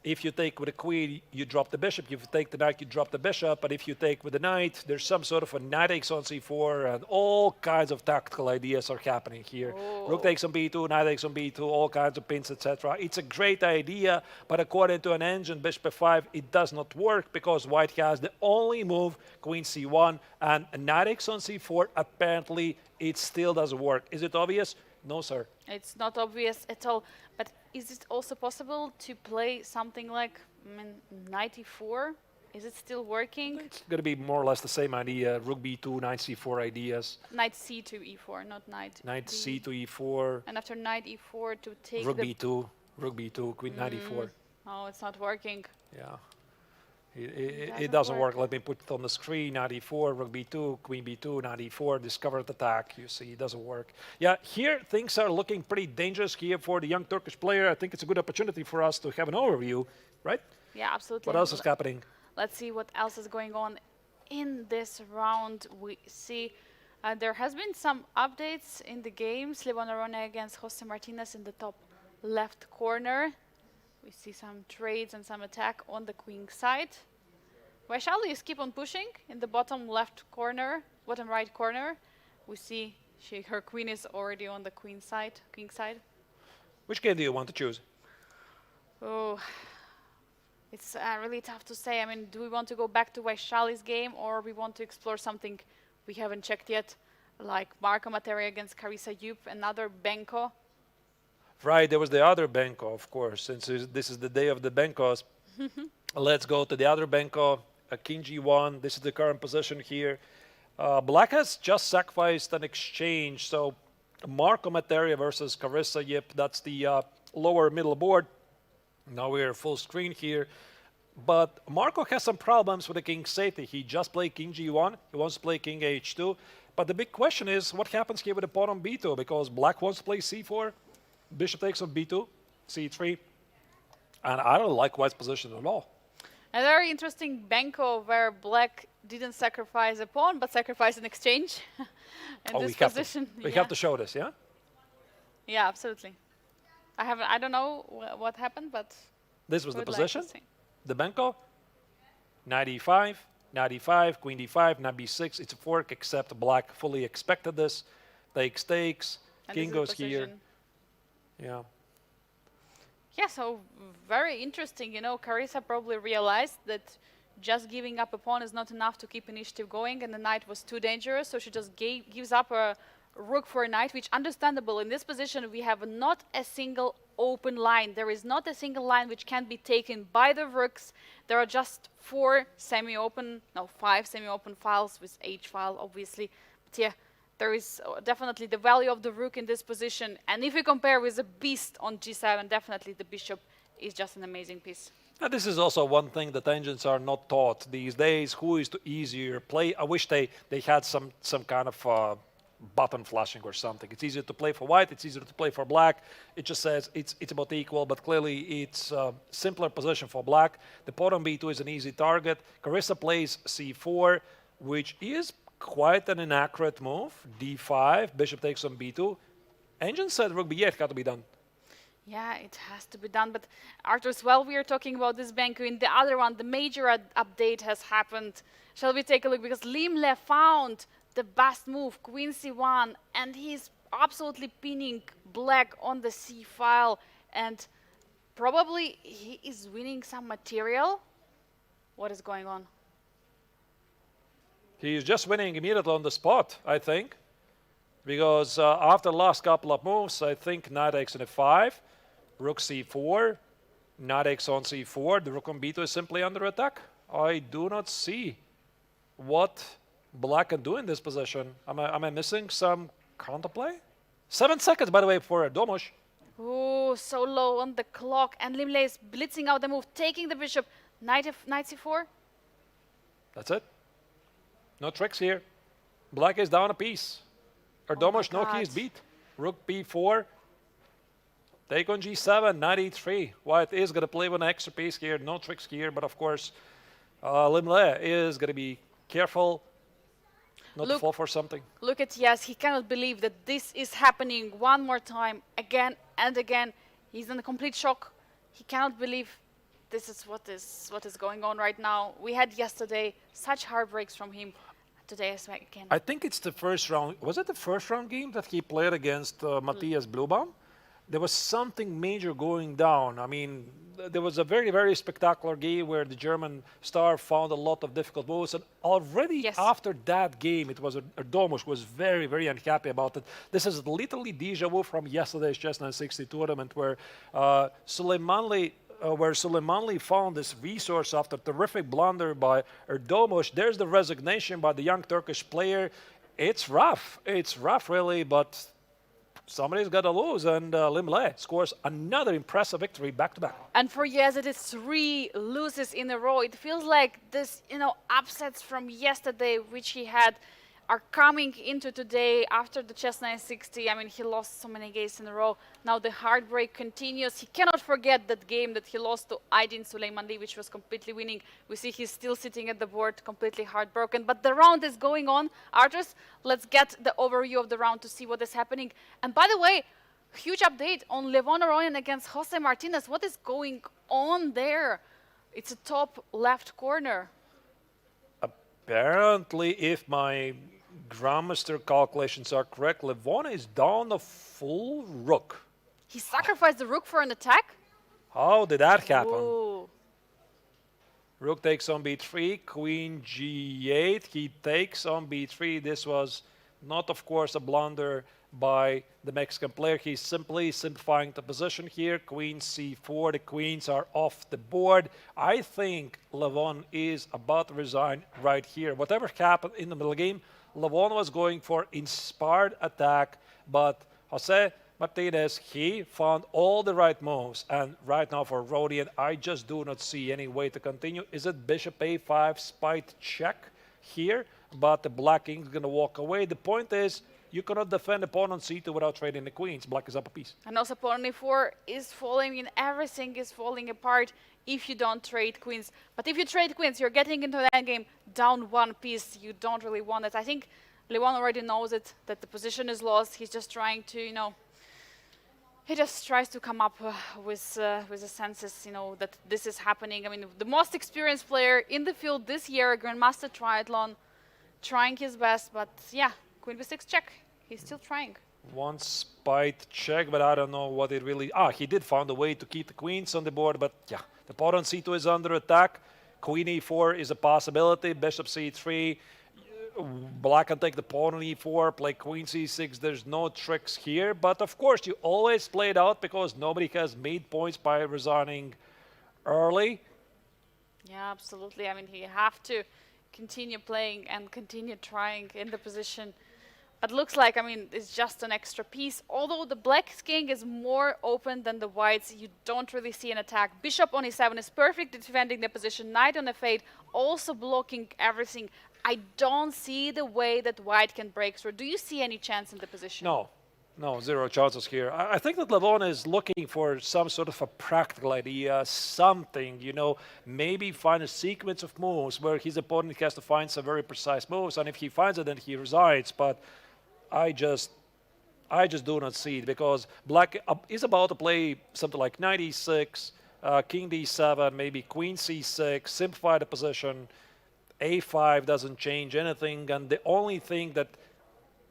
If you take with the queen, you drop the bishop. If you take the knight, you drop the bishop. But if you take with the knight, there's some sort of a knight takes on c4, and all kinds of tactical ideas are happening here. Oh. Rook takes on b2, knight takes on b2, all kinds of pins, etc. It's a great idea, but according to an engine, bishop f5, it does not work, because white has the only move, queen c1, and knight takes on c4. Apparently, it still doesn't work. Is it obvious? No, sir. It's not obvious at all. But is it also possible to play something like knight e4? Is it still working? It's going to be more or less the same idea. Rook b2, knight c4 ideas. Knight c to e4, not knight. Knight d. c to e4. And after knight e4 to take Rook the... b2, rook b2, queen knight e4. Oh, it's not working. Yeah. It doesn't work. Let me put it on the screen. Knight e4, rook b2, queen b2, knight e4, discovered attack. You see, it doesn't work. Yeah, here things are looking pretty dangerous here for the young Turkish player. I think it's a good opportunity for us to have an overview, right? Yeah, absolutely. What else is happening? Let's see what else is going on in this round. We see there has been some updates in the game. Levon Arone against Jose Martinez in the top left corner. We see some trades and some attack on the queen side. Vaishali is keep on pushing in the bottom left corner, bottom right corner. We see her queen is already on the queen side, king side. Which game do you want to choose? Oh, it's really tough to say. I mean, do we want to go back to Vaishali's game, or we want to explore something we haven't checked yet, like Marco Materi against Carissa Yup, another Benko? Right, there was the other Benko, of course. Since this is the day of the Benkos, let's go to the other Benko, King G1. This is the current position here. Black has just sacrificed an exchange. So Marco Materia versus Carissa Yip, that's the lower middle board. Now we're full screen here. But Marco has some problems with the king safety. He just played King G1. He wants to play King H2. But the big question is, what happens here with the pawn on B2? Because Black wants to play C4. Bishop takes on b2, c3, and I don't like white's position at all. A very interesting Benko where Black didn't sacrifice a pawn, but sacrificed an exchange in this position. We have to show this, yeah? Yeah, absolutely. I don't know what happened, but this was the like position. to see. The Benko, knight e5, knight e5, queen d5, knight b6. It's a fork, except Black fully expected this. Takes, And king this is the goes here. position. Yeah. Yeah, so very interesting. You know, Carissa probably realized that just giving up a pawn is not enough to keep initiative going, and the knight was too dangerous, so she just gives up a rook for a knight, which understandable. In this position, we have not a single open line. There is not a single line which can be taken by the rooks. There are just 5 semi-open files with H file, obviously. But yeah, there is definitely the value of the rook in this position. And if we compare with the beast on g7, definitely the bishop is just an amazing piece. And this is also one thing that engines are not taught these days. Who is the easier play? I wish they had some kind of button flashing or something. It's easier to play for white, it's easier to play for black. It just says it's about equal, but clearly it's a simpler position for black. The pawn on b2 is an easy target. Carissa plays c4, which is quite an inaccurate move. d5, bishop takes on b2. Engine said rook b8 got to be done. Yeah, it has to be done. But Arthurs, while we are talking about this bank queen, the other one, the major update has happened. Shall we take a look? Because Lim Le found the best move, queen c1, and he's absolutely pinning black on the c file, and probably he is winning some material. What is going on? He's just winning immediately on the spot, I think, because after the last couple of moves, I think knight takes on f5, rook c4, knight takes on c4, the rook on b2 is simply under attack. I do not see what black can do in this position. Am I missing some counterplay? 7 seconds, by the way, for Domos. Oh, so low on the clock, and Lim Le is blitzing out the move, taking the bishop, knight c4. That's it. No tricks here. Black is down a piece. Domos, no keys beat. Rook b4. Take on g7, knight e3. White is going to play with an extra piece here. No tricks here, but of course, Lim Le is going to be careful not to fall for something. Look at Yes, he cannot believe that this is happening one more time, again and again. He's in a complete shock. He cannot believe this is what is going on right now. We had yesterday such heartbreaks from him. Today as well again. I think it's the first round. Was it the first round game that he played against Matthias Blubaum? There was something major going down. I mean, there was a very, very spectacular game where the German star found a lot of difficult moves. And already after that game, it was Domos was very, very unhappy about it. This is literally deja vu from yesterday's Chess 960 tournament where Suleimanli found this resource after terrific blunder by Erdomus. There's the resignation by the young Turkish player. It's rough. It's rough, really, but somebody's got to lose, and Lim Le scores another impressive victory back-to-back. And for Yes, it is 3 losses in a row. It feels like this, upsets from yesterday, which he had, are coming into today after the Chess 960. I mean, he lost so many games in a row. Now the heartbreak continues. He cannot forget that game that he lost to Aydin Süleymanli, which was completely winning. We see he's still sitting at the board, completely heartbroken. But the round is going on. Arthurs, let's get the overview of the round to see what is happening. And by the way, huge update on Levon Aronian against Jose Martinez. What is going on there? It's a top left corner. Apparently, if my Grandmaster calculations are correct, Levon is down a full rook. He sacrificed the rook for an attack? How did that happen? Ooh. Rook takes on b3, queen g8. He takes on b3. This was not, of course, a blunder by the Mexican player. He's simply simplifying the position here. Queen c4. The queens are off the board. I think Levon is about to resign right here. Whatever happened in the middle game, Levon was going for inspired attack, but Jose Martinez, he found all the right moves. And right now for Rodian, I just do not see any way to continue. Is it bishop a5, spite check here? But the black king is going to walk away. The point is, you cannot defend a pawn on c2 without trading the queens. Black is up a piece. And also pawn on e4 is falling, and everything is falling apart if you don't trade queens. But if you trade queens, you're getting into the endgame down one piece. You don't really want it. I think Levon already knows it, that the position is lost. He's just trying to, he just tries to come up with a senses, that this is happening. I mean, the most experienced player in the field this year, Grandmaster Triathlon, trying his best, but yeah, queen b6 check. He's still trying. One spite check, but I don't know what it really... he did find a way to keep the queens on the board, but yeah, the pawn on c2 is under attack. Queen e4 is a possibility. Bishop c3. Black can take the pawn on e4, play queen c6. There's no tricks here, but of course you always play it out because nobody has made points by resigning early. Yeah, absolutely. I mean, you have to continue playing and continue trying in the position. It looks like, I mean, it's just an extra piece. Although the black king is more open than the whites, you don't really see an attack. Bishop on e7 is perfect at defending the position. Knight on f8, also blocking everything. I don't see the way that white can break through. Do you see any chance in the position? No, no, zero chances here. I think that Levon is looking for some sort of a practical idea, something, you know, maybe find a sequence of moves where his opponent has to find some very precise moves, and if he finds it, then he resigns. But I just do not see it, because black is about to play something like knight e6, king d7, maybe queen c6, simplify the position. a5 doesn't change anything, and the only thing that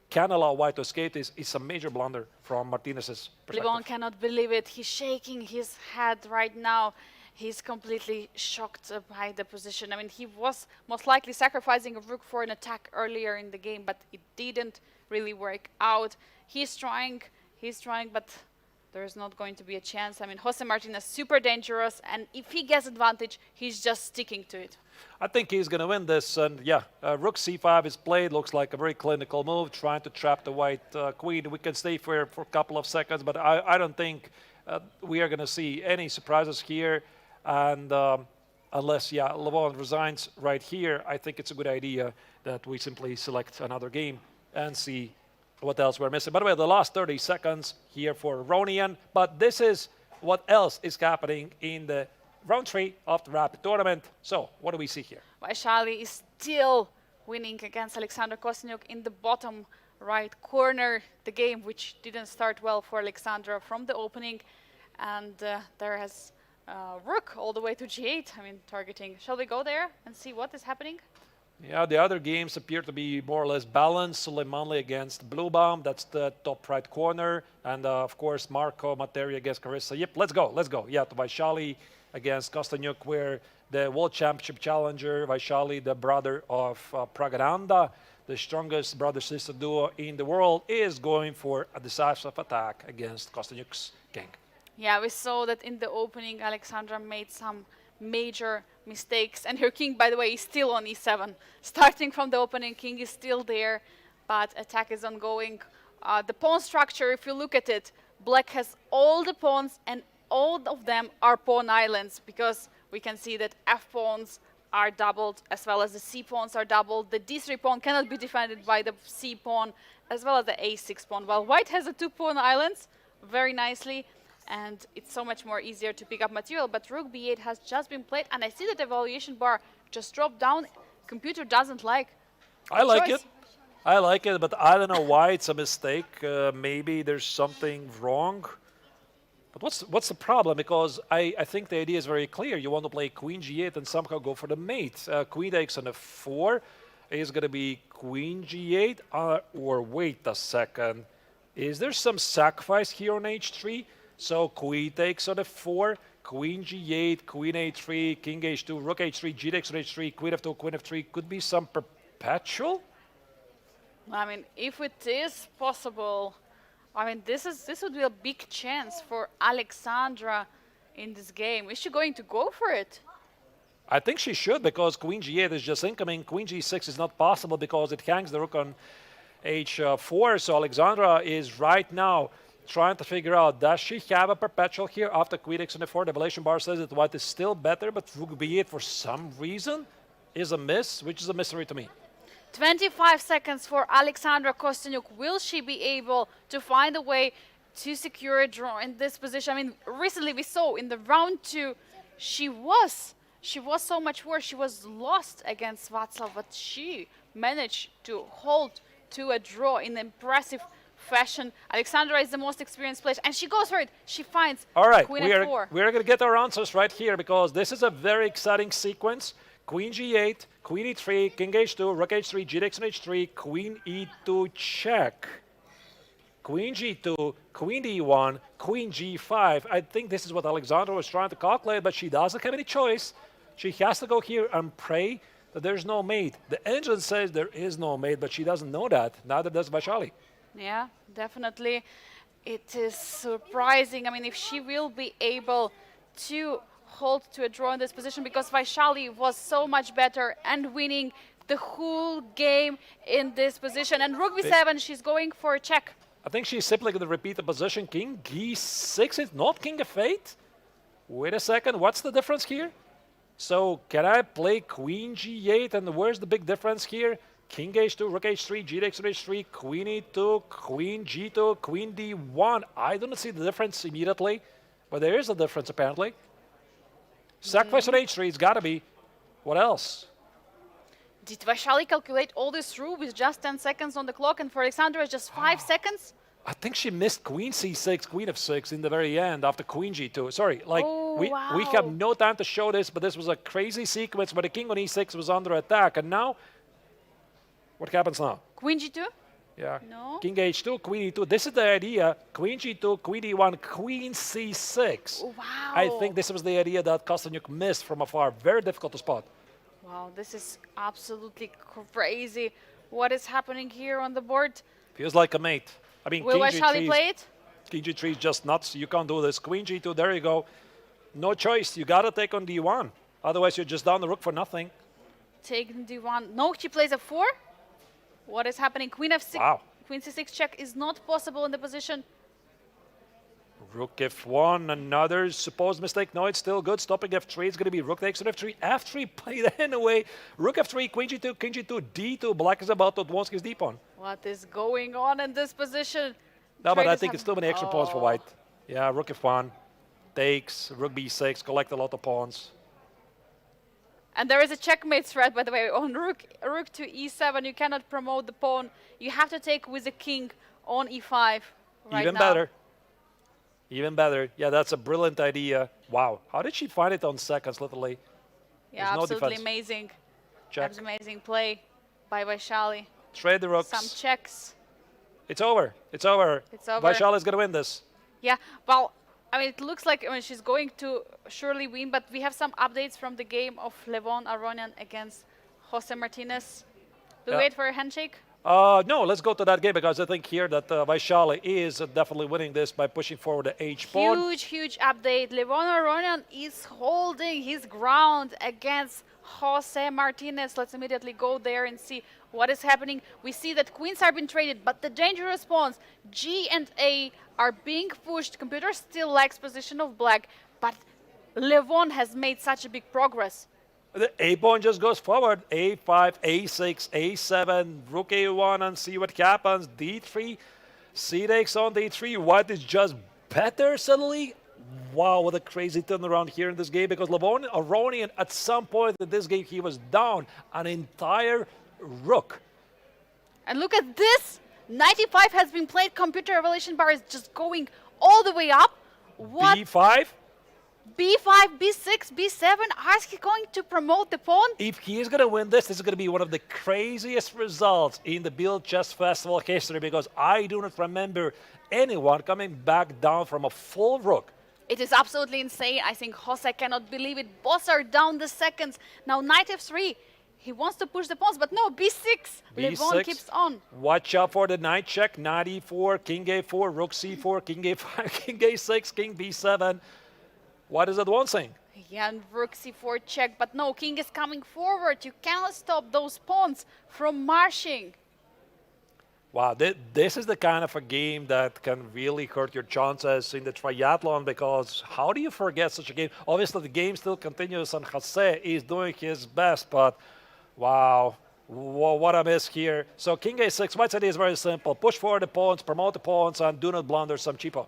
can allow white to escape is a major blunder from Martinez's perspective. Levon cannot believe it. He's shaking his head right now. He's completely shocked by the position. I mean, he was most likely sacrificing a rook for an attack earlier in the game, but it didn't really work out. He's trying, but there's not going to be a chance. I mean, Jose Martinez super dangerous, and if he gets advantage, he's just sticking to it. I think he's going to win this, and yeah, rook c5 is played. Looks like a very clinical move, trying to trap the white queen. We can stay for a couple of seconds, but I don't think we are going to see any surprises here. And unless, yeah, Levon resigns right here, I think it's a good idea that we simply select another game and see what else we're missing. By the way, the last 30 seconds here for Ronian, but this is what else is happening in the round 3 of the Rapid Tournament. So, what do we see here? Vaishali is still winning against Alexander Kostyuk in the bottom right corner. The game which didn't start well for Alexandra from the opening. And there has rook all the way to g8, I mean, targeting. Shall we go there and see what is happening? Yeah, the other games appear to be more or less balanced. Suleimanli against Bluebaum, that's the top right corner. And of course, Marco Materi against Carissa. Yep, let's go. Yeah, to Vaishali against Kostyuk, where the World Championship challenger, Vaishali, the brother of Pragananda, the strongest brother-sister duo in the world, is going for a decisive attack against Kostyuk's king. Yeah, we saw that in the opening, Alexandra made some major mistakes, and her king, by the way, is still on e7. Starting from the opening, king is still there, but attack is ongoing. The pawn structure, if you look at it, black has all the pawns, and all of them are pawn islands, because we can see that f pawns are doubled, as well as the c pawns are doubled. The d3 pawn cannot be defended by the c pawn, as well as the a6 pawn. While white has the 2 pawn islands very nicely, and it's so much more easier to pick up material. But rook b8 has just been played, and I see that the evaluation bar just dropped down. Computer doesn't like I like it, but I don't know why it's a mistake. Maybe there's something wrong. But what's the problem? Because I think the idea is very clear. You want to play queen g8 and somehow go for the mate. Queen takes on f4 is going to be queen g8. Or wait a second. Is there some sacrifice here on h3? So queen takes on f4, queen g8, queen a3, king h2, rook h3, g takes on h3, queen f2, queen f3. Could be some perpetual? I mean, if it is possible, I mean, this would be a big chance for Alexandra in this game. Is she going to go for it? I think she should, because queen g8 is just incoming. Queen g6 is not possible because it hangs the rook on h4. So Alexandra is right now trying to figure out, does she have a perpetual here after queen takes on f4? The evaluation bar says that white is still better, but rook b8 for some reason is a miss, which is a mystery to me. 25 seconds for Alexandra Kostyuk. Will she be able to find a way to secure a draw in this position? I mean, recently we saw in the round 2, she was so much worse. She was lost against Václav, but she managed to hold to a draw in impressive fashion. Alexandra is the most experienced player, and she goes for it. She finds All right, queen we are f4. going to get our answers right here, because this is a very exciting sequence. Queen g8, queen e3, king h2, rook h3, g takes on h3, queen e2 check. Queen g2, queen d1, queen g5. I think this is what Alexandra was trying to calculate, but she doesn't have any choice. She has to go here and pray that there's no mate. The engine says there is no mate, but she doesn't know that. Neither does Vaishali. Yeah, definitely. It is surprising. I mean, if she will be able to hold to a draw in this position, because Vaishali was so much better and winning the whole game in this position. And rook b7, she's going for a check. I think she's simply going to repeat the position. King g6 is not king f8. Wait a second, what's the difference here? So can I play queen g8, and where's the big difference here? King h2, rook h3, g takes h3, queen e2, queen g2, queen d1. I don't see the difference immediately, but there is a difference apparently. Sacrifice on h3, it's got to be. What else? Did Vaishali calculate all this through with just 10 seconds on the clock, and for Alexandra just 5 seconds? I think she missed queen c6, queen f6 in the very end after queen g2. Sorry, like we have no time to show this, but this was a crazy sequence where the king on e6 was under attack, and now what happens now? Queen g2? Yeah. No. King h2, queen e2. This is the idea. Queen g2, queen d1, queen c6. Wow. I think this was the idea that Kostyuk missed from afar. Very difficult to spot. Wow, this is absolutely crazy. What is happening here on the board? Feels like a mate. I mean, Will Vaishali play it? King g3 is just nuts. You can't do this. Queen g2, there you go. No choice. You got to take on d1. Otherwise, you're just down the rook for nothing. Taking d1. No, she plays f4. What is happening? Queen f6. Wow. Queen c6 check is not possible in the position. Rook f1, another supposed mistake. No, it's still good. Stopping f3. It's going to be rook takes on f3. f3 played anyway. Rook f3, queen g2, king g2, d2. Black is about to advance his d pawn. What is going on in this position? No, but I Traders think have- it's too many extra pawns for white. Yeah, rook f1 takes, rook b6, collect a lot of pawns. And there is a checkmate threat, by the way, on rook to e7. You cannot promote the pawn. You have to take with the king on e5 right Even now. better. Even better. Yeah, that's a brilliant idea. Wow. How did she find it on seconds, literally? Yeah, There's no absolutely defense. amazing. Check. That's amazing play by Vaishali. Trade the rooks. Some checks. It's over. It's over. It's over. Vaishali is going to win this. Yeah, well, I mean, it looks like she's going to surely win, but we have some updates from the game of Levon Aronian against Jose Martinez. Do we Yeah. wait for a handshake? No, let's go to that game because I think here that Vaishali is definitely winning this by pushing forward the H pawn. Huge update. Levon Aronian is holding his ground against Jose Martinez. Let's immediately go there and see what is happening. We see that queens are being traded, but the dangerous pawns, G and A, are being pushed. Computer still lacks position of black, but Levon has made such a big progress. The A pawn just goes forward. A5, A6, A7, rook A1, and see what happens. D3, C takes on D3. White is just better suddenly. Wow, what a crazy turnaround here in this game because Levon Aronian, at some point in this game, he was down an entire rook. And look at this. 95 has been played. Computer evaluation bar is just going all the way up. What? B5. B5, B6, B7. Are he going to promote the pawn? If he is going to win this, this is going to be one of the craziest results in the Biel Chess Festival history because I do not remember anyone coming back down from a full rook. It is absolutely insane. I think Jose cannot believe it. Boss are down the seconds. Now knight f3. He wants to push the pawns, but no, b6. Levon keeps on. Watch out for the knight check. Knight e4, king a4, rook c4, king a5, king a6, king b7. What is advancing? Yeah, and rook c4 check, but no, king is coming forward. You cannot stop those pawns from marching. Wow, this is the kind of a game that can really hurt your chances in the triathlon because how do you forget such a game? Obviously, the game still continues and Jose is doing his best, but wow, what a miss here. So king a6, white's idea is very simple. Push forward the pawns, promote the pawns, and do not blunder some cheapo.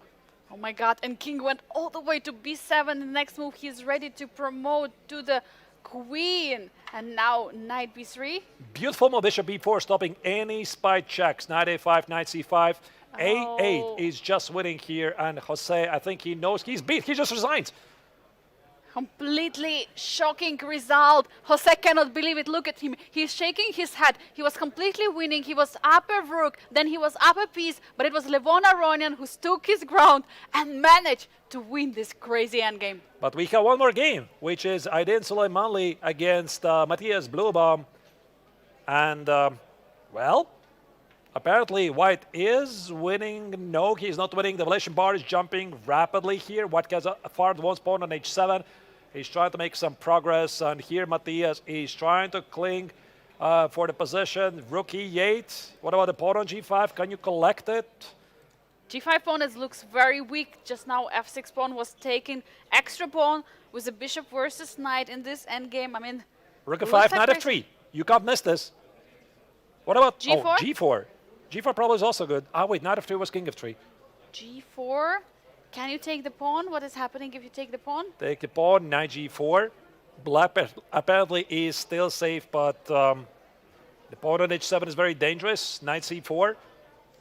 Oh my god, and king went all the way to b7. The next move, he's ready to promote to the queen. And now knight b3. Beautiful move, bishop b4, stopping any spy checks. Knight a5, knight c5. Oh. A8 is just winning here, and Jose, I think he knows he's beat. He just resigns. Completely shocking result. Jose cannot believe it. Look at him. He's shaking his head. He was completely winning. He was up a rook, then he was up a piece, but it was Levon Aronian who stood his ground and managed to win this crazy endgame. But we have one more game, which is Aydin Suleimanli against Matthias Bluebaum. And, well, apparently white is winning. No, he's not winning. The evaluation bar is jumping rapidly here. White has a far advanced pawn on h7. He's trying to make some progress. And here Matthias is trying to cling for the position. Rookie Yates. What about the pawn on g5? Can you collect it? G5 pawn looks very weak. Just now F6 pawn was taken. Extra pawn with a bishop versus knight in this endgame. I mean, Rook looks f5, like knight f3. You can't miss this. What about G4? Oh, g4? G4 probably is also good. Ah, wait, knight f3 was king f3. G4. Can you take the pawn? What is happening if you take the pawn? Take the pawn, knight g4. Black apparently is still safe, but the pawn on h7 is very dangerous. Knight c4.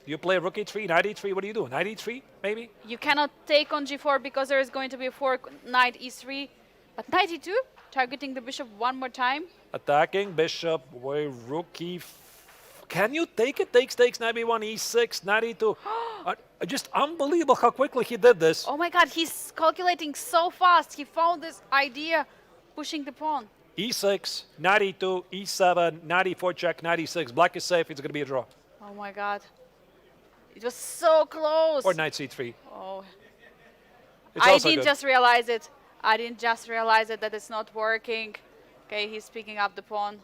You play rook e3, knight e3. What do you do? Knight e3, maybe? You cannot take on G4 because there is going to be a fork, knight e3. But knight e2, targeting the bishop one more time. Attacking bishop, way rook e. Can you take it? Takes, knight b1, e6, knight e2. Just unbelievable how quickly he did this. Oh my god, he's calculating so fast. He found this idea, pushing the pawn. e6, knight e2, e7, knight e4 check, knight e6. Black is safe. It's going to be a draw. Oh my god. It was so close. Or knight c3. Oh. It's I also didn't good. just realize it. I didn't just realize it that it's not working. Okay, he's picking up the pawn.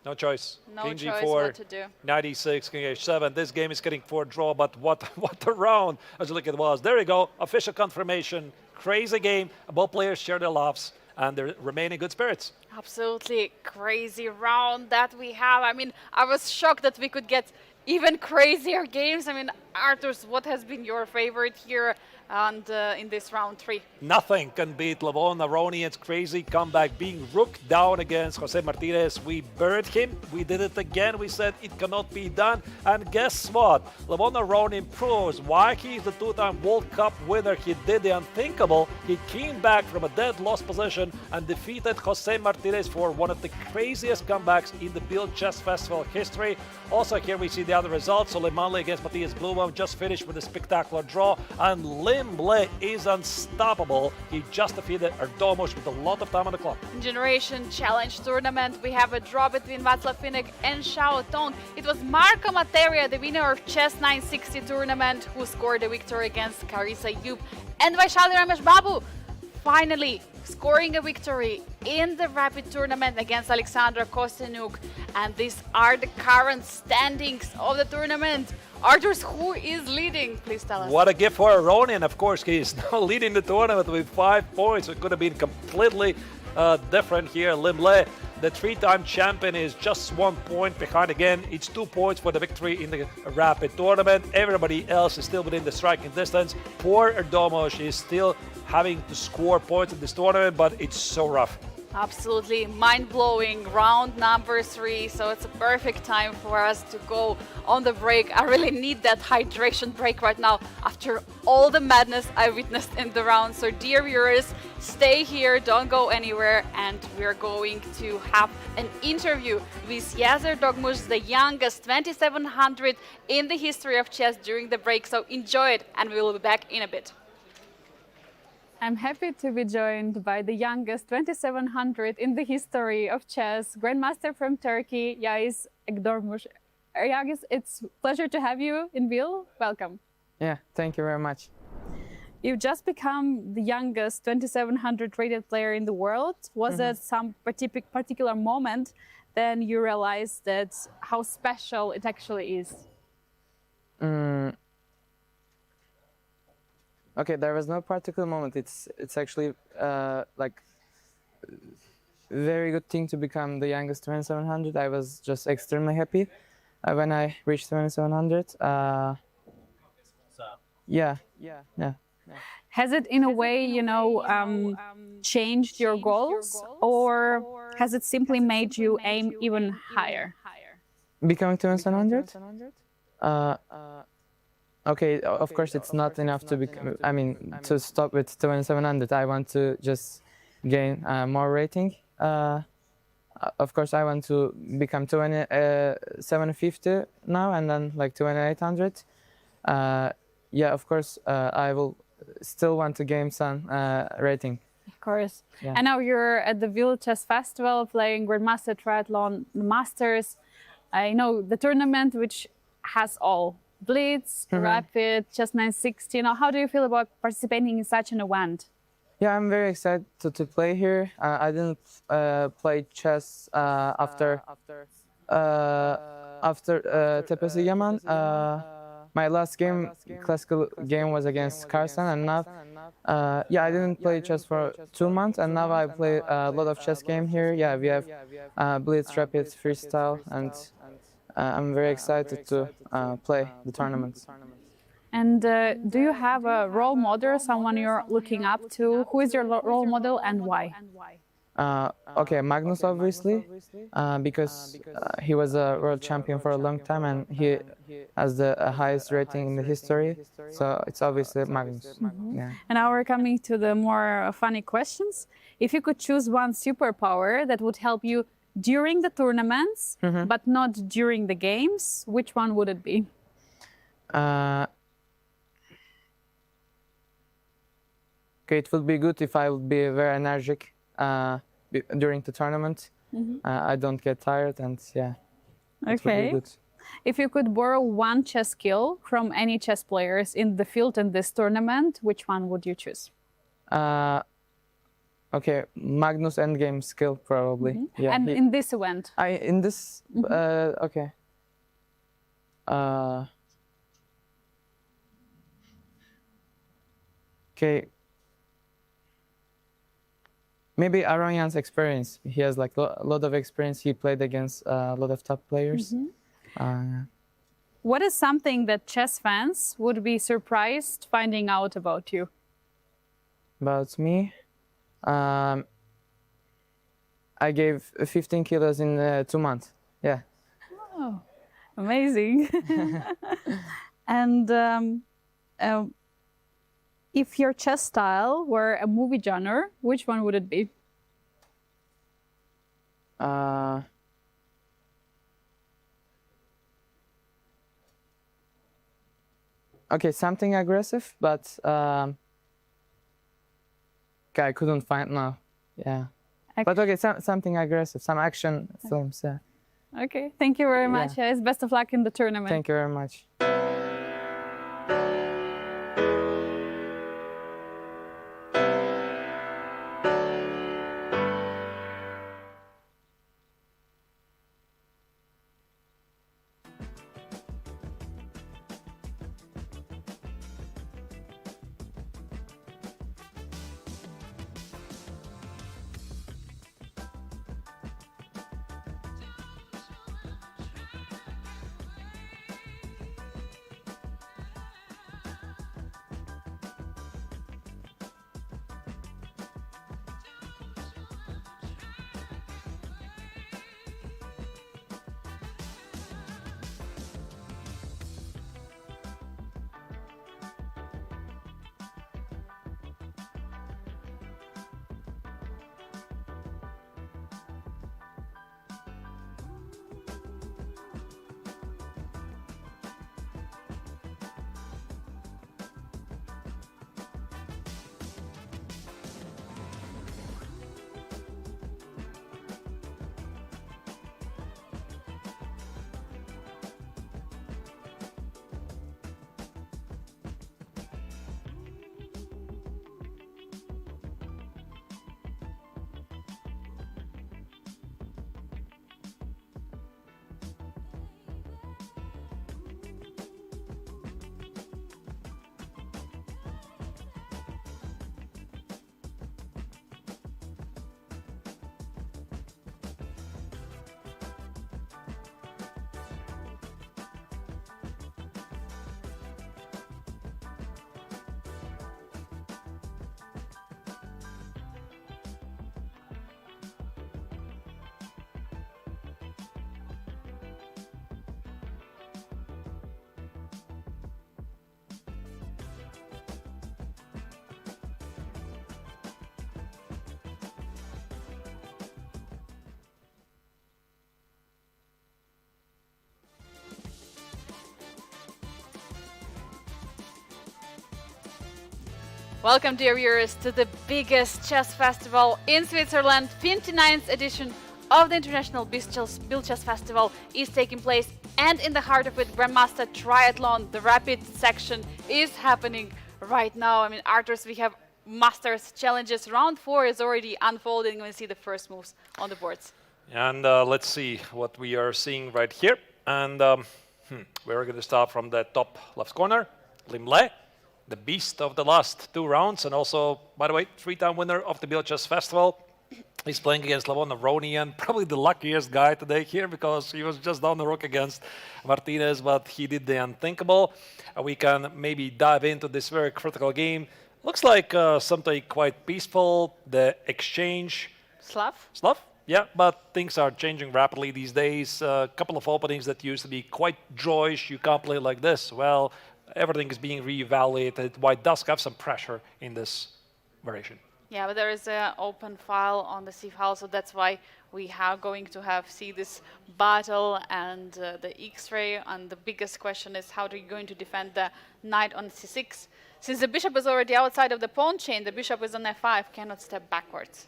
No choice. No King choice g4, what to do. knight e6, king h7. This game is getting for a draw, but what a round as you look it was. There you go. Official confirmation. Crazy game. Both players share their laughs and they remain in good spirits. Absolutely crazy round that we have. I mean, I was shocked that we could get even crazier games. I mean, Arturs, what has been your favorite here and in this round 3? Nothing can beat Levon Aronian's crazy comeback, being rook down against Jose Martinez. We buried him. We did it again. We said it cannot be done. And guess what? Levon Aronian proves why he's the two-time World Cup winner. He did the unthinkable. He came back from a dead lost position and defeated Jose Martinez for one of the craziest comebacks in the Biel Chess Festival history. Also, here we see the other results. Suleiman Lee against Matthias Blumbaum just finished with a spectacular draw. And Lim Ble is unstoppable. He just defeated Erdomus with a lot of time on the clock. Generation Challenge Tournament, we have a draw between Václav Finek and Xiao Tong. It was Marco Materia, the winner of Chess 960 tournament, who scored a victory against Carissa Youb. And Vaishali Ramesh Babu finally scoring a victory in the Rapid tournament against Alexandra Kostenuk. And these are the current standings of the tournament. Arturs, who is leading? Please tell us. What a gift for Aronian. Of course, he is now leading the tournament with 5 points. It could have been completely different here. Lim Le, the 3-time champion, is just 1 point behind again. It's 2 points for the victory in the Rapid tournament. Everybody else is still within the striking distance. Poor Erdomus is still having to score points in this tournament, but it's so rough. Absolutely mind-blowing round number 3, so it's a perfect time for us to go on the break. I really need that hydration break right now after all the madness I witnessed in the round. So dear viewers, stay here, don't go anywhere, and we're going to have an interview with Yazer Dogmush, the youngest 2700 in the history of chess during the break. So enjoy it, and we will be back in a bit. I'm happy to be joined by the youngest 2700 in the history of chess, Grandmaster from Turkey, Yaiz Ekdormush. Yaiz, it's a pleasure to have you in Biel. Welcome. Yeah, thank you very much. You've just become the youngest 2700 rated player in the world. Was it some particular moment then you realized that how special it actually is? Okay, there was no particular moment. It's actually like very good thing to become the youngest 2700. I was just extremely happy when I reached 2700. Yeah. Has it in a way, you know, changed your goals, or has it simply made you aim even higher? Becoming 2700? Okay, of course it's not enough to to stop with 2700. I want to just gain more rating. Of course I want to become 750 now and then like 2800. Yeah, of course I will still want to gain some rating. Of course. Yeah. And now you're at the Biel Chess Festival playing Grandmaster Triathlon Masters. I know the tournament which has all. Blitz, Rapid, Chess 960. Now, how do you feel about participating in such an event? Yeah, I'm very excited to play here. I didn't play chess after Tepesi Yaman. My last game, classical game, was against Carson, and now, yeah, I didn't play chess for 2 months, and now I play a lot of chess game here. Yeah, we have Blitz, Rapid, Freestyle, and I'm very excited to play the tournaments. And do you have a role model, someone you're looking up to? Who is your role model and why? Okay, Magnus, obviously, because he was a world champion for a long time and he has the highest rating in the history. So it's obviously Magnus. Yeah. And now we're coming to the more funny questions. If you could choose one superpower that would help you during the tournaments, but not during the games, which one would it be? Okay, it would be good if I would be very energetic during the tournament. I don't get tired, and yeah, it would be good. If you could borrow one chess skill from any chess players in the field in this tournament, which one would you choose? Okay, Magnus endgame skill probably. Yeah. And in this event? In this, okay. Okay. Maybe Aronyan's experience. He has like a lot of experience. He played against a lot of top players. What is something that chess fans would be surprised finding out about you? About me? I gave 15 kilos in 2 months. Yeah. Oh, amazing. And if your chess style were a movie genre, which one would it be? Okay, something aggressive, but okay, I couldn't find now. Yeah. But okay, something aggressive, some action films. Yeah. Okay, thank you very much, guys. Best of luck in the tournament. Thank you very much. Welcome, dear viewers, to the biggest chess festival in Switzerland. 59th edition of the International Biel Chess Festival is taking place, and in the heart of it, Grandmaster Triathlon, the rapid section, is happening right now. I mean, Arthurs, we have Masters challenges. Round 4 is already unfolding. We see the first moves on the boards. And let's see what we are seeing right here. And we're going to start from the top left corner. Lim Le, the beast of the last 2 rounds, and also, by the way, 3-time winner of the Biel Chess Festival. He's playing against Levon Aronian, probably the luckiest guy today here because he was just down the rook against Martinez, but he did the unthinkable. We can maybe dive into this very critical game. Looks like something quite peaceful. The exchange. Slav? Yeah, but things are changing rapidly these days. A couple of openings that used to be quite drawish. You can't play like this. Well, everything is being reevaluated. White does have some pressure in this variation. Yeah, but there is an open file on the C file, so that's why we are going to see this battle and the X-ray. And the biggest question is how are you going to defend the knight on C6? Since the bishop is already outside of the pawn chain, the bishop is on F5, cannot step backwards.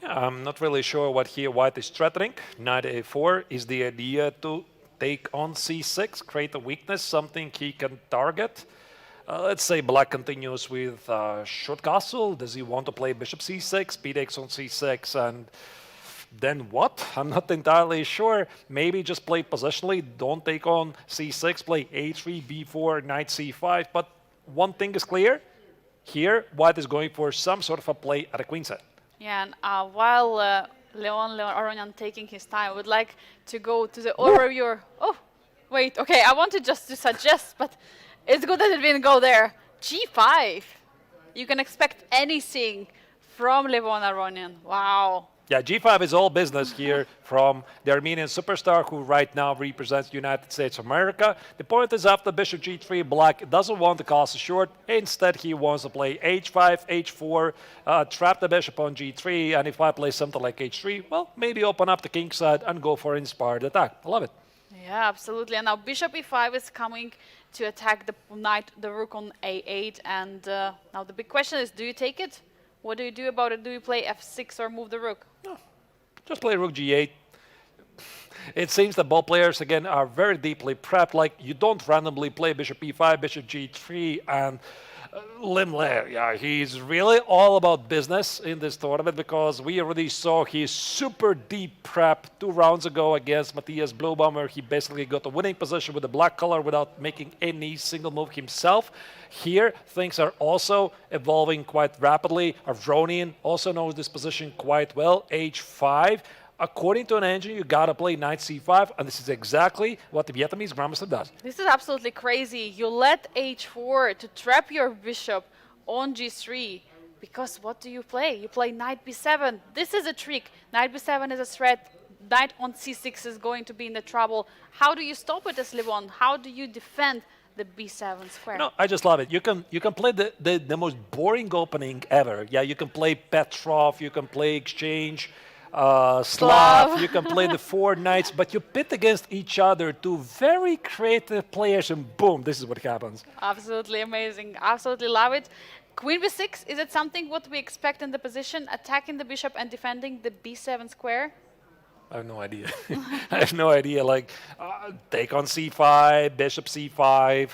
Yeah, I'm not really sure what here White is threatening. Knight A4 is the idea to take on C6, create a weakness, something he can target. Let's say Black continues with short castle. Does he want to play bishop C6, b takes on C6, and then what? I'm not entirely sure. Maybe just play positionally, don't take on C6, play A3, B4, knight C5. But one thing is clear. Here, White is going for some sort of a play at a queen set. Yeah, and while Leon Aronian taking his time, I would like to go to the overview. Oh, wait, okay, I wanted just to suggest, but it's good that it didn't go there. G5. You can expect anything from Levon Aronian. Wow. Yeah, G5 is all business here from the Armenian superstar who right now represents the United States of America. The point is after bishop G3, Black doesn't want to castle short. Instead, he wants to play H5, H4, trap the bishop on G3, and if I play something like H3, well, maybe open up the king side and go for inspired attack. I love it. Yeah, absolutely. And now bishop E5 is coming to attack the knight, the rook on A8. And now the big question is, do you take it? What do you do about it? Do you play F6 or move the rook? No, just play rook G8. It seems that both players, again, are very deeply prepped. Like, you don't randomly play bishop E5, bishop G3, and Lim Le, yeah, he's really all about business in this tournament because we already saw his super deep prep 2 rounds ago against Matthias Blubaumer. He basically got a winning position with the black color without making any single move himself. Here, things are also evolving quite rapidly. Aronian also knows this position quite well, H5. According to an engine, you gotta play knight c5, and this is exactly what the Vietnamese grandmaster does. This is absolutely crazy. You let h4 to trap your bishop on g3, because what do you play? You play knight b7. This is a trick. Knight b7 is a threat. Knight on c6 is going to be in the trouble. How do you stop it as Levon? How do you defend the b7 square? No, I just love it. You can play the most boring opening ever. Yeah, you can play Petrov, you can play Exchange, Slav, you can play the 4 knights, but you pit against each other, 2 very creative players, and boom, this is what happens. Absolutely amazing. Absolutely love it. Queen b6, is it something what we expect in the position, attacking the bishop and defending the b7 square? I have no idea. I have no idea. Like, take on c5, bishop c5,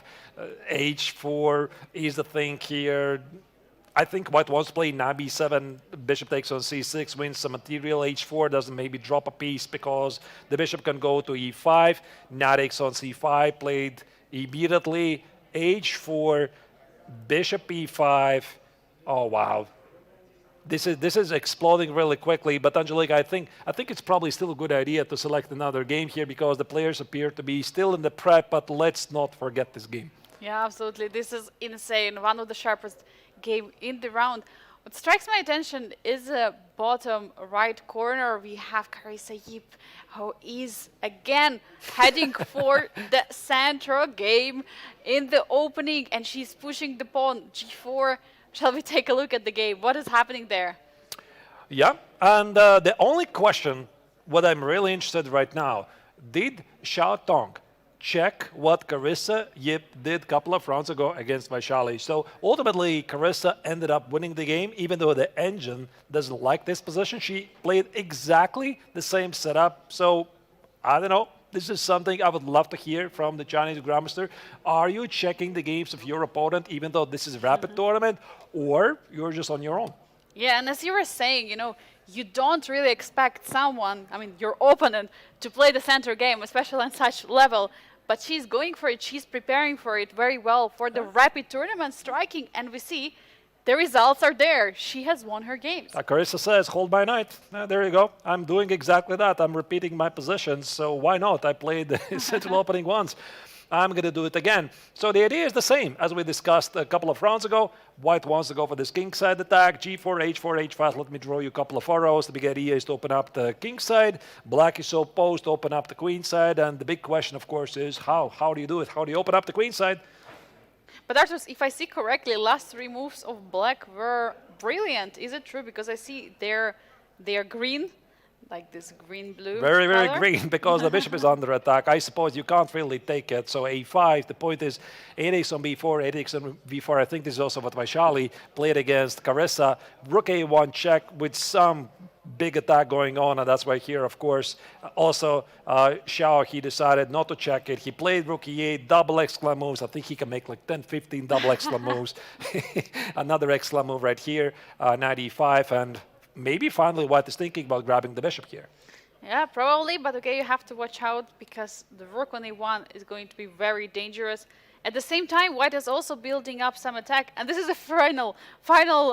h4 is the thing here. I think White wants to play knight b7, bishop takes on c6, wins some material, h4 doesn't maybe drop a piece because the bishop can go to e5, knight takes on c5, played immediately, h4, bishop e5, oh wow. This is exploding really quickly, but Angelique, I think it's probably still a good idea to select another game here because the players appear to be still in the prep, but let's not forget this game. Yeah, absolutely. This is insane. One of the sharpest game in the round. What strikes my attention is the bottom right corner. We have Carissa Yip, who is again heading for the central game in the opening, and she's pushing the pawn g4. Shall we take a look at the game? What is happening there? Yeah, and the only question, what I'm really interested right now, did Xiao Tong check what Carissa Yip did a couple of rounds ago against Vaishali? So ultimately, Carissa ended up winning the game, even though the engine doesn't like this position. She played exactly the same setup. So I don't know. This is something I would love to hear from the Chinese Grandmaster. Are you checking the games of your opponent, even though this is a rapid tournament, or you're just on your own? Yeah, and as you were saying, you don't really expect someone, your opponent, to play the center game, especially on such level. But she's going for it. She's preparing for it very well for the rapid tournament striking, and we see the results are there. She has won her games. Carissa says, hold by night. There you go. I'm doing exactly that. I'm repeating my positions, so why not? I played the central opening once. I'm going to do it again. So the idea is the same as we discussed a couple of rounds ago. White wants to go for this kingside attack. G4, H4, H5. Let me draw you a couple of furrows. The big idea is to open up the kingside. Black is so posed to open up the queenside. And the big question, of course, is how? How do you do it? How do you open up the queenside? But Artus, if I see correctly, last 3 moves of black were brilliant. Is it true? Because I see they're green. Like this green-blue Very, very color. green, because the bishop is under attack. I suppose you can't really take it. So a5, the point is 8x on b4, 8x on v4. I think this is also what Vaishali played against Carissa. Rook a1 check with some big attack going on, and that's why here, of course, also Xiao, he decided not to check it. He played rook e8, double exclam moves. I think he can make like 10, 15 double exclam moves. Another exclam move right here, knight e5, and maybe finally White is thinking about grabbing the bishop here. Yeah, probably, but okay, you have to watch out because the rook on a1 is going to be very dangerous. At the same time, White is also building up some attack, and this is a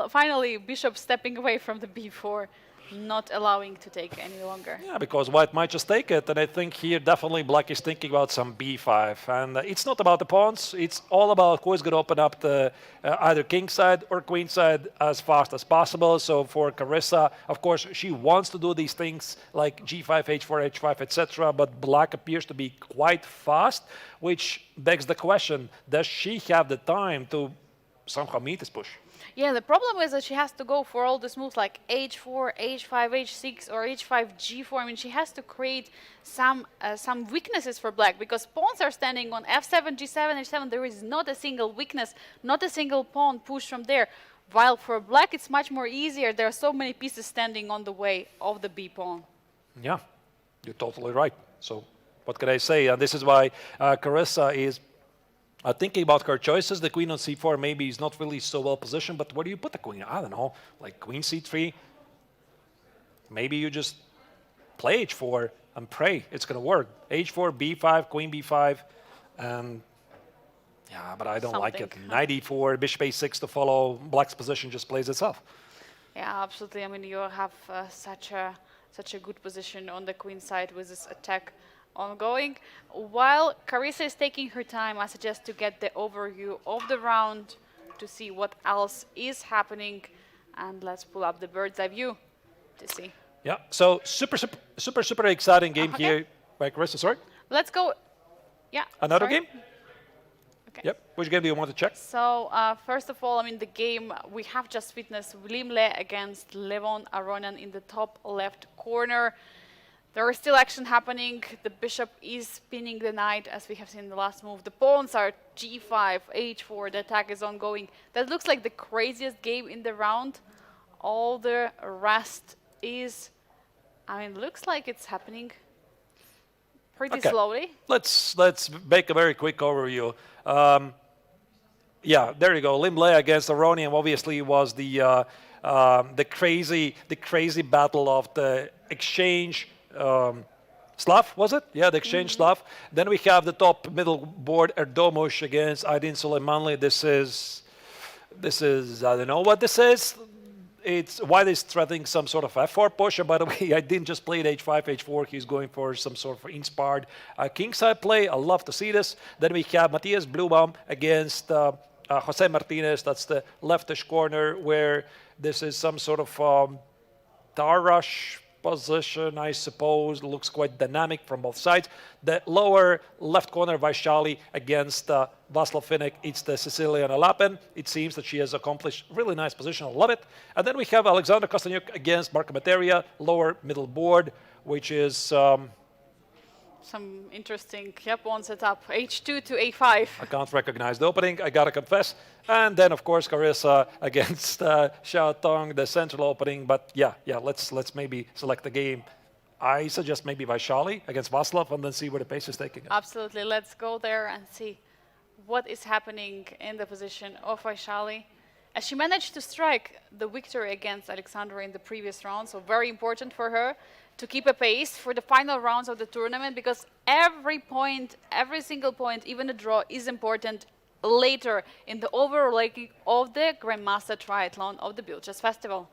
finally Bishop stepping away from the b4, not allowing to take any longer. Yeah, because White might just take it, and I think here definitely Black is thinking about some b5. And it's not about the pawns, it's all about who is going to open up the either king side or queen side as fast as possible. So for Carissa, of course, she wants to do these things like g5, h4, h5, etc., but Black appears to be quite fast, which begs the question, does she have the time to somehow meet this push? Yeah, the problem is that she has to go for all these moves like h4, h5, h6, or h5, g4. She has to create some weaknesses for black because pawns are standing on f7, g7, h7. There is not a single weakness, not a single pawn push from there. While for black, it's much more easier. There are so many pieces standing on the way of the b pawn. Yeah, you're totally right. So what can I say? And this is why Carissa is thinking about her choices. The queen on c4 maybe is not really so well positioned, but where do you put the queen? I don't know, like queen c3. Maybe you just play h4 and pray it's going to work. h4, b5, queen b5, and yeah, but I don't like it. Knight e4, bishop a6 to follow. Black's position just plays itself. Yeah, absolutely. You have such a good position on the queen side with this attack ongoing. While Carissa is taking her time, I suggest to get the overview of the round to see what else is happening, and let's pull up the bird's eye view to see. Yeah, so super exciting game here by Carissa. Sorry? Let's go. Yeah. Another game? Okay. Yep. Which game do you want to check? So first of all, the game we have just witnessed Limle against Levon Aronian in the top left corner. There is still action happening. The bishop is spinning the knight, as we have seen in the last move. The pawns are g5, h4. The attack is ongoing. That looks like the craziest game in the round. All the rest is, looks like it's happening pretty slowly. Let's make a very quick overview. Yeah, there you go. Limle against Aronian obviously was the crazy battle of the exchange. Slav, was it? Yeah, the exchange Slav. Then we have the top middle board Erdomush against Aydin Suleimanli. This is I don't know what this is. It's White is threatening some sort of f4 push. And by the way, I didn't just play h5, h4. He's going for some sort of inspired kingside play. I love to see this. Then we have Matthias Blubaum against Jose Martinez. That's the leftish corner where this is some sort of Tarash position, I suppose. Looks quite dynamic from both sides. The lower left corner, Vaishali against Václav Finek. It's the Sicilian Alapin. It seems that she has accomplished really nice position. I love it. And then we have Alexander Kostanyuk against Marco Materia, lower middle board, which is some interesting pawn setup. h2 to a5. I can't recognize the opening, I gotta confess. And then, of course, Carissa against Xiao Tong, the central opening. But yeah, let's maybe select the game. I suggest maybe Vaishali against Vaslav and then see where the pace is taking us. Absolutely. Let's go there and see what is happening in the position of Vaishali. As she managed to strike the victory against Alexandra in the previous round, so very important for her to keep a pace for the final rounds of the tournament, because every point, every single point, even a draw, is important later in the overall ranking of the Grandmaster Triathlon of the Biel Chess Festival.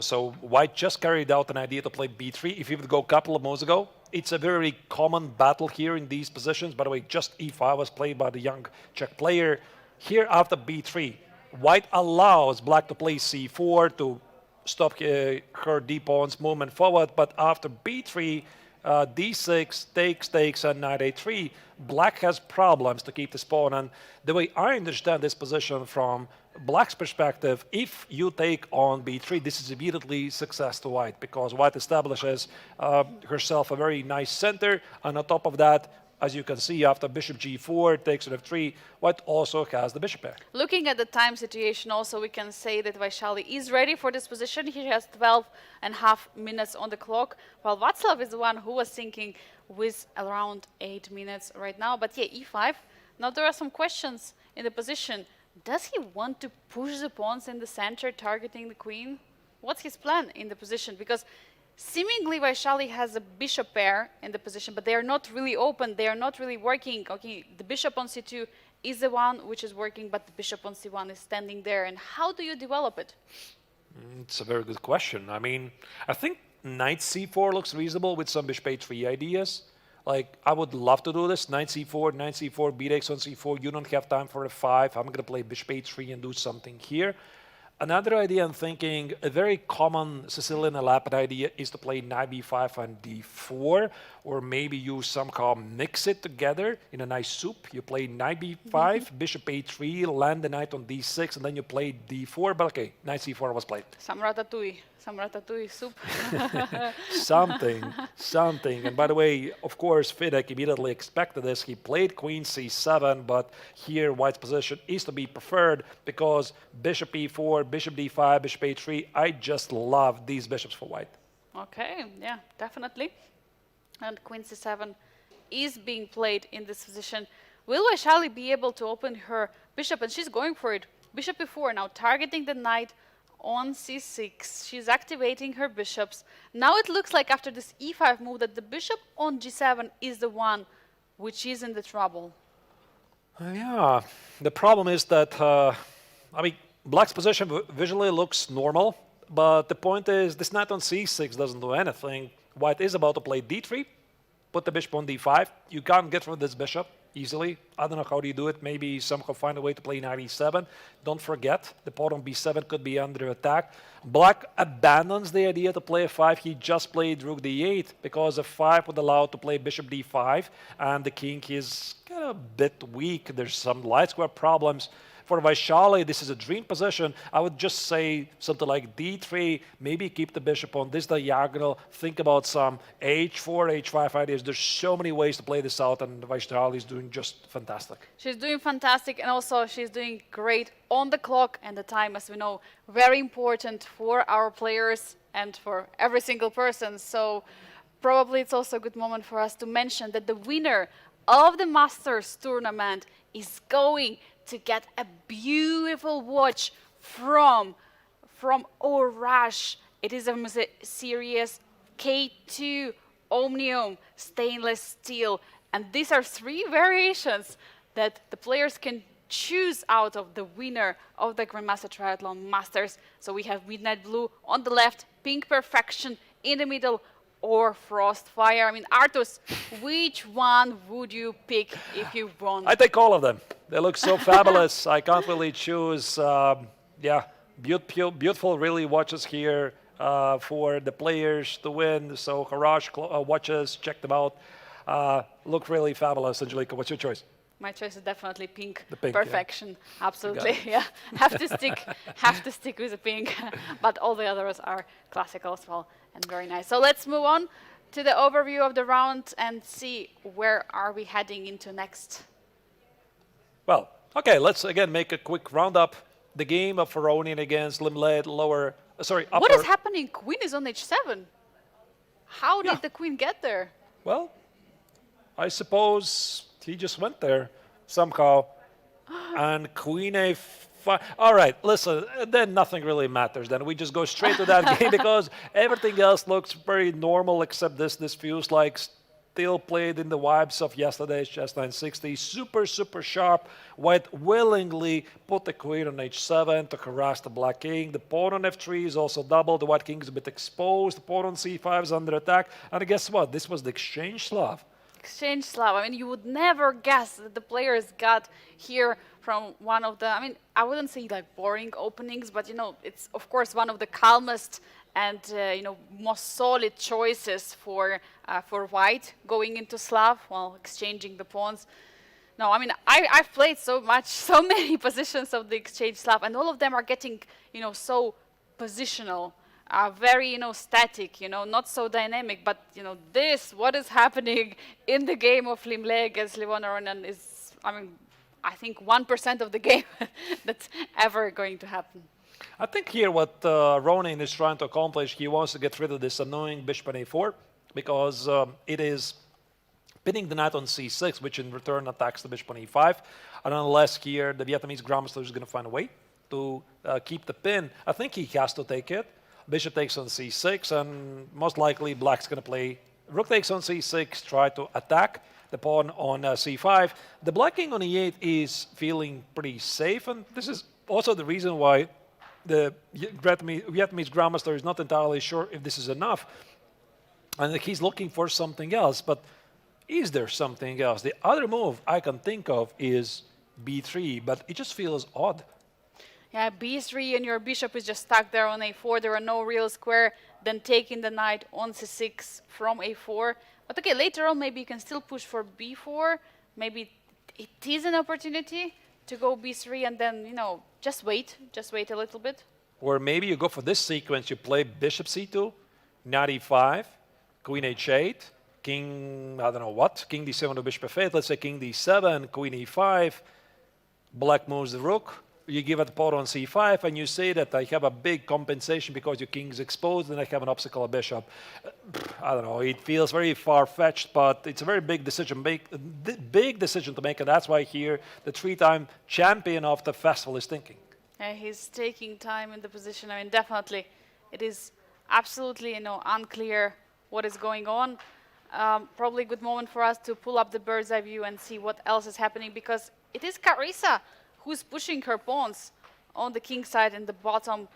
So White just carried out an idea to play b3. If you would go a couple of moves ago, it's a very common battle here in these positions. By the way, just e5 was played by the young Czech player. Here after b3, White allows Black to play c4 to stop her d-pawn's movement forward, but after b3, d6 takes and knight a3, Black has problems to keep this pawn. And the way I understand this position from Black's perspective, if you take on b3, this is immediately success to White, because White establishes herself a very nice center, and on top of that, as you can see, after bishop g4 takes on f3, White also has the bishop pair. Looking at the time situation also, we can say that Vaishali is ready for this position. He has 12.5 minutes on the clock, while Václav is the one who was thinking with around 8 minutes right now. But yeah, e5. Now there are some questions in the position. Does he want to push the pawns in the center, targeting the queen? What's his plan in the position? Because seemingly Vaishali has a bishop pair in the position, but they are not really open, they are not really working. Okay, the bishop on c2 is the one which is working, but the bishop on c1 is standing there. And how do you develop it? It's a very good question. I mean, I think knight c4 looks reasonable with some bishop a3 ideas. Like, I would love to do this. Knight c4, b takes on c4. You don't have time for f5. I'm going to play bishop a3 and do something here. Another idea I'm thinking, a very common Sicilian elaborate idea is to play knight b5 and d4, or maybe you somehow mix it together in a nice soup. You play knight b5, bishop a3, land the knight on d6, and then you play d4. But okay, knight c4 was played. Some ratatouille soup. something. And by the way, of course, Fidek immediately expected this. He played queen c7, but here White's position is to be preferred because bishop e4, bishop d5, bishop a3. I just love these bishops for White. Okay, yeah, definitely. And queen c7 is being played in this position. Will Vaishali be able to open her bishop? And she's going for it. Bishop e4 now targeting the knight on c6. She's activating her bishops. Now it looks like after this e5 move that the bishop on g7 is the one which is in the trouble. Yeah, the problem is that, I mean, Black's position visually looks normal, but the point is this knight on c6 doesn't do anything. White is about to play d3, put the bishop on d5. You can't get rid of this bishop easily. I don't know how do you do it. Maybe somehow find a way to play knight e7. Don't forget, the pawn on b7 could be under attack. Black abandons the idea to play f5. He just played rook d8 because f5 would allow to play bishop d5, and the king is kind of a bit weak. There's some light square problems. For Vaishali, this is a dream position. I would just say something like d3, maybe keep the bishop on this diagonal, think about some h4, h5 ideas. There's so many ways to play this out, and Vaishali is doing just fantastic. She's doing fantastic, and also she's doing great on the clock, and the time, as we know, very important for our players and for every single person. So probably it's also a good moment for us to mention that the winner of the Masters tournament is going to get a beautiful watch from Orash. It is a series K2 Omnium stainless steel. And these are 3 variations that the players can choose out of the winner of the Grandmaster Triathlon Masters. So we have Midnight Blue on the left, Pink Perfection in the middle, or Frostfire. I mean, Artus, which one would you pick if you won? I take all of them. They look so fabulous. I can't really choose. Yeah, beautiful really watches here for the players to win. So Harash watches, check them out. Look really fabulous. Angelica, what's your choice? My choice is definitely Pink. The pink, Perfection. yeah. Absolutely. Yeah. Have to stick with the pink. But all the others are classical as well and very nice. So let's move on to the overview of the round and see where are we heading into next. Well, okay, let's again make a quick roundup. The game of Faronian against Limled, lower, upper. What is happening? Queen is on h7. How Yeah. did the queen get there? Well, I suppose he just went there somehow. And Queen A5. All right, listen, then nothing really matters. Then we just go straight to that game because everything else looks very normal except this. This feels like still played in the vibes of yesterday's chess 960. Super, super sharp. White willingly put the queen on h7 to harass the black king. The pawn on f3 is also double. The white king is a bit exposed. The pawn on c5 is under attack. And guess what? This was the exchange, Slav. Exchange Slav. I mean, you would never guess that the players got here from one of the, I mean, I wouldn't say like boring openings, but you know, it's of course one of the calmest and you know, most solid choices for white going into Slav while exchanging the pawns. No, I mean, I've played so much, so many positions of the exchange Slav, and all of them are getting, you know, so positional. Very, you know, static, you know, not so dynamic, but, you know, what is happening in the game of Limle against Levon Aronan is, I mean, I think 1% of the game that's ever going to happen. I think here what Ronin is trying to accomplish, he wants to get rid of this annoying bishop on a4 because it is pinning the knight on c6, which in return attacks the bishop on e5. And unless here the Vietnamese grandmaster is going to find a way to keep the pin, I think he has to take it. Bishop takes on c6, and most likely black's going to play rook takes on c6, try to attack the pawn on c5. The black king on e8 is feeling pretty safe, and this is also the reason why the Vietnamese grandmaster is not entirely sure if this is enough, and he's looking for something else. But is there something else? The other move I can think of is b3, but it just feels odd. Yeah, b3 and your bishop is just stuck there on a4. There are no real square. Then taking the knight on c6 from a4. But okay, later on maybe you can still push for b4. Maybe it is an opportunity to go b3 and then, you know, just wait a little bit. Or maybe you go for this sequence. You play bishop c2, knight e5, queen h8, king, I don't know what, king d7 to bishop f8. Let's say king d7, queen e5. Black moves the rook. You give it the pawn on c5, and you say that I have a big compensation because your king is exposed, and I have an obstacle of bishop. I don't know. It feels very far-fetched, but it's a very big decision. Big decision to make, and that's why here the three-time champion of the festival is thinking. Yeah, he's taking time in the position. I mean, definitely, it is absolutely, you know, unclear what is going on. Probably a good moment for us to pull up the bird's eye view and see what else is happening, because it is Carissa who's pushing her pawns on the king side in the bottom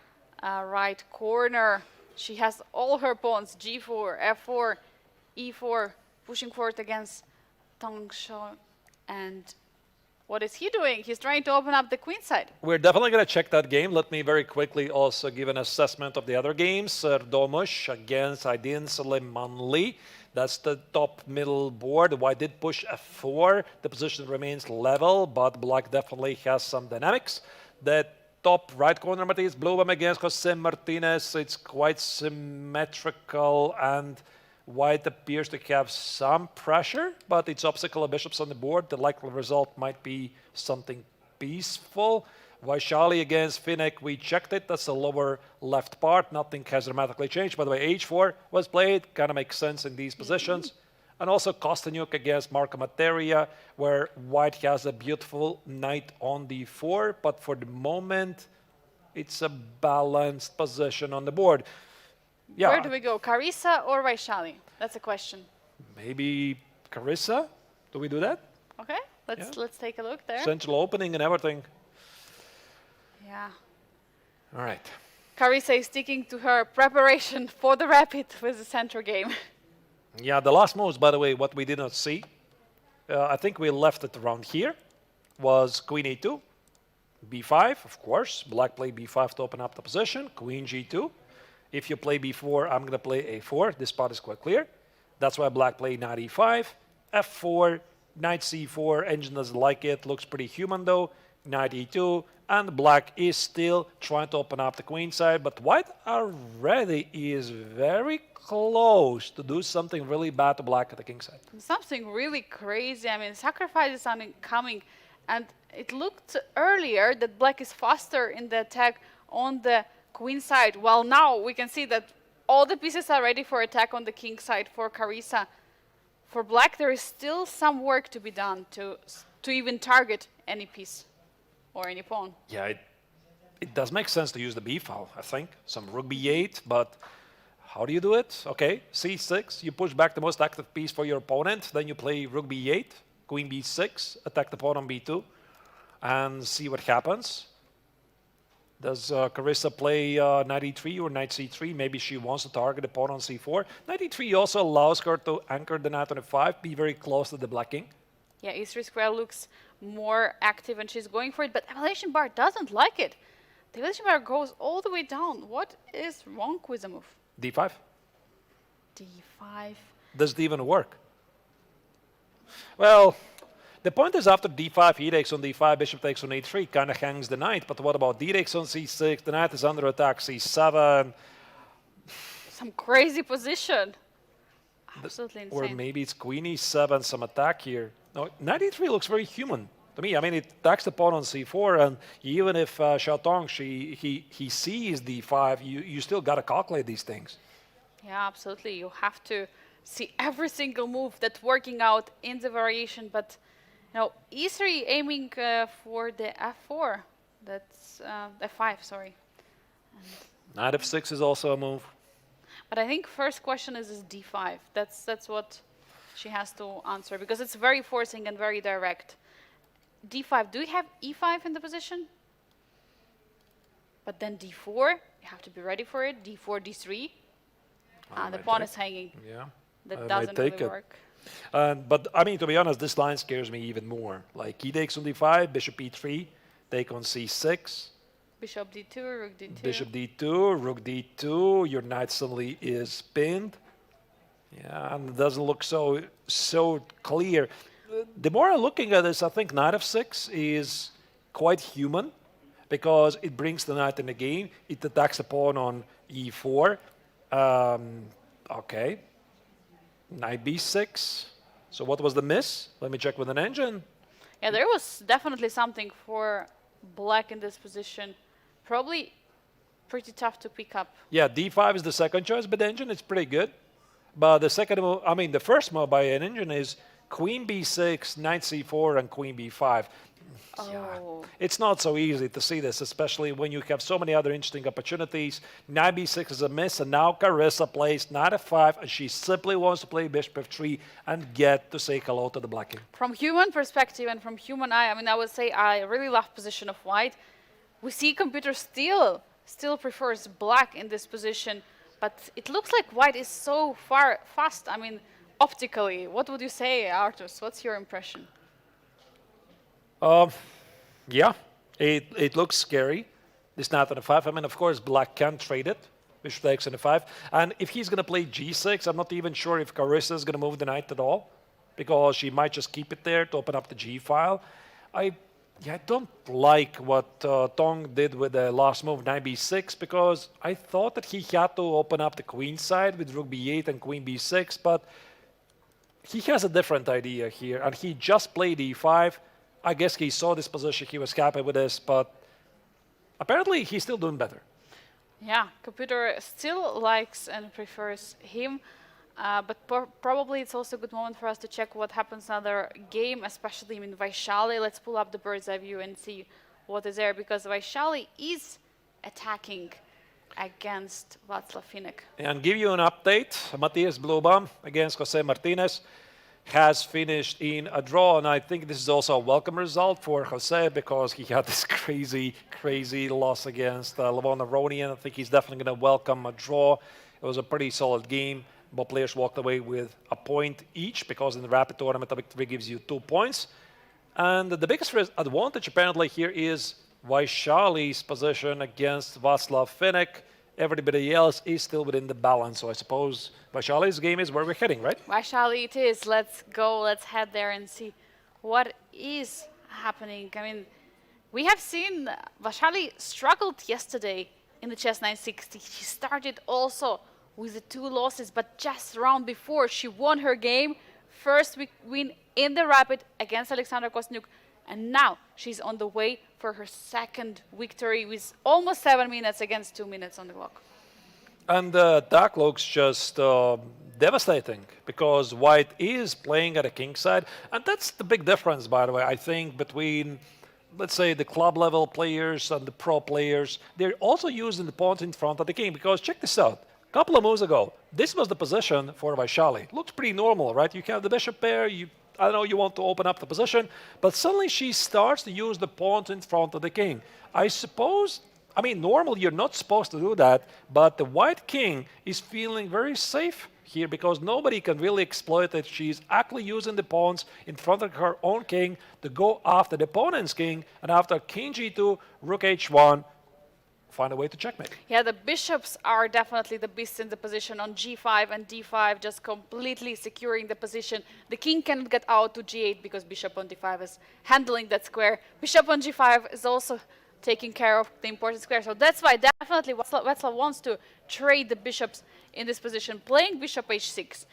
right corner. She has all her pawns, g4, f4, e4, pushing forward against Tang Shou. And what is he doing? He's trying to open up the queen side. We're definitely going to check that game. Let me very quickly also give an assessment of the other games. Domush against Aydin Suleimanli. That's the top middle board. White did push f4. The position remains level, but black definitely has some dynamics. The top right corner, Matthias Blum against Jose Martinez. It's quite symmetrical, and white appears to have some pressure, but it's obstacle of bishops on the board. The likely result might be something peaceful. Vaishali against Finnick, we checked it. That's the lower left part. Nothing has dramatically changed. By the way, h4 was played. Kind of makes sense in these positions. And also Kostanyuk against Marco Materia, where white has a beautiful knight on d4. But for the moment, it's a balanced position on the board. Yeah. Where do we go, Carissa or Vaishali? That's a question. Maybe Carissa? Do we do that? Okay, let's take a look there. Central opening and everything. Yeah. All right. Carissa is sticking to her preparation for the rapid with the center game. Yeah, the last moves, by the way, what we did not see, I think we left it around here, was queen e2, b5, of course. Black played b5 to open up the position, queen g2. If you play b4, I'm going to play a4. This part is quite clear. That's why black played knight e5, f4, knight c4. Engine doesn't like it. Looks pretty human, though. Knight e2. And black is still trying to open up the queen side. But white already is very close to do something really bad to black at the king side. Something really crazy. I mean, sacrifices are coming. And it looked earlier that black is faster in the attack on the queen side. Well, now we can see that all the pieces are ready for attack on the king side for Carissa. For black, there is still some work to be done to even target any piece or any pawn. Yeah, it does make sense to use the b file, I think. Some rook b8, but how do you do it? Okay, c6, you push back the most active piece for your opponent, then you play rook b8, queen b6, attack the pawn on b2, and see what happens. Does Carissa play knight e3 or knight c3? Maybe she wants to target the pawn on c4. Knight e3 also allows her to anchor the knight on f5, be very close to the black king. Yeah, e3 square looks more active and she's going for it, but evaluation bar doesn't like it. The evaluation bar goes all the way down. What is wrong with the move? d5. d5. Does it even work? Well, the point is after d5, he takes on d5, bishop takes on a3, kind of hangs the knight. But what about d takes on c6? The knight is under attack, c7. Some crazy position. Absolutely insane. Or maybe it's queen e7, some attack here. No, knight e3 looks very human to me. I mean, it attacks the pawn on c4, and even if Xiaotong, he sees d5, you still got to calculate these things. Yeah, absolutely. You have to see every single move that's working out in the variation. But you know, e3 aiming for the f4. That's f5. Sorry. Knight f6 is also a move. But I think first question is d5. That's what she has to answer because it's very forcing and very direct. d5. Do we have e5 in the position? But then d4. You have to be ready for it. d4, d3. The pawn is hanging. Yeah. That doesn't really work. But I mean, to be honest, this line scares me even more. Like he takes on d5, bishop e3, take on c6. Bishop d2, rook d2. Bishop d2, rook d2. Your knight suddenly is pinned. Yeah, and it doesn't look so clear. The more I'm looking at this, I think knight f6 is quite human because it brings the knight in the game. It attacks the pawn on e4. Okay. Knight b6. So what was the miss? Let me check with an engine. Yeah, there was definitely something for black in this position. Probably pretty tough to pick up. Yeah, d5 is the second choice, but the engine is pretty good. But the second move, I mean, the first move by an engine is queen b6, knight c4, and queen b5. Oh. Yeah. It's not so easy to see this, especially when you have so many other interesting opportunities. Knight b6 is a miss, and now Carissa plays knight f5, and she simply wants to play bishop f3 and get to say hello to the black king. From human perspective and from human eye, I mean, I would say I really love position of white. We see computer still prefers black in this position, but it looks like white is so fast. I mean, optically, what would you say, Artus? What's your impression? Yeah, it looks scary. This knight on f5. I mean, of course, black can trade it. Bishop takes on f5. And if he's going to play g6, I'm not even sure if Carissa is going to move the knight at all, because she might just keep it there to open up the g file. I don't like what Tong did with the last move, knight b6, because I thought that he had to open up the queen side with rook b8 and queen b6, but he has a different idea here, and he just played e5. I guess he saw this position, he was happy with this, but apparently he's still doing better. Yeah, computer still likes and prefers him, but probably it's also a good moment for us to check what happens in another game, especially in Vaishali. Let's pull up the bird's eye view and see what is there, because Vaishali is attacking against Václav Finek. And give you an update, Matthias Blubam against Jose Martinez has finished in a draw, and I think this is also a welcome result for Jose because he had this crazy loss against Levon Aronian. I think he's definitely going to welcome a draw. It was a pretty solid game. Both players walked away with a point each because in the rapid tournament, a victory gives you 2 points. And the biggest advantage apparently here is Vaishali's position against Václav Finek. Everybody else is still within the balance, so I suppose Vaishali's game is where we're heading, right? Vaishali it is. Let's go, let's head there and see what is happening. I mean, we have seen Vaishali struggled yesterday in the chess 960. She started also with the 2 losses, but just the round before she won her game. First win in the rapid against Alexandra Kosteniuk, and now she's on the way for her second victory with almost 7 minutes against 2 minutes on the clock. And the attack looks just devastating because White is playing at a king side. And that's the big difference, by the way, I think, between, let's say, the club level players and the pro players. They're also using the pawns in front of the king because check this out. A couple of moves ago, this was the position for Vaishali. Looks pretty normal, right? You have the bishop pair, I don't know, you want to open up the position, but suddenly she starts to use the pawns in front of the king. I suppose, I mean, normally you're not supposed to do that, but the white king is feeling very safe here because nobody can really exploit it. She's actually using the pawns in front of her own king to go after the opponent's king, and after king g2, rook h1, find a way to checkmate. Yeah, the bishops are definitely the beast in the position on g5 and d5, just completely securing the position. The king cannot get out to g8 because bishop on d5 is handling that square. Bishop on g5 is also taking care of the important square. So that's why definitely Wetzlar wants to trade the bishops in this position, playing bishop h6.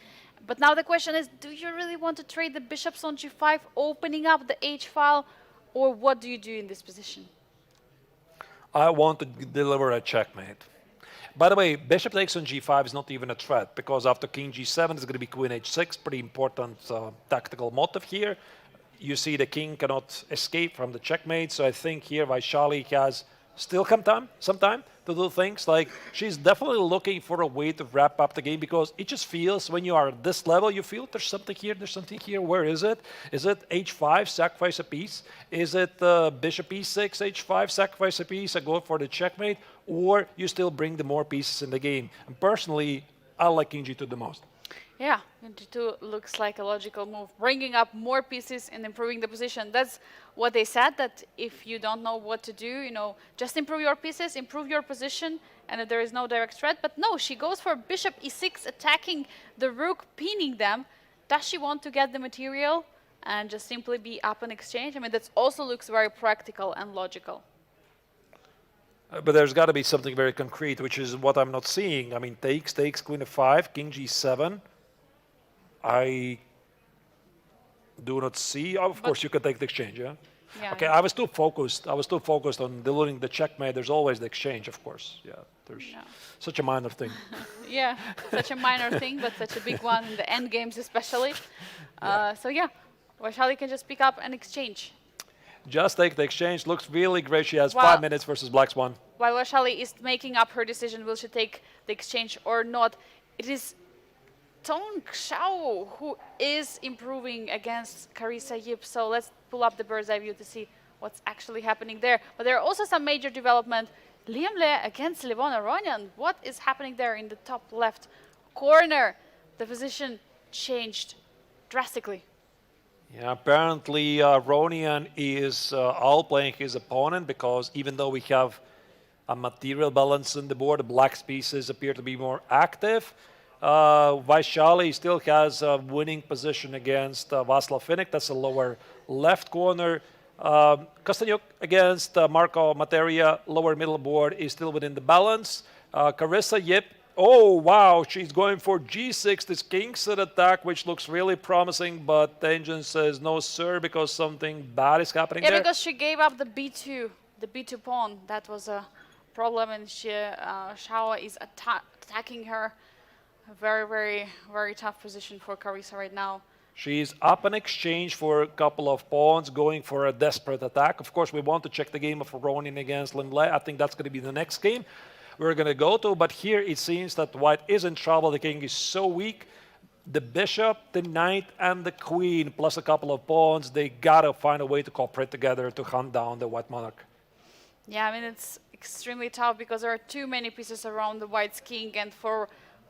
But now the question is, do you really want to trade the bishops on g5, opening up the h file, or what do you do in this position? I want to deliver a checkmate. By the way, bishop takes on g5 is not even a threat because after king g7 it's going to be queen h6, pretty important tactical motive here. You see the king cannot escape from the checkmate, so I think here Vaishali has still some time to do things. Like, she's definitely looking for a way to wrap up the game because it just feels when you are at this level, you feel there's something here, where is it? Is it h5, sacrifice a piece? Is it bishop e6, h5, sacrifice a piece, and go for the checkmate? Or you still bring the more pieces in the game? And personally, I like king g2 the most. Yeah, g2 looks like a logical move, bringing up more pieces and improving the position. That's what they said, that if you don't know what to do, you know, just improve your pieces, improve your position, and there is no direct threat. But no, she goes for bishop e6, attacking the rook, pinning them. Does she want to get the material and just simply be up in exchange? I mean, that also looks very practical and logical. But there's got to be something very concrete, which is what I'm not seeing. I mean, takes, queen f5, king g7. I do not see. Of course, you can take the exchange, yeah? Okay, I was too focused. On delivering the checkmate. There's always the exchange, of course. Yeah, there's such a minor thing. Yeah, such a minor thing, but such a big one in the end games especially. So yeah, Vaishali can just pick up and exchange. Just take the exchange. Looks really great. She has 5 minutes versus Black Swan. While Vaishali is making up her decision, will she take the exchange or not, it is Tong Xiao who is improving against Carissa Yip. So let's pull up the bird's eye view to see what's actually happening there. But there are also some major development. Liam Le against Levon Aronian. What is happening there in the top left corner? The position changed drastically. Yeah, apparently Aronian is outplaying his opponent because even though we have a material balance on the board, the black pieces appear to be more active. Vaishali still has a winning position against Václav Finnick. That's the lower left corner. Kostanyuk against Marco Materia, lower middle board, is still within the balance. Carissa Yip, oh wow, she's going for g6, this king set attack, which looks really promising, but the engine says no sir, because something bad is happening there. Yeah, because she gave up the b2 pawn. That was a problem, and Xiao is attacking her. A very, very, very tough position for Carissa right now. She's up in exchange for a couple of pawns, going for a desperate attack. Of course, we want to check the game of Aronian against Lim Le. I think that's going to be the next game we're going to go to. But here it seems that White is in trouble. The king is so weak. The bishop, the knight, and the queen, plus a couple of pawns, they got to find a way to cooperate together to hunt down the White monarch. Yeah, I mean, it's extremely tough because there are too many pieces around the White's king. And for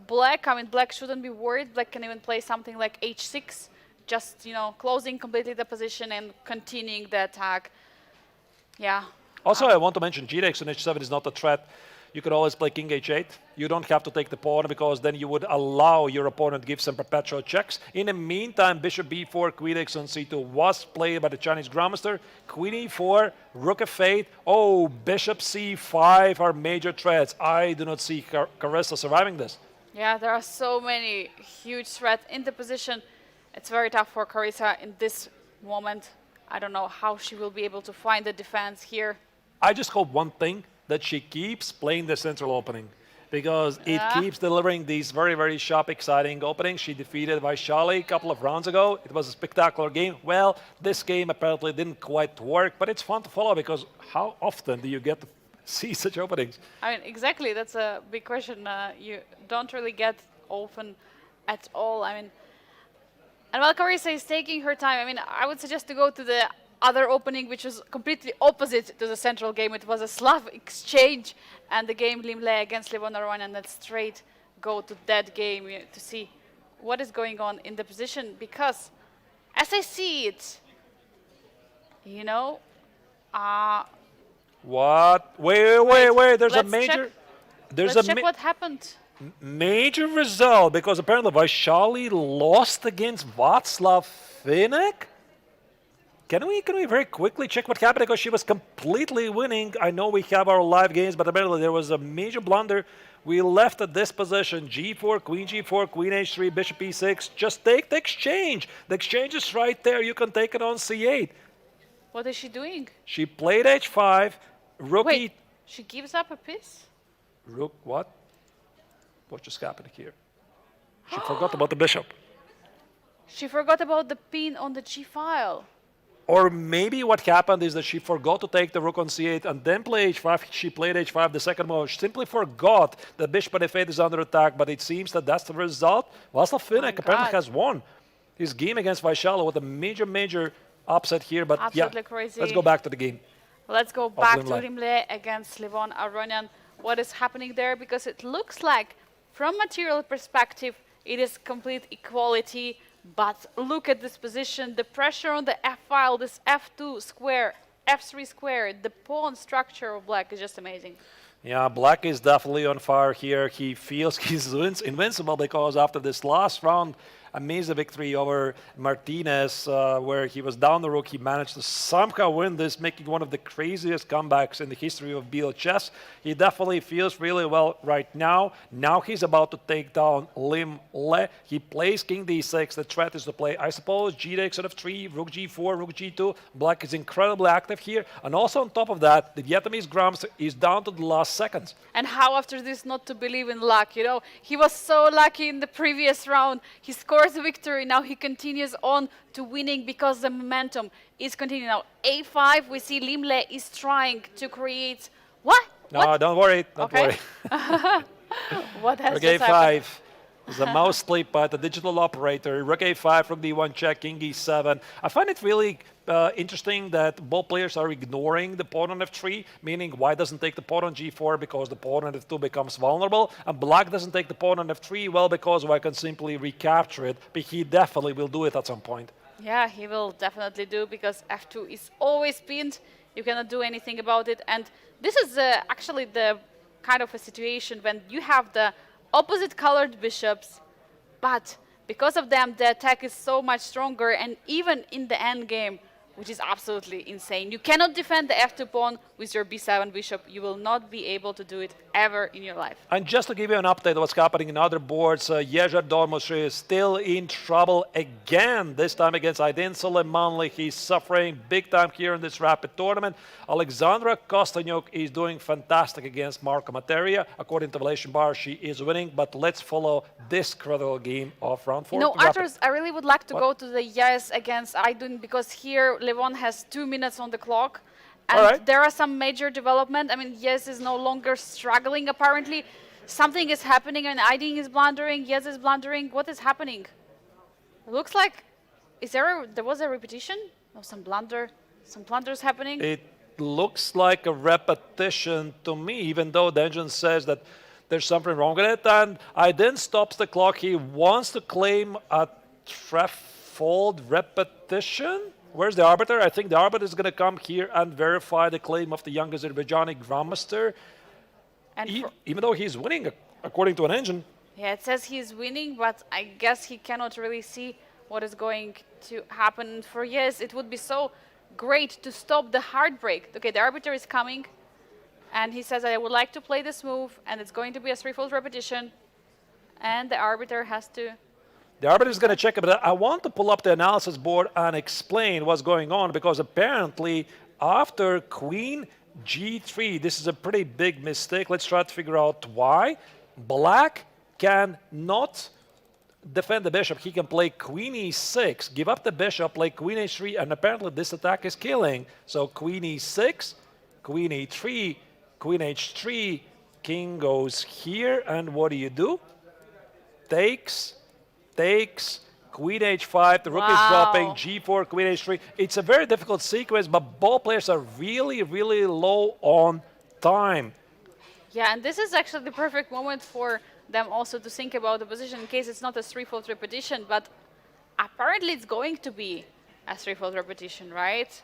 Black, I mean, Black shouldn't be worried. Black can even play something like h6, just, you know, closing completely the position and continuing the attack. Yeah. Also, I want to mention g takes on h7 is not a threat. You could always play king h8. You don't have to take the pawn because then you would allow your opponent to give some perpetual checks. In the meantime, bishop b4, queen takes on c2 was played by the Chinese grandmaster. Queen e4, rook f8. Oh, bishop c5 are major threats. I do not see Carissa surviving this. Yeah, there are so many huge threats in the position. It's very tough for Carissa in this moment. I don't know how she will be able to find the defense here. I just hope one thing, that she keeps playing the central opening. because it Yeah. keeps delivering these very, very sharp, exciting openings. She defeated Vaishali a couple of rounds ago. It was a spectacular game. Well, this game apparently didn't quite work, but it's fun to follow because how often do you get to see such openings? I mean, exactly. That's a big question. You don't really get often at all. I mean, and while Carissa is taking her time, I mean, I would suggest to go to the other opening, which was completely opposite to the central game. It was a Slav exchange, and the game Limle against Levon Aron, and let's straight go to that game to see what is going on in the position. Because, as I see it, you know, What? Wait. There's a let's major. check- There's let's a check what happened. major result because apparently Vaishali lost against Václav Finek. Can we very quickly check what happened because she was completely winning? I know we have our live games, but apparently there was a major blunder. We left at this position, G4, Queen G4, Queen H3, Bishop E6. Just take the exchange. The exchange is right there. You can take it on C8. What is she doing? She played H5, Rook Wait, she gives up a piece? Rook, what? What just happened here? She forgot about the bishop. She forgot about the pin on the G file. Or maybe what happened is that she forgot to take the rook on c8 and then play h5. She played h5 the second move. She simply forgot that bishop at f8 is under attack, but it seems that that's the result. Václav Finek apparently God. has won his game against Vaishali with a major upset here. But Absolutely yeah, crazy. let's go back to the game. Let's go back to Limle. Limle against Levon Aronian. What is happening there? Because it looks like, from material perspective, it is complete equality. But look at this position, the pressure on the f file, this f2 square, f3 square, the pawn structure of black is just amazing. Yeah, Black is definitely on fire here. He feels he's invincible because after this last round, amazing victory over Martinez, where he was down the rook, he managed to somehow win this, making one of the craziest comebacks in the history of Biel chess. He definitely feels really well right now. Now he's about to take down Lim Le. He plays King D6. The threat is to play, I suppose, G takes out of 3, Rook G4, Rook G2. Black is incredibly active here. And also on top of that, the Vietnamese Grams is down to the last seconds. And how after this not to believe in luck, you know? He was so lucky in the previous round. He scores the victory. Now he continues on to winning because the momentum is continuing. Now A5, we see Limle is trying to create... What? No, What? don't worry. Don't Okay. worry. What has Rook just happened? A5 is a mouse sleep by the digital operator. Rook A5, Rook D1 check, King E7. I find it really interesting that both players are ignoring the pawn on F3, meaning White doesn't take the pawn on G4 because the pawn on F2 becomes vulnerable, and Black doesn't take the pawn on F3, well, because White can simply recapture it, but he definitely will do it at some point. Yeah, he will definitely do because F2 is always pinned. You cannot do anything about it. And this is actually the kind of a situation when you have the opposite colored bishops, but because of them, the attack is so much stronger. And even in the end game, which is absolutely insane, you cannot defend the F2 pawn with your B7 bishop. You will not be able to do it ever in your life. And just to give you an update of what's happening in other boards, Yezer Dormoshe is still in trouble again, this time against Aydin Soleimanli. He's suffering big time here in this rapid tournament. Alexandra Kostanyuk is doing fantastic against Marco Materia. According to Valation Bar, she is winning, but let's follow this critical game of round 4. No, to wrap it. Arthurs, I really would like to What? go to the yes against Aydin because here Levon has 2 minutes on the clock. And All right. there are some major development. I mean, Yes is no longer struggling, apparently. Something is happening, and Aydin is blundering, Yes is blundering. What is happening? It looks like, there was a repetition? No, some blunders happening. It looks like a repetition to me, even though the engine says that there's something wrong with it. And Aydin stops the clock. He wants to claim a threefold repetition. Where's the arbiter? I think the arbiter is going to come here and verify the claim of the young Azerbaijani Grandmaster. And Even though he's winning, according to an engine. yeah, it says he's winning, but I guess he cannot really see what is going to happen. For Yes, it would be so great to stop the heartbreak. Okay, the arbiter is coming, and he says, I would like to play this move, and it's going to be a threefold repetition, and the arbiter has to... The arbiter is going to check it, but I want to pull up the analysis board and explain what's going on, because apparently after Queen G3, this is a pretty big mistake. Let's try to figure out why. Black cannot defend the bishop. He can play queen e6, give up the bishop, play queen h3, and apparently this attack is killing. So queen e6, queen e3, queen h3, king goes here, and what do? Takes, queen h5, the rook is dropping, g4, queen h3. It's a very difficult sequence, but both players are really, really low on time. Yeah, and this is actually the perfect moment for them also to think about the position in case it's not a threefold repetition, but apparently it's going to be a threefold repetition, right?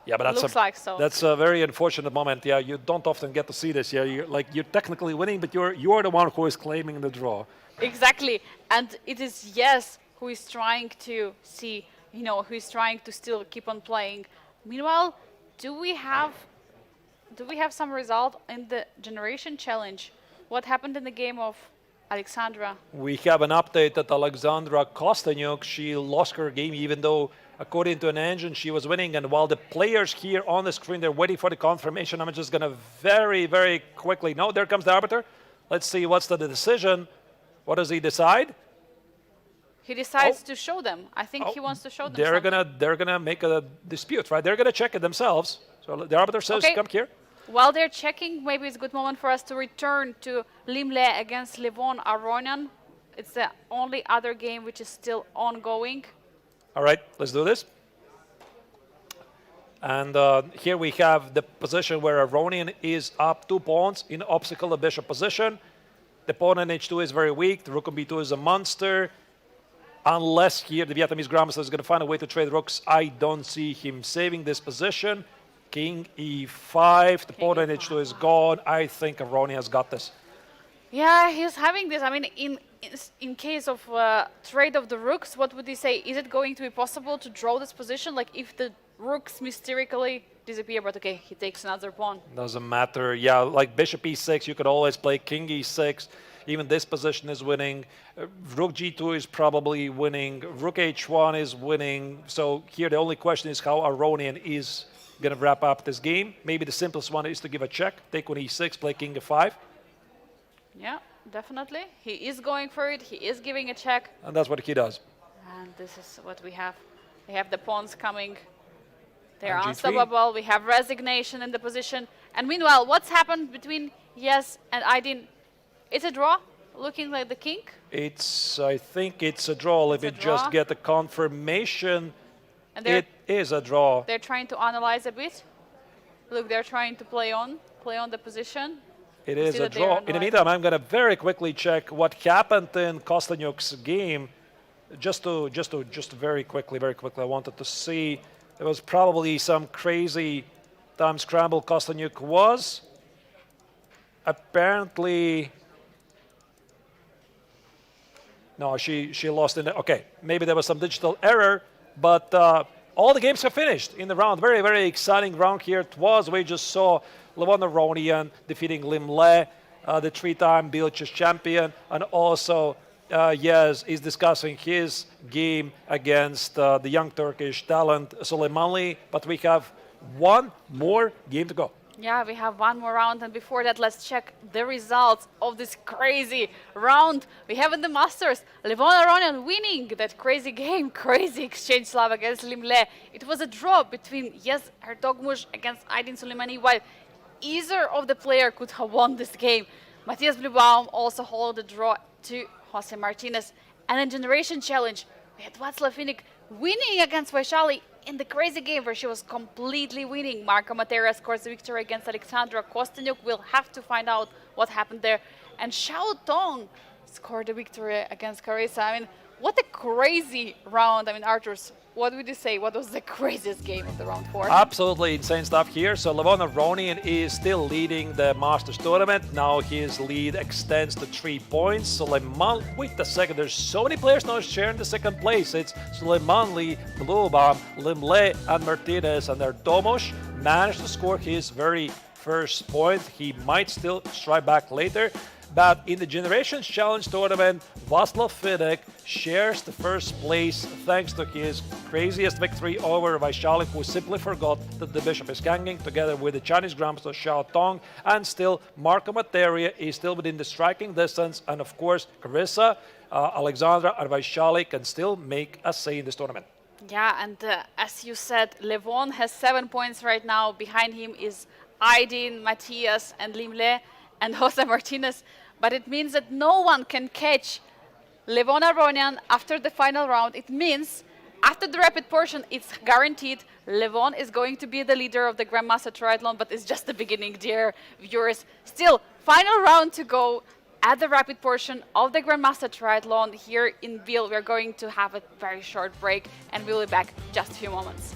Yeah, but Looks like so. That's a very unfortunate moment. Yeah, you don't often get to see this. Yeah, you're technically winning, but you're the one who is claiming the draw. Exactly, and it is Yes who is trying to see, who is trying to still keep on playing. Meanwhile, do we have some result in the generation challenge? What happened in the game of Alexandra? We have an update that Alexandra Kostanyuk, she lost her game even though, according to an engine, she was winning. And while the players here on the screen, they're waiting for the confirmation, I'm just going to very, very quickly. No, there comes the arbiter. Let's see what's the decision. What does he decide? He decides to show them. I think he wants to show them They're gonna make a dispute, right? They're gonna check it themselves. So the arbiter says, come here. While they're checking, maybe it's a good moment for us to return to Limle against Levon Aronian. It's the only other game which is still ongoing. All right, let's do this. And here we have the position where Aronian is up 2 pawns in obstacle the bishop position. The pawn in h2 is very weak. The rook on b2 is a monster. Unless here the Vietnamese grandmaster is going to find a way to trade rooks, I don't see him saving this position. King e5, the pawn in h2 is gone. I think Aronian has got this. Yeah, he's having this. I mean, in case of trade of the rooks, what would he say? Is it going to be possible to draw this position? Like if the rooks mysterically disappear, but okay, he takes another pawn. Doesn't matter. Yeah, like bishop e6, you could always play king e6. Even this position is winning. Rook g2 is probably winning. Rook h1 is winning. So here the only question is how Aronian is going to wrap up this game. Maybe the simplest one is to give a check. Take on e6, play king f5. Yeah, definitely. He is going for it. He is giving a check. And that's what he does. And this is what we have. We have the pawns coming. They're And G3. unstoppable. We have resignation in the position. And meanwhile, what's happened between Yes and Aydin? It's a draw, looking like the king. I think it's a draw. If we just get the confirmation, And it is a draw. they're trying to analyze a bit. Look, they're trying to play on the position. It is a draw. In the meantime, I'm going to very quickly check what happened in Kostanyuk's game. Just very quickly, I wanted to see. There was probably some crazy time scramble Kostanyuk was. Apparently, no, she lost in the, okay, maybe there was some digital error, but all the games are finished in the round. Very, very exciting round here it was. We just saw Levon Aronian defeating Lim Le, the 3-time Biel chess champion, and also Yes is discussing his game against the young Turkish talent Suleimanli, but we have one more game to go. Yeah, we have one more round, and before that, let's check the results of this crazy round. We have in the Masters, Levon Aronian winning that crazy game, crazy exchange Slav against Limle. It was a draw between Yes Ertogmuş against Aydin Suleimani, while either of the player could have won this game. Matthias Blubaum also held the draw to Jose Martinez. And in Generation Challenge, we had Václav Finik winning against Vaishali in the crazy game where she was completely winning. Marco Matera scores the victory against Alexandra Kostanyuk. We'll have to find out what happened there. And Xiao Tong scored the victory against Carissa. I mean, what a crazy round. I mean, Arturs, what would you say? What was the craziest game of the round 4? Absolutely insane stuff here. So Levon Aronian is still leading the Masters tournament. Now his lead extends to 3 points. Suleiman, wait a second, there's so many players now sharing the second place. It's Suleimanli, Blubaum, Limle, and Martinez, and their Domosh managed to score his very first point. He might still strike back later. But in the Generations Challenge tournament, Václav Fidek shares the first place thanks to his craziest victory over Vaishali, who simply forgot that the bishop is hanging, together with the Chinese grandmaster Xiao Tong, and still Marco Materia is still within the striking distance, and of course Carissa, Alexandra and Vaishali can still make a say in this tournament. Yeah, and as you said, Levon has 7 points right now. Behind him is Aydin, Matthias, and Limle, and Jose Martinez. But it means that no one can catch Levon Aronian after the final round. It means after the rapid portion, it's guaranteed Levon is going to be the leader of the Grandmaster Triathlon, but it's just the beginning, dear viewers. Still, final round to go. At the rapid portion of the Grandmaster Triathlon here in Biel, we're going to have a very short break and we'll be back just a few moments.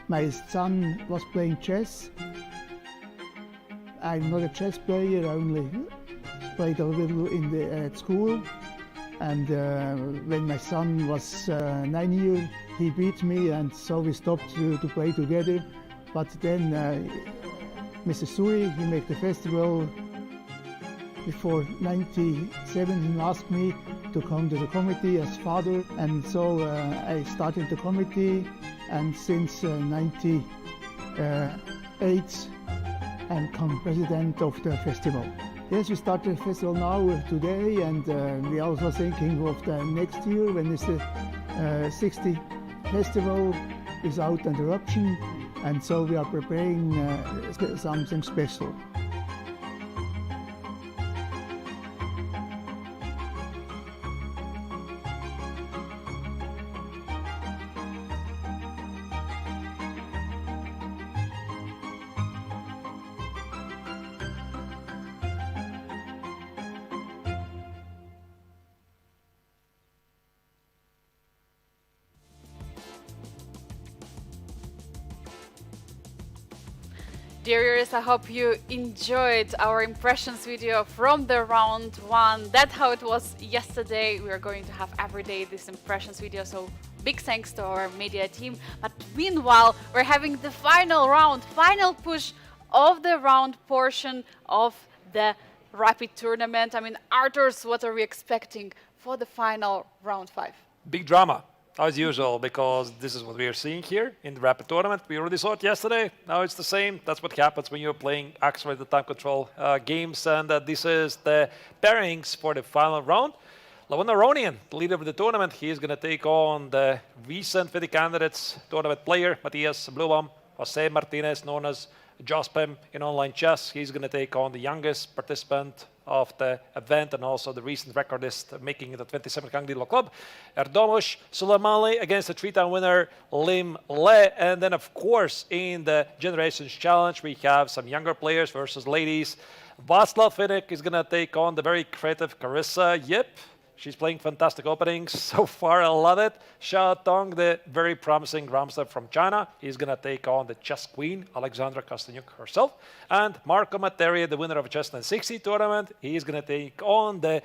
My son was playing chess. I'm not a chess player, I only played a little at school. And when my son was 9 years, he beat me, and so we stopped to play together. But then Mr. Suri, he made the festival. Before 97, he asked me to come to the committee as father, and so I started the committee, and since 98, I'm become president of the festival. Yes, we started the festival now today, and we're also thinking of the next year when it's the 60th festival without interruption, and so we are preparing something special. Dear viewers, I hope you enjoyed our impressions video from the round one. That's how it was yesterday. We are going to have every day this impressions video, so big thanks to our media team. But meanwhile, we're having the final round, final push of the round portion of the Rapid tournament. I mean, Arturs, what are we expecting for the final round 5? Big drama, as usual, because this is what we are seeing here in the Rapid tournament. We already saw it yesterday. Now it's the same. That's what happens when you're playing accelerated time control games. And this is the pairings for the final round. Levon Aronian, the leader of the tournament, he is going to take on the recent 50 candidates tournament player, Matthias Blubaum. Jose Martinez, known as Jospem in online chess. He's going to take on the youngest participant of the event and also the recent recordist making the 27th Kangdilo Club, Erdomush Suleimani, against the three-time winner Lim Le. And then, of course, in the Generations Challenge, we have some younger players versus ladies. Václav Finik is going to take on the very creative Carissa Yip. She's playing fantastic openings so far. I love it. Xia Tong, the very promising grandmaster from China, he's going to take on the chess queen, Alexandra Kosteniuk herself. And Marco Materia, the winner of the Chess 960 tournament, he's going to take on the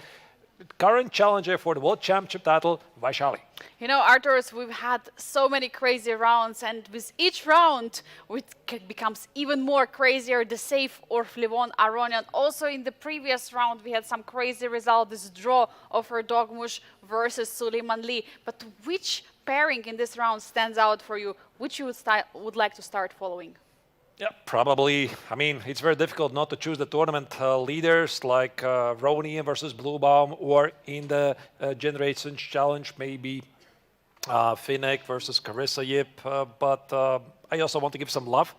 current challenger for the World Championship title, Vaishali. You know, Arturs, we've had so many crazy rounds, and with each round, it becomes even more crazier. The save of Levon Aronian. Also, in the previous round, we had some crazy result. This draw of Erdoğmuş versus Süleyman Lee. But which pairing in this round stands out for you? Which you would like to start following? Yeah, probably. I mean, it's very difficult not to choose the tournament leaders like Ronian versus Bluebaum, or in the Generations Challenge, maybe Finek versus Carissa Yip. But I also want to give some love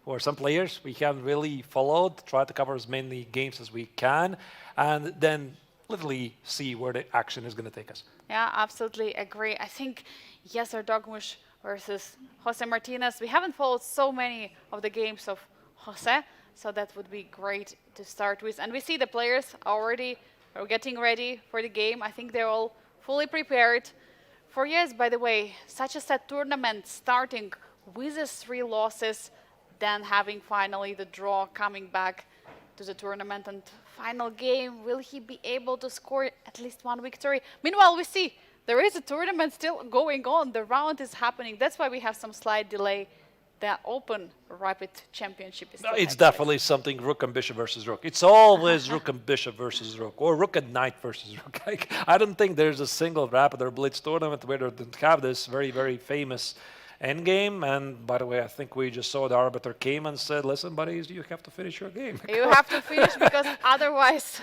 for some players we haven't really followed, try to cover as many games as we can, and then literally see where the action is going to take us. Yeah, absolutely agree. I think, yes, Erdoğmuş versus Jose Martinez. We haven't followed so many of the games of Jose, so that would be great to start with. And we see the players already are getting ready for the game. I think they're all fully prepared. For yes, by the way, such a set tournament starting with the 3 losses, then having finally the draw coming back to the tournament and final game. Will he be able to score at least 1 victory? Meanwhile, we see there is a tournament still going on. The round is happening. That's why we have some slight delay. The Open Rapid Championship is still It's happening. definitely something Rook and Bishop versus Rook. It's always Rook and Bishop versus Rook, or Rook and Knight versus Rook. I don't think there's a single Rapid or Blitz tournament where they don't have this very, very famous endgame. And by the way, I think we just saw the arbiter came and said, listen, buddies, you have to finish your game. You have to finish because otherwise...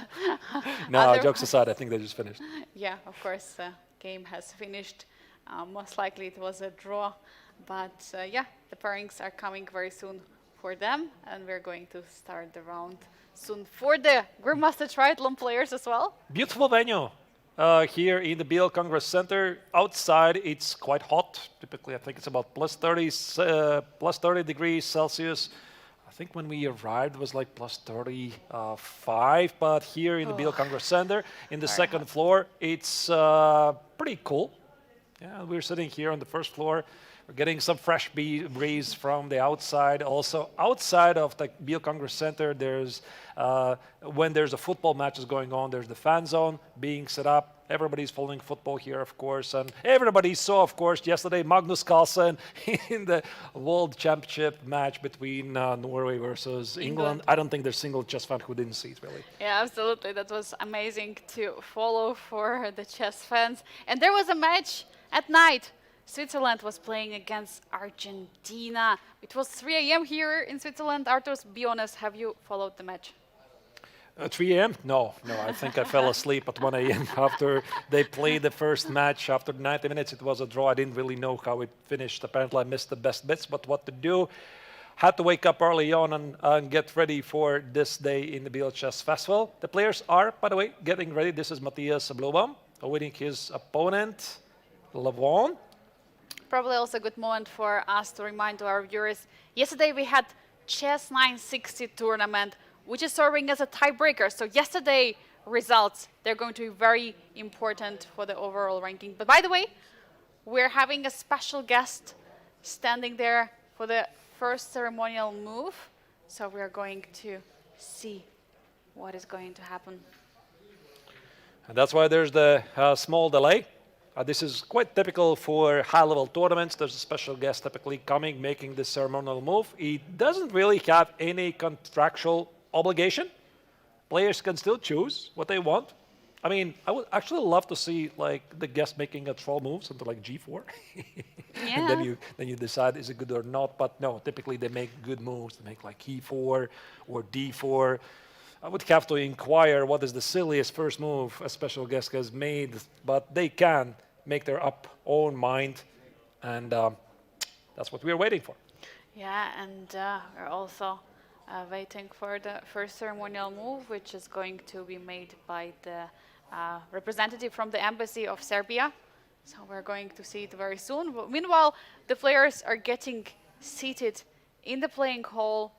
No, jokes aside, I think they just finished. Yeah, of course, game has finished. Most likely it was a draw. But yeah, the pairings are coming very soon for them. And we're going to start the round soon for the Grandmaster Triathlon players as well. Beautiful venue here in the Biel Congress Center. Outside, it's quite hot. Typically, I think it's about plus 30 degrees Celsius. I think when we arrived it was like plus 35, but here in the Biel Congress Center, in the second floor, it's pretty cool. Yeah, we're sitting here on the first floor. We're getting some fresh breeze from the outside. Also, outside of the Biel Congress Center, there's when there's a football matches going on, there's the fan zone being set up. Everybody's following football here, of course, and everybody saw, of course, yesterday Magnus Carlsen in the World Championship match between Norway versus England. I don't think there's a single chess fan who didn't see it, really. Yeah, absolutely. That was amazing to follow for the chess fans. And there was a match at night. Switzerland was playing against Argentina. It was 3 a.m. here in Switzerland. Arthurs, be honest, have you followed the match? 3 a.m.? No. I think I fell asleep at 1 a.m. after they played the first match. After 90 minutes, it was a draw. I didn't really know how it finished. Apparently, I missed the best bits, but what to do? Had to wake up early on and get ready for this day in the Biel Chess Festival. The players are, by the way, getting ready. This is Matthias Blobam, awaiting his opponent, Levon. Probably also a good moment for us to remind to our viewers. Yesterday we had Chess 960 tournament, which is serving as a tiebreaker. So yesterday results, they're going to be very important for the overall ranking. But by the way, we're having a special guest standing there for the first ceremonial move. So we're going to see what is going to happen. And that's why there's the small delay. This is quite typical for high-level tournaments. There's a special guest typically coming, making the ceremonial move. He doesn't really have any contractual obligation. Players can still choose what they want. I mean, I would actually love to see like the guest making a troll move, something like G4. Yeah. And then you decide is it good or not. But no, typically they make good moves. They make like E4 or D4. I would have to inquire what is the silliest first move a special guest has made, but they can make their own mind, and that's what we're waiting for. Yeah, and we're also waiting for the first ceremonial move, which is going to be made by the representative from the embassy of Serbia. So we're going to see it very soon. But meanwhile, the players are getting seated in the playing hall.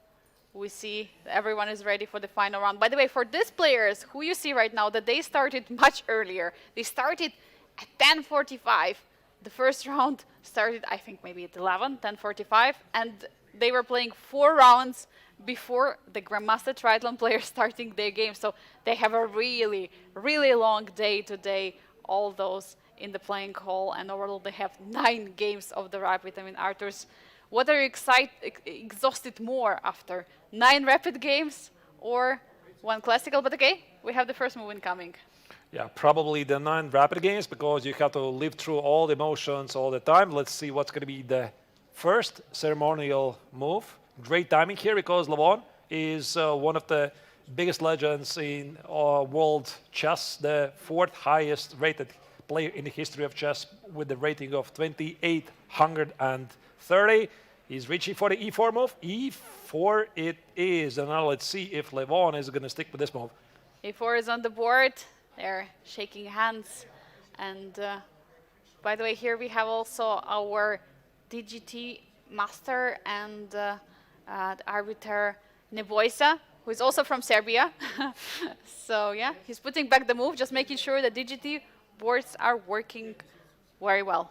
We see everyone is ready for the final round. By the way, for these players who you see right now, that they started much earlier. They started at 10:45. The first round started, I think, maybe at 10:45, and they were playing 4 rounds before the Grandmaster Triathlon players starting their game. So they have a really, really long day today, all those in the playing hall, and overall they have 9 games of the rapid. I mean, Arthurs, what are you exhausted more after? 9 rapid games or 1 classical? But okay, we have the first move incoming. Yeah, probably the 9 rapid games because you have to live through all the emotions all the time. Let's see what's going to be the first ceremonial move. Great timing here because Levon is one of the biggest legends in world chess, the 4th highest rated player in the history of chess with the rating of 2,830. He's reaching for the E4 move. E4 it is. And now let's see if Levon is going to stick with this move. E4 is on the board. They're shaking hands. And by the way, here we have also our DGT master and the arbiter Nebojsa, who is also from Serbia. So yeah, he's putting back the move, just making sure the DGT boards are working very well.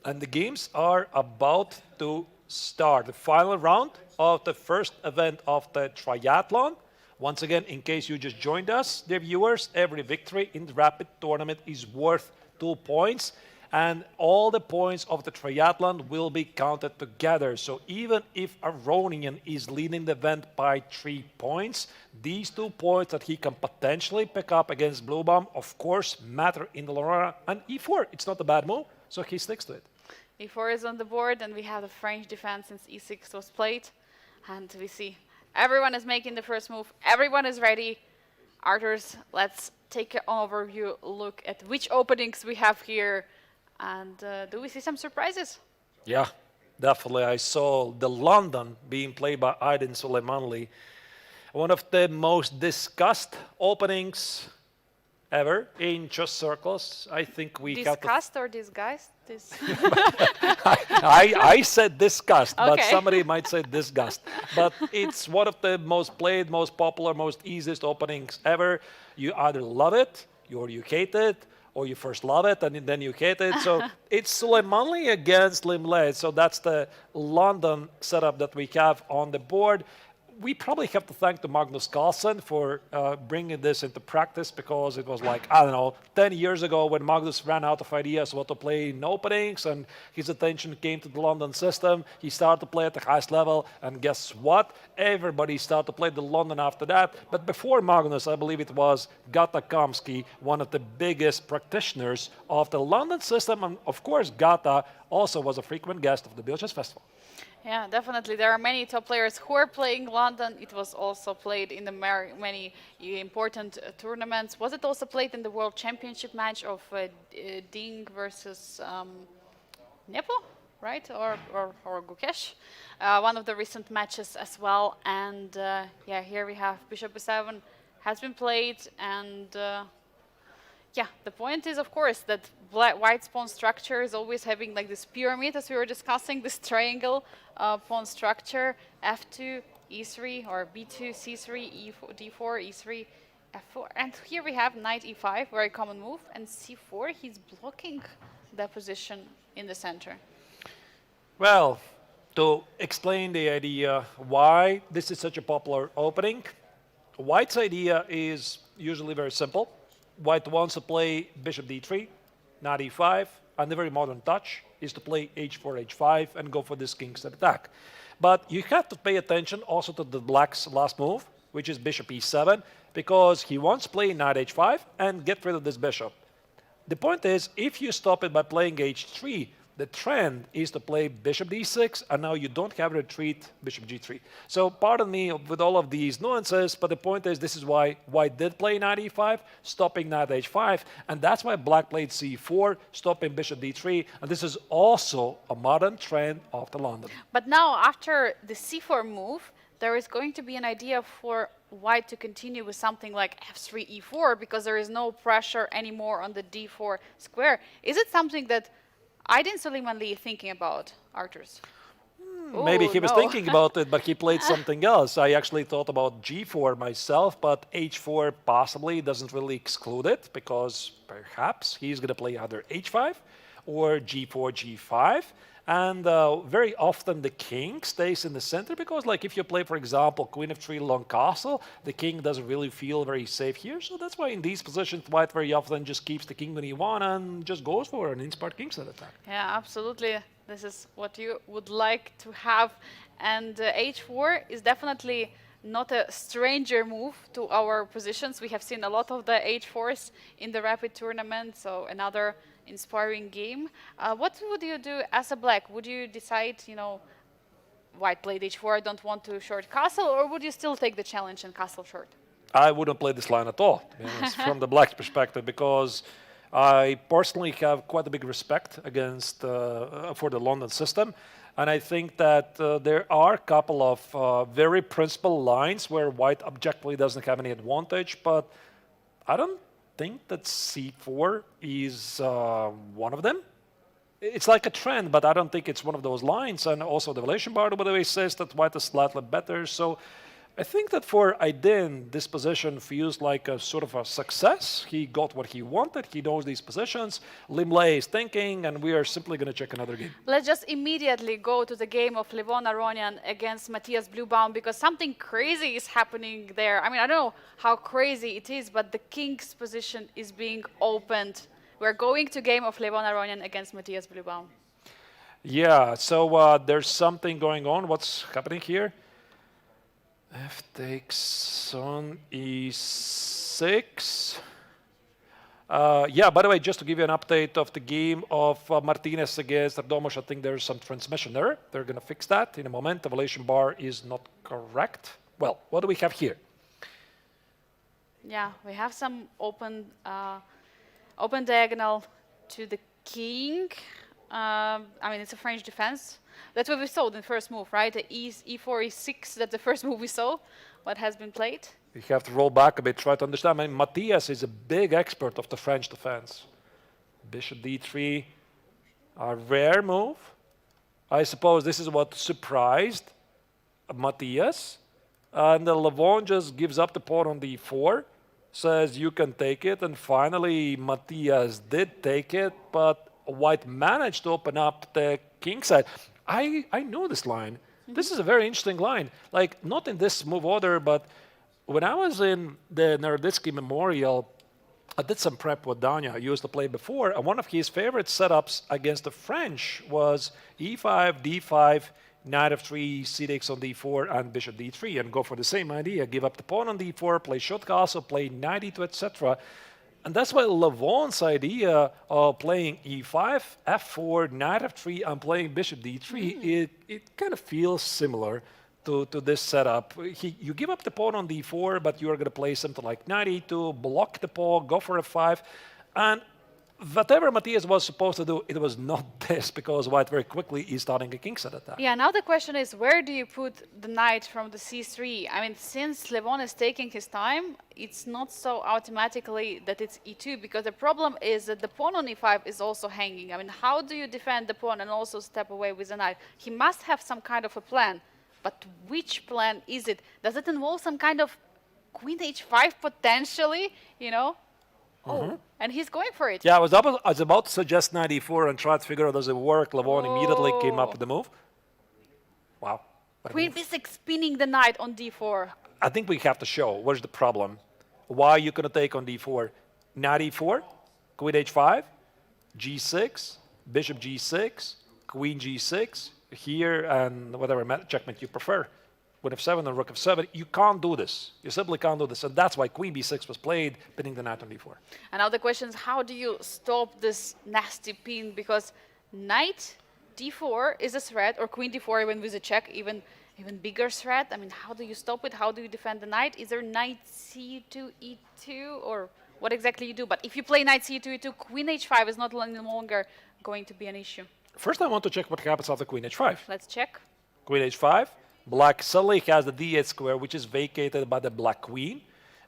And the games are about to start. The final round of the first event of the triathlon. Once again, in case you just joined us, dear viewers, every victory in the rapid tournament is worth 2 points. And all the points of the triathlon will be counted together. So even if Aronian is leading the event by 3 points, these 2 points that he can potentially pick up against Blobam, of course, matter in the long run. And E4, it's not a bad move, so he sticks to it. E4 is on the board, and we have the French defense since E6 was played. And we see everyone is making the first move. Everyone is ready. Arthurs, let's take an overview look at which openings we have here. And do we see some surprises? Yeah, definitely. I saw the London being played by Aydin Suleimanli. One of the most discussed openings ever in chess circles. I think we have to Discussed or disguised? I said disgust, but Okay. somebody might say disgust. But it's one of the most played, most popular, most easiest openings ever. You either love it, or you hate it, or you first love it and then you hate it. So it's Suleimanli against Limlay. So that's the London setup that we have on the board. We probably have to thank the Magnus Carlsen for bringing this into practice, because it was like, I don't know, 10 years ago when Magnus ran out of ideas what to play in openings and his attention came to the London system. He started to play at the highest level, and guess what? Everybody started to play the London after that. But before Magnus, I believe it was Gata Kamsky, one of the biggest practitioners of the London system. And of course, Gata also was a frequent guest of the Biel Chess Festival. Yeah, definitely. There are many top players who are playing London. It was also played in the many important tournaments. Was it also played in the World Championship match of Ding versus Nepo, right? Or Gukesh? One of the recent matches as well. And yeah, here we have Bishop e7 has been played. And yeah, the point is, of course, that white pawn structure is always having like this pyramid, as we were discussing, this triangle pawn structure, f2, e3, or b2, c3, e4, d4, e3, f4. And here we have knight e5, very common move, and c4, he's blocking the position in the center. Well, to explain the idea why this is such a popular opening, White's idea is usually very simple. White wants to play bishop d3, knight e5, and the very modern touch is to play h4, h5, and go for this king's attack. But you have to pay attention also to the black's last move, which is bishop e7, because he wants to play knight h5 and get rid of this bishop. The point is, if you stop it by playing h3, the trend is to play bishop d6, and now you don't have retreat bishop g3. So pardon me with all of these nuances, but the point is, this is why white did play knight e5, stopping knight h5, and that's why black played c4, stopping bishop d3, and this is also a modern trend of the London. But now, after the c4 move, there is going to be an idea for white to continue with something like f3, e4, because there is no pressure anymore on the d4 square. Is it something that Aydin Suleimanli thinking about, Arturs? Maybe he was thinking about it, but he played something else. I actually thought about g4 myself, but h4 possibly doesn't really exclude it, because perhaps he's going to play either h5 or g4, g5. And very often the king stays in the center, because like if you play, for example, queen f3 long castle, the king doesn't really feel very safe here. So that's why in these positions, white very often just keeps the king on e1 and just goes for an inspired kingside attack. Yeah, absolutely. This is what you would like to have. And h4 is definitely not a stranger move to our positions. We have seen a lot of the h4s in the rapid tournament, so another inspiring game. What would you do as a black? Would you decide, you know, white played h4, I don't want to short castle, or would you still take the challenge and castle short? I wouldn't play this line at all, to be honest, from the black's perspective, because I personally have quite a big respect against for the London system. And I think that there are a couple of very principled lines where white objectively doesn't have any advantage, but I don't think that c4 is one of them. It's like a trend, but I don't think it's one of those lines. And also the evaluation board, by the way, says that white is slightly better. So I think that for Aydin, this position feels like a sort of a success. He got what he wanted. He knows these positions. Limlay is thinking, and we are simply going to check another game. Let's just immediately go to the game of Levon Aronian against Matthias Bluebaum, because something crazy is happening there. I mean, I don't know how crazy it is, but the king's position is being opened. We're going to game of Levon Aronian against Matthias Bluebaum. Yeah, so there's something going on. What's happening here? F takes on e6. Yeah, by the way, just to give you an update of the game of Martinez against Ardomos, I think there's some transmission error. They're going to fix that in a moment. The evaluation bar is not correct. Well, what do we have here? Yeah, we have some open diagonal to the king. I mean, it's a French defense. That's what we saw in the first move, right? The e4, e6, that's the first move we saw. what has been played? You have to roll back a bit, try to understand. I mean, Matthias is a big expert of the French defense. Bishop d3, a rare move. I suppose this is what surprised Matthias. And Levon just gives up the pawn on d4, says you can take it. And finally, Matthias did take it, but White managed to open up the king side. I know this line. This is a very interesting line. Like, not in this move order, but when I was in the Naroditsky Memorial, I did some prep with Danya, I used to play before, and one of his favorite setups against the French was e5, d5, knight f3, c takes on d4, and bishop d3, and go for the same idea. Give up the pawn on d4, play short castle, play knight e2, etc. And that's why Levon's idea of playing e5, f4, knight f3, and playing bishop d3, it kind of feels similar to this setup. You give up the pawn on d4, but you're going to play something like knight e2, block the pawn, go for f5. And whatever Matthias was supposed to do, it was not this, because White very quickly is starting a kingside attack. Yeah, now the question is, where do you put the knight from the c3? I mean, since Levon is taking his time, it's not so automatically that it's e2, because the problem is that the pawn on e5 is also hanging. I mean, how do you defend the pawn and also step away with the knight? He must have some kind of a plan. But which plan is it? Does it involve some kind of queen h5 potentially, you know? Oh, and he's going for it. Yeah, I was about to suggest knight e4 and try to figure out does it work. Levon immediately came up with the move. Wow. Queen b6 spinning the knight on d4. I think we have to show what's the problem. Why are you going to take on d4? Knight e4, queen h5, g6, bishop g6, queen g6, here, and whatever checkmate you prefer. With f7 and rook f7, you can't do this. You simply can't do this. And that's why queen b6 was played, pinning the knight on d4. And now the question is, how do you stop this nasty pin? Because knight d4 is a threat, or queen d4 even with a check, even bigger threat. I mean, how do you stop it? How do you defend the knight? Is there knight c2, e2, or what exactly you do? But if you play knight c2, e2, queen h5 is not any longer going to be an issue. First, I want to check what happens after queen h5. Let's check. Queen h5. Black suddenly has the d8 square, which is vacated by the black queen.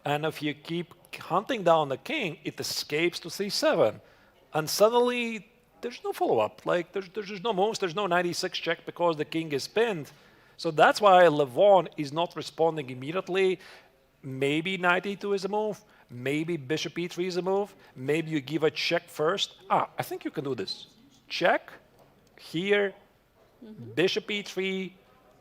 And if you keep hunting down the king, it escapes to c7. And suddenly, there's no follow-up. Like, there's just no moves. There's no knight e6 check because the king is pinned. So that's why Levon is not responding immediately. Maybe knight e2 is a move. Maybe bishop e3 is a move. Maybe you give a check first. I think you can do this. Check. Here, bishop e3,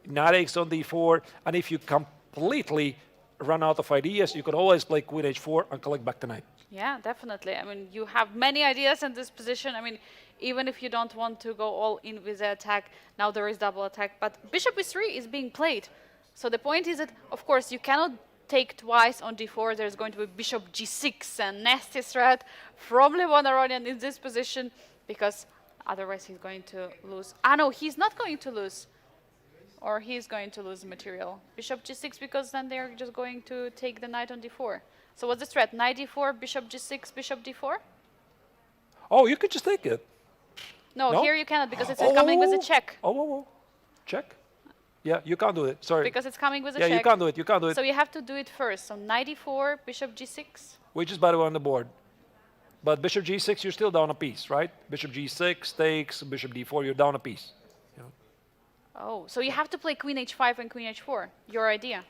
knight takes on d4, and if you completely run out of ideas, you could always play queen h4 and collect back the knight. Yeah, definitely. I mean, you have many ideas in this position. I mean, even if you don't want to go all in with the attack, now there is double attack. But bishop e3 is being played. So the point is that, of course, you cannot take twice on d4. There's going to be bishop g6, and nasty threat from Levon Aronian in this position, because otherwise he's going to lose. No, he's not going to lose. Or he's going to lose material. Bishop g6, because then they're just going to take the knight on d4. So what's the threat? Knight d4, bishop g6, bishop d4? Oh, you could just take it. No, here you cannot, because it's coming with a check. Check. Yeah, you can't do it. Sorry. Because it's coming with a check. check. You can't do it. You can't do it. So you have to do it first. So knight d4, bishop g6. Which is, by the way, on the board. But bishop g6, you're still down a piece, right? Bishop g6 takes, bishop d4, you're down a piece. Oh, so you have to play queen h5 and queen h4. Your idea.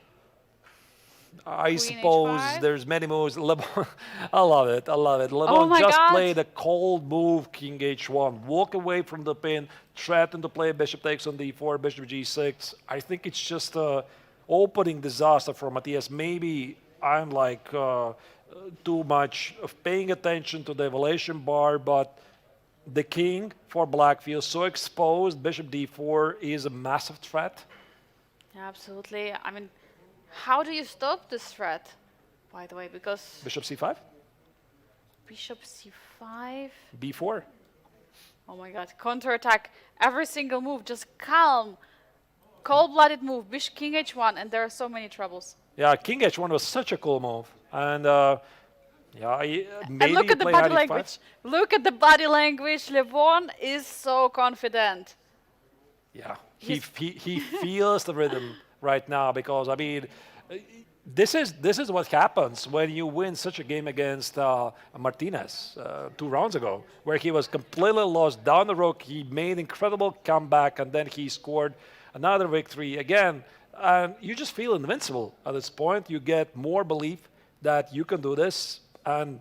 I Queen suppose h5. there's many moves. I love it. Levon Oh my just God. played a cold move, king h1. Walk away from the pin, threaten to play bishop takes on d4, bishop g6. I think it's just an opening disaster for Matthias. Maybe I'm like too much of paying attention to the evaluation bar, but the king for black feels so exposed. Bishop d4 is a massive threat. Absolutely. I mean, how do you stop this threat, by the way? Because Bishop c5, bishop c5. b4. Oh my god, counterattack. Every single move, just calm. Cold-blooded move, bishop king h1, and there are so many troubles. Yeah, king h1 was such a cool move. And maybe And look at the play body knight e5. language. Look at the body language. Levon is so confident. Yeah, he feels the rhythm right now, because, I mean, this is what happens when you win such a game against Martinez 2 rounds ago, where he was completely lost down the road. He made incredible comeback, and then he scored another victory again. And you just feel invincible at this point. You get more belief that you can do this. And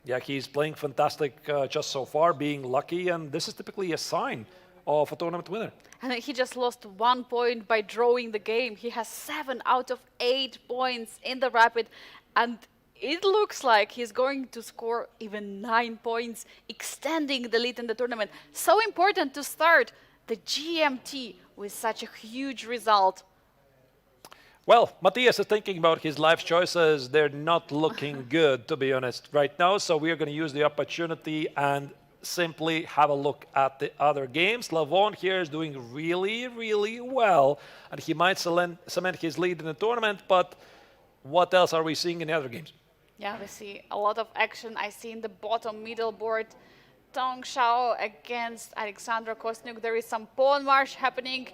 yeah, he's playing fantastic just so far, being lucky, and this is typically a sign of a tournament winner. And he just lost 1 point by drawing the game. He has 7 out of 8 points in the Rapid, and it looks like he's going to score even 9 points, extending the lead in the tournament. So important to start the GMT with such a huge result. Well, Matthias is thinking about his life choices. They're not looking good, to be honest, right now. So we are going to use the opportunity and simply have a look at the other games. Levon here is doing really, really well, and he might cement his lead in the tournament, but what else are we seeing in the other games? Yeah, we see a lot of action. I see in the bottom middle board, Tong Shao against Alexandra Kostniuk. There is some pawn march happening.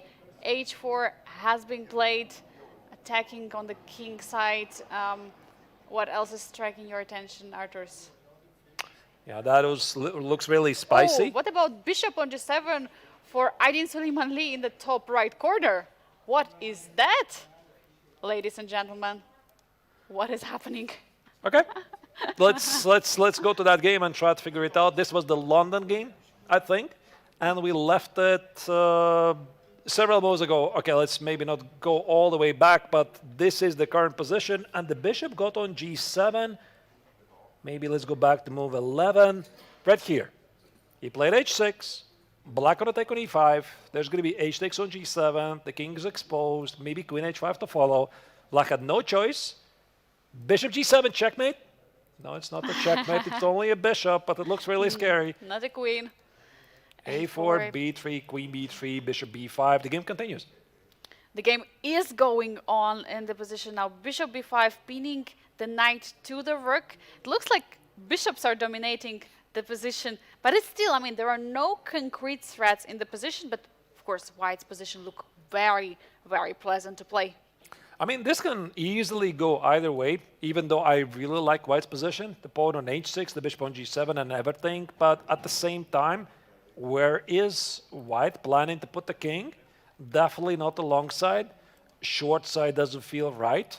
H4 has been played, attacking on the king side. What else is striking your attention, Arturs? Yeah, that looks really spicy. Oh, what about bishop on g7 for Aydin Suleiman Lee in the top right corner? What is that, ladies and gentlemen? What is happening? Okay, let's go to that game and try to figure it out. This was the London game, I think, and we left it several moves ago. Okay, let's maybe not go all the way back, but this is the current position, and the bishop got on g7. Maybe let's go back to move 11. Right here, he played h6, black on attack on e5. There's going to be h takes on g7. The king is exposed. Maybe queen h5 to follow. Black had no choice. Bishop g7 checkmate. No, it's not a checkmate. It's only a bishop, but it looks really scary. Not a queen. a4, b3, queen b3, bishop b5. The game continues. The game is going on in the position now. Bishop b5 pinning the knight to the rook. It looks like bishops are dominating the position, but it's still, I mean, there are no concrete threats in the position, but of course, white's position look very, very pleasant to play. I mean, this can easily go either way, even though I really like white's position. The pawn on h6, the bishop on g7 and everything, but at the same time, where is white planning to put the king? Definitely not the long side. Short side doesn't feel right.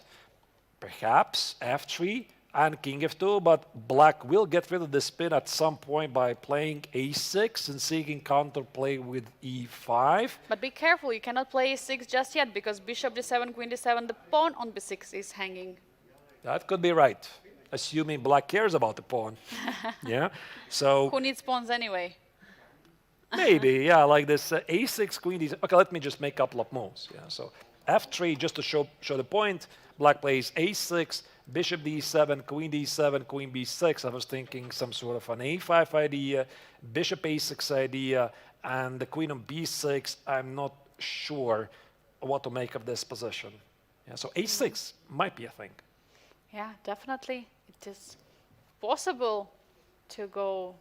Perhaps f3 and king f2, but black will get rid of the spin at some point by playing a6 and seeking counterplay with e5. But be careful, you cannot play a6 just yet, because bishop d7, queen d7, the pawn on b6 is hanging. That could be right, assuming black cares about the pawn. Yeah, so Who needs pawns anyway? maybe, yeah, like this a6, queen d7. Okay, let me just make a couple of moves. Yeah, so f3, just to show the point. Black plays a6, bishop d7, queen d7, queen b6. I was thinking some sort of an a5 idea, bishop a6 idea, and the queen on b6. I'm not sure what to make of this position. Yeah, so a6 might be a thing. Yeah, definitely. It is possible to go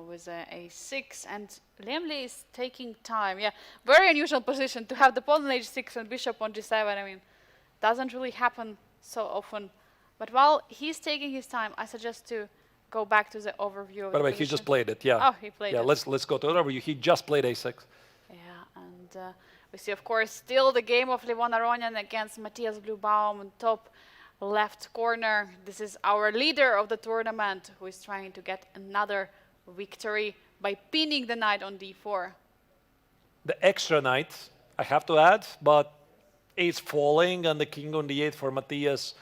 with a6, and Liam Lee is taking time. Yeah, very unusual position to have the pawn on h6 and bishop on g7. I mean, doesn't really happen so often. But while he's taking his time, I suggest to go back to the overview of By the way, position. he just played it, yeah. Oh, he played it. Yeah, let's go to the overview. He just played a6. Yeah, and we see, of course, still the game of Levon Aronian against Matthias Blubaum on top left corner. This is our leader of the tournament, who is trying to get another victory by pinning the knight on d4. The extra knight, I have to add, but it's falling, and the king on d8 for Matthias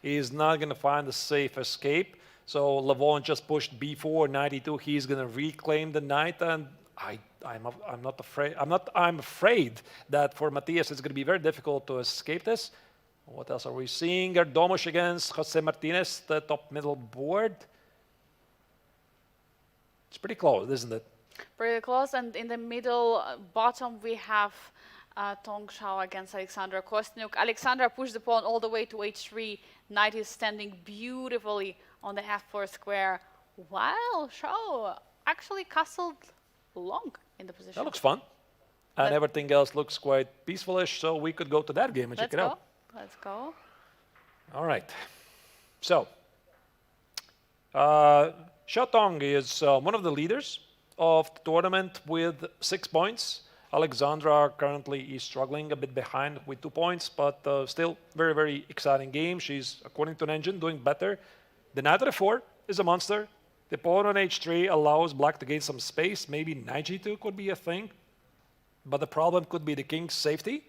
is not going to find a safe escape. So Levon just pushed b4, knight e2. He's going to reclaim the knight, and I'm not afraid. I'm afraid that for Matthias it's going to be very difficult to escape this. What else are we seeing? Erdomus against Jose Martinez, the top middle board. It's pretty close, isn't it? Pretty close, and in the middle bottom we have Tong Shao against Alexandra Kostniuk. Alexandra pushed the pawn all the way to h3. Knight is standing beautifully on the f4 square, while Shao actually castled long in the position. That looks fun. And everything else looks quite peaceful-ish, so we could go to that game and check it out. Let's go. All right. So, Shatong is one of the leaders of the tournament with 6 points. Alexandra currently is struggling a bit behind with 2 points, but still very, very exciting game. She's, according to an engine, doing better. The knight at f4 is a monster. The pawn on h3 allows black to gain some space. Maybe knight g2 could be a thing. But the problem could be the king's safety.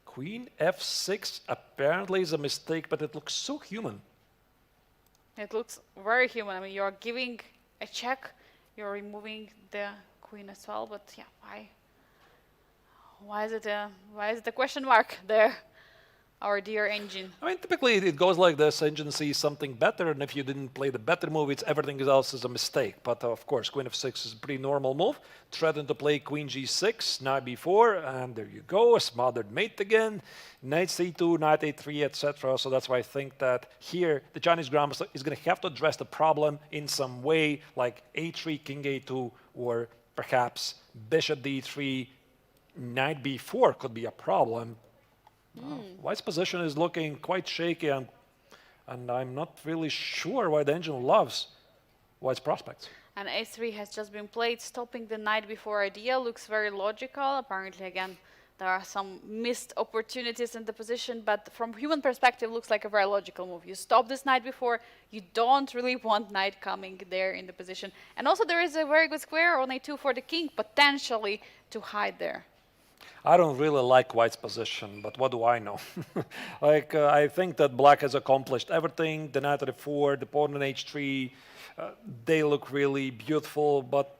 Queen f6 apparently is a mistake, but it looks so human. It looks very human. I mean, you're giving a check, you're removing the queen as well, but yeah, why? Why is it a question mark there? Our dear engine. I mean, typically it goes like this. Engine sees something better, and if you didn't play the better move, it's everything else is a mistake. But of course, queen f6 is a pretty normal move. Threatened to play queen g6, knight b4, and there you go, a smothered mate again. Knight c2, knight a3, etc. So that's why I think that here the Chinese grandmaster is going to have to address the problem in some way, like a3, king a2, or perhaps bishop d3, knight b4 could be a problem. White's position is looking quite shaky, and I'm not really sure why the engine loves White's prospects. And a3 has just been played, stopping the knight before idea. Looks very logical. Apparently, again, there are some missed opportunities in the position, but from human perspective, looks like a very logical move. You stop this knight before, you don't really want knight coming there in the position. And also, there is a very good square on a2 for the king, potentially to hide there. I don't really like White's position, but what do I know? I think that Black has accomplished everything. The knight at f4, the pawn on h3, they look really beautiful. But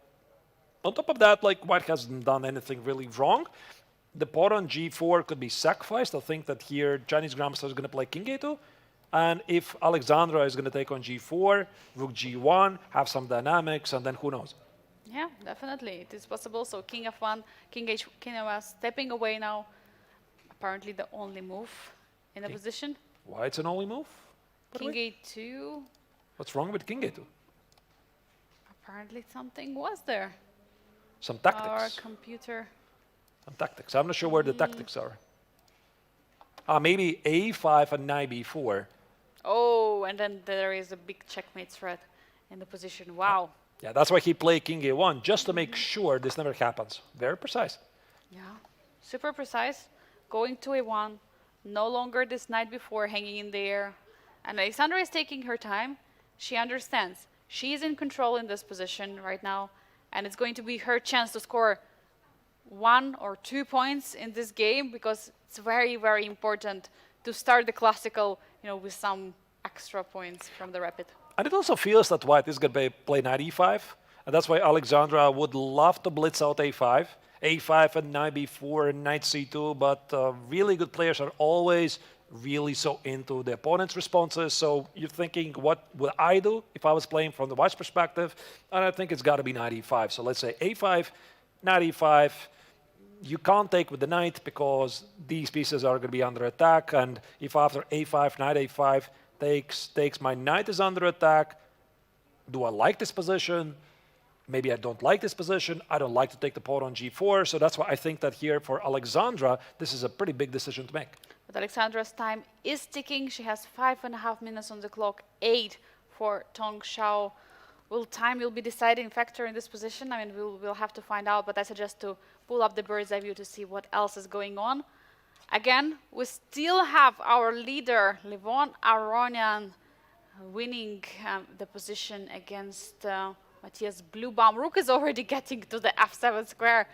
on top of that, White hasn't done anything really wrong. The pawn on g4 could be sacrificed. I think that here Chinese grandmaster is going to play king a2. And if Alexandra is going to take on g4, rook g1, have some dynamics, and then who knows? Yeah, definitely. It is possible. So king f1, king f1 stepping away now. Apparently the only move in the position. Why it's an only move? King a2. What's wrong with king a2? Apparently something was there. Some tactics. Our computer. Some tactics. I'm not sure where the tactics are. Maybe a5 and knight b4. Oh, and then there is a big checkmate threat in the position. Wow. Yeah, that's why he played king a1, just to make sure this never happens. Very precise. Yeah, super precise. Going to a1, no longer this knight before hanging in the air. And Alexandra is taking her time. She understands. She is in control in this position right now, and it's going to be her chance to score 1 or 2 points in this game, because it's very, very important to start the classical, with some extra points from the rapid. And it also feels that White is going to play knight e5. And that's why Alexandra would love to blitz out a5. a5 and knight b4 and knight c2. But really good players are always really so into the opponent's responses. So you're thinking, what would I do if I was playing from the White's perspective? And I think it's got to be knight e5. So let's say a5, knight e5. You can't take with the knight because these pieces are going to be under attack. And if after a5, knight a5, takes my knight is under attack. Do I like this position? Maybe I don't like this position. I don't like to take the pawn on g4. So that's why I think that here for Alexandra, this is a pretty big decision to make. But Alexandra's time is ticking. She has 5.5 minutes on the clock, 8 for Tong Xiao. Time will be deciding factor in this position? I mean, we'll have to find out, but I suggest to pull up the bird's eye view to see what else is going on. Again, we still have our leader, Levon Aronian, winning the position against Matthias Bluebaum. Rook is already getting to the f7 square.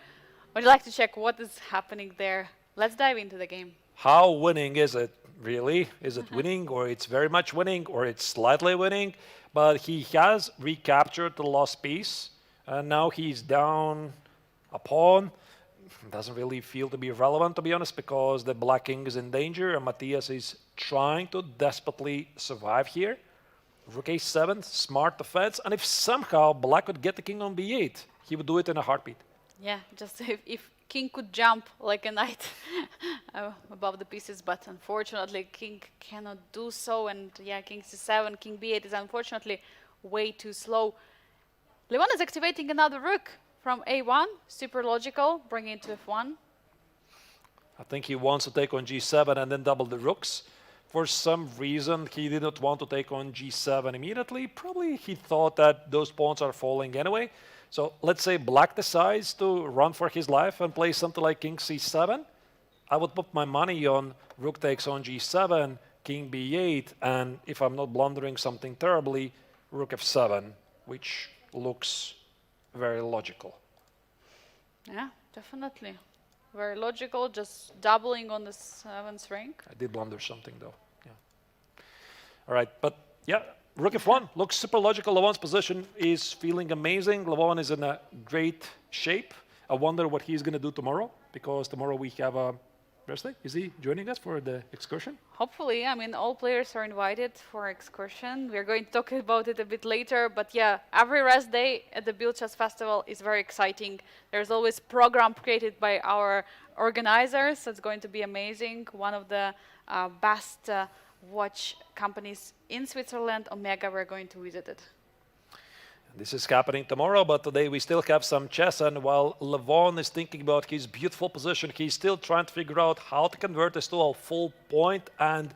Would you like to check what is happening there? Let's dive into the game. How winning is it, really? Is it winning, or it's very much winning, or it's slightly winning? But he has recaptured the lost piece, and now he's down a pawn. Doesn't really feel to be relevant, to be honest, because the black king is in danger, and Matthias is trying to desperately survive here. Rook a7, smart defense, and if somehow black could get the king on b8, he would do it in a heartbeat. Yeah, just if king could jump like a knight above the pieces, but unfortunately king cannot do so, and yeah, king c7, king b8 is unfortunately way too slow. Levon is activating another rook from a1, super logical, bringing it to f1. I think he wants to take on g7 and then double the rooks. For some reason, he did not want to take on g7 immediately. Probably he thought that those pawns are falling anyway. So let's say black decides to run for his life and play something like king c7. I would put my money on rook takes on g7, king b8, and if I'm not blundering something terribly, rook f7, which looks very logical. Yeah, definitely. Very logical, just doubling on the 7th rank. I did blunder something though. Yeah. All right, but yeah, rook f1 looks super logical. Levon's position is feeling amazing. Levon is in a great shape. I wonder what he's going to do tomorrow, because tomorrow we have a birthday. Is he joining us for the excursion? Hopefully, I mean, all players are invited for excursion. We're going to talk about it a bit later, but yeah, every rest day at the Biel Chess Festival is very exciting. There's always program created by our organizers, so it's going to be amazing. One of the best watch companies in Switzerland, Omega, we're going to visit it. This is happening tomorrow, but today we still have some chess, and while Levon is thinking about his beautiful position, he's still trying to figure out how to convert this to a full point and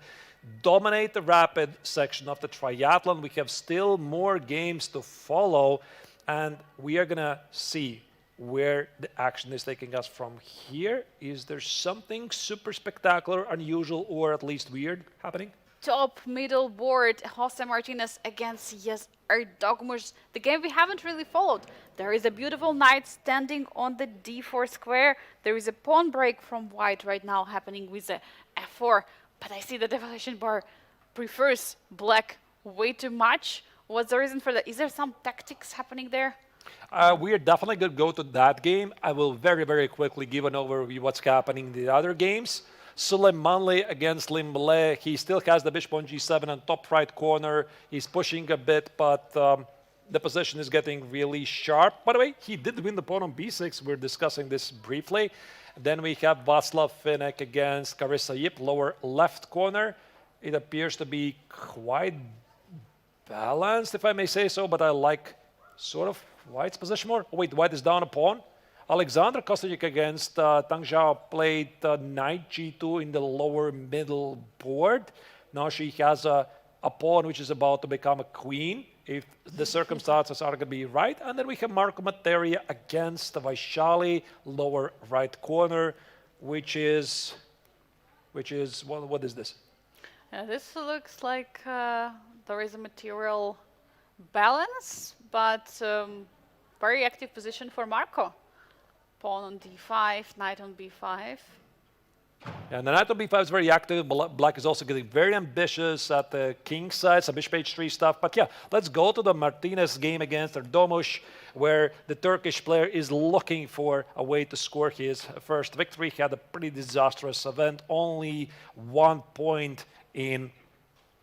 dominate the rapid section of the triathlon. We have still more games to follow, and we are gonna see where the action is taking us from here. Is there something super spectacular, unusual, or at least weird happening? Top middle board, Jose Martinez against Yes Erdogmush. The game we haven't really followed. There is a beautiful knight standing on the d4 square. There is a pawn break from white right now happening with the f4. But I see the evaluation bar prefers black way too much. What's the reason for that? Is there some tactics happening there? We are definitely going to go to that game. I will very, very quickly give an overview what's happening in the other games. Suleimanli against Limble. He still has the bishop on g7 on top right corner. He's pushing a bit, but the position is getting really sharp. By the way, he did win the pawn on b6. We're discussing this briefly. Then we have Václav Finek against Carissa Yip, lower left corner. It appears to be quite balanced, if I may say so, but I like sort of white's position more. Oh, wait, white is down a pawn. Alexander Kostyuk against Tang Zhao played knight g2 in the lower middle board. Now she has a pawn which is about to become a queen, if the circumstances are going to be right. And then we have Marco Materia against Vaishali, lower right corner, which is what is this? This looks like there is a material balance, but very active position for Marco. Pawn on d5, knight on b5. And the knight on b5 is very active. Black is also getting very ambitious at the king side, some bishop h3 stuff. But yeah, let's go to the Martinez game against Erdomush, where the Turkish player is looking for a way to score his first victory. He had a pretty disastrous event, only 1 point in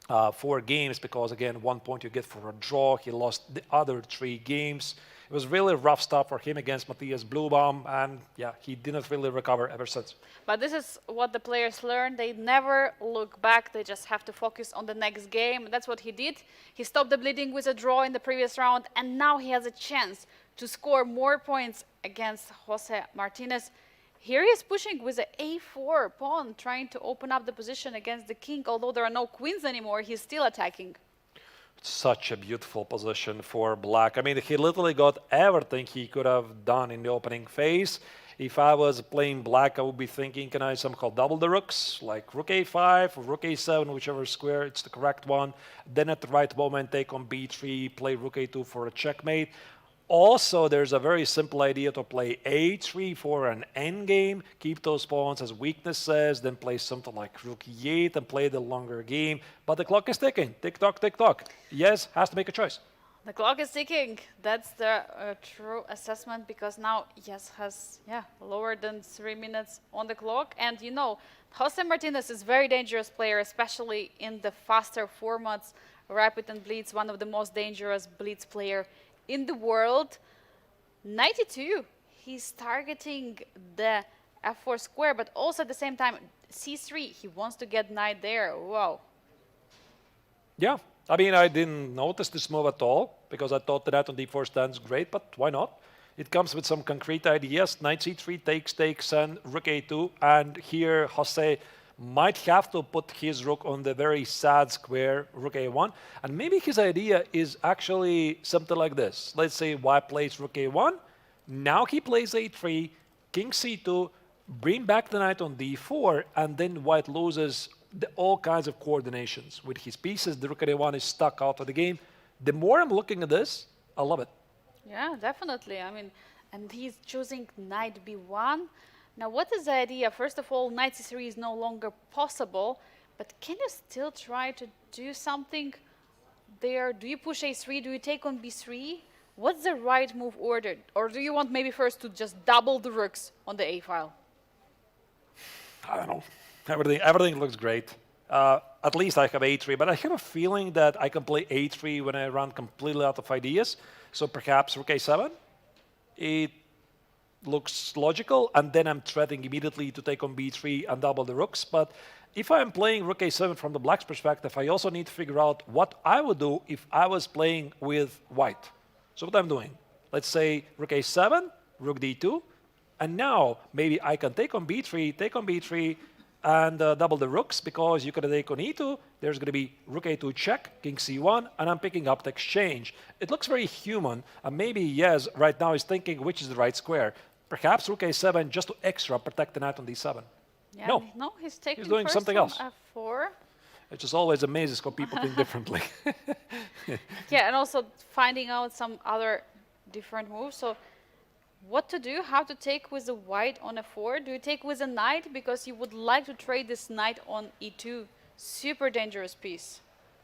4 games, because again, 1 point you get for a draw. He lost the other 3 games. It was really rough stuff for him against Matthias Blubaum, and yeah, he didn't really recover ever since. But this is what the players learn. They never look back. They just have to focus on the next game. That's what he did. He stopped the bleeding with a draw in the previous round, and now he has a chance to score more points against Jose Martinez. Here he is pushing with an a4 pawn, trying to open up the position against the king. Although there are no queens anymore, he's still attacking. Such a beautiful position for black. I mean, he literally got everything he could have done in the opening phase. If I was playing black, I would be thinking, can I somehow double the rooks, like rook a5 or rook a7, whichever square it's the correct one. Then at the right moment, take on b3, play rook a2 for a checkmate. Also, there's a very simple idea to play a3 for an endgame, keep those pawns as weaknesses, then play something like rook e8 and play the longer game. But the clock is ticking. Tick-tock, tick-tock. Yes, has to make a choice. The clock is ticking. That's the true assessment, because now Yes has lower than 3 minutes on the clock. And you know, Jose Martinez is a very dangerous player, especially in the faster formats. Rapid and Blitz, one of the most dangerous Blitz player in the world. 92, he's targeting the f4 square, but also at the same time c3, he wants to get knight there. Wow. Yeah, I mean, I didn't notice this move at all, because I thought the knight on d4 stands great, but why not? it comes with some concrete ideas. Knight c3 takes, and rook a2. And here Jose might have to put his rook on the very sad square, rook a1. And maybe his idea is actually something like this. Let's say white plays rook a1. Now he plays a3, king c2, bring back the knight on d4, and then white loses all kinds of coordinations. With his pieces, the rook at a1 is stuck out of the game. The more I'm looking at this, I love it. Yeah, definitely. I mean, and he's choosing knight b1. Now, what is the idea? First of all, knight c3 is no longer possible, but can you still try to do something there? Do you push a3? Do you take on b3? What's the right move ordered? Or do you want maybe first to just double the rooks on the a file? I don't know. Everything looks great. At least I have a3, but I have a feeling that I can play a3 when I run completely out of ideas. So perhaps rook a7. It looks logical, and then I'm threatening immediately to take on b3 and double the rooks. But if I'm playing rook a7 from the black's perspective, I also need to figure out what I would do if I was playing with white. So what I'm doing, let's say rook a7, rook d2, and now maybe I can take on b3, and double the rooks, because you can take on e2, there's going to be rook a2 check, king c1, and I'm picking up the exchange. It looks very human, and maybe Yes right now is thinking which is the right square. Perhaps rook a7 just to extra protect the knight on d7. Yeah, No, he's taking he's doing first something on else. f4. It just always amazes how people think differently. Yeah, and also finding out some other different moves. So what to do, how to take with the white on f4? Do you take with a knight because you would like to trade this knight on e2? Super dangerous piece.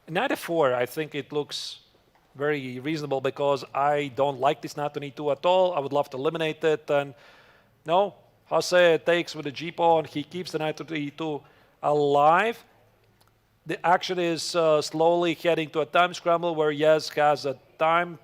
Knight f4, I think it looks very reasonable because I don't like this knight on e2 at all. I would love to eliminate it. And no, Jose takes with the g-pawn. He keeps the knight to e2 alive. The action is slowly heading to a time scramble where Yes has a time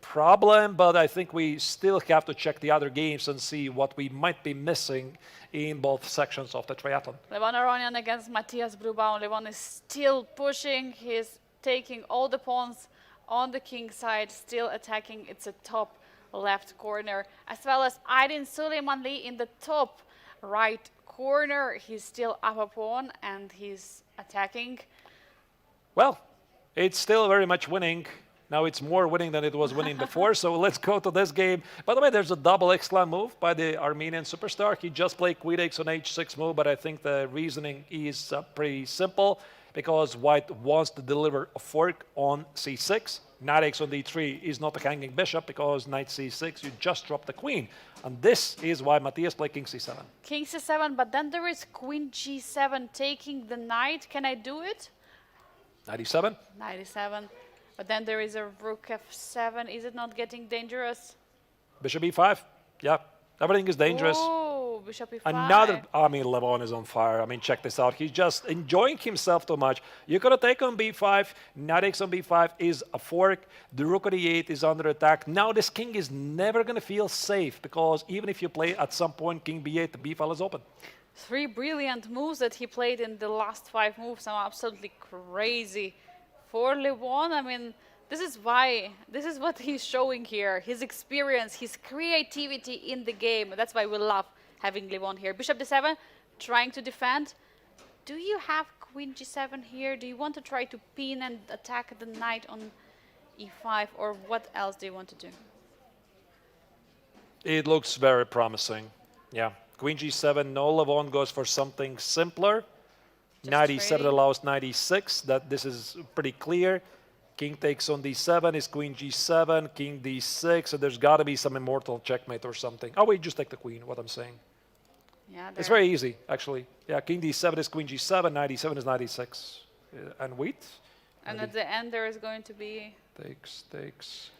problem, but I think we still have to check the other games and see what we might be missing in both sections of the triathlon. Levon Aronian against Matthias Brubaum. Levon is still pushing. He's taking all the pawns on the king side, still attacking. It's a top left corner, as well as Aydin Süleymanli in the top right corner. He's still up a pawn and he's attacking. Well, it's still very much winning. Now it's more winning than it was winning before, so let's go to this game. By the way, there's a double exclam move by the Armenian superstar. He just played queen takes on h6 move, but I think the reasoning is pretty simple because white wants to deliver a fork on c6. Knight takes on d3 is not a hanging bishop because knight c6, you just drop the queen. And this is why Matthias played king c7. King c7, but then there is queen g7 taking the knight. Can I do it? Knight e7. Knight e7. But then there is a rook f7. Is it not getting dangerous? Bishop e5. Yeah, everything is dangerous. Oh, bishop e5. Another, I mean, Levon is on fire. I mean, check this out. He's just enjoying himself too much. You're going to take on b5. Knight takes on b5 is a fork. The rook on e8 is under attack. Now this king is never going to feel safe because even if you play at some point king b8, the b file is open. 3 brilliant moves that he played in the last 5 moves. I'm absolutely crazy for Levon. I mean, this is what he's showing here. His experience, his creativity in the game. That's why we love having Levon here. Bishop d7, trying to defend. Do you have queen g7 here? Do you want to try to pin and attack the knight on e5? Or what else do you want to do? It looks very promising. Yeah, queen g7, no, Levon goes for something simpler. Knight e7 allows knight e6, that this is pretty clear. King takes on d7 is queen g7, king d6, so there's got to be some immortal checkmate or something. Oh, wait, just take the queen, what I'm saying. Yeah, it's very easy, actually. Yeah, king d7 is queen g7, knight e7 is knight e6. And wait. And at the end there is going to be... Takes,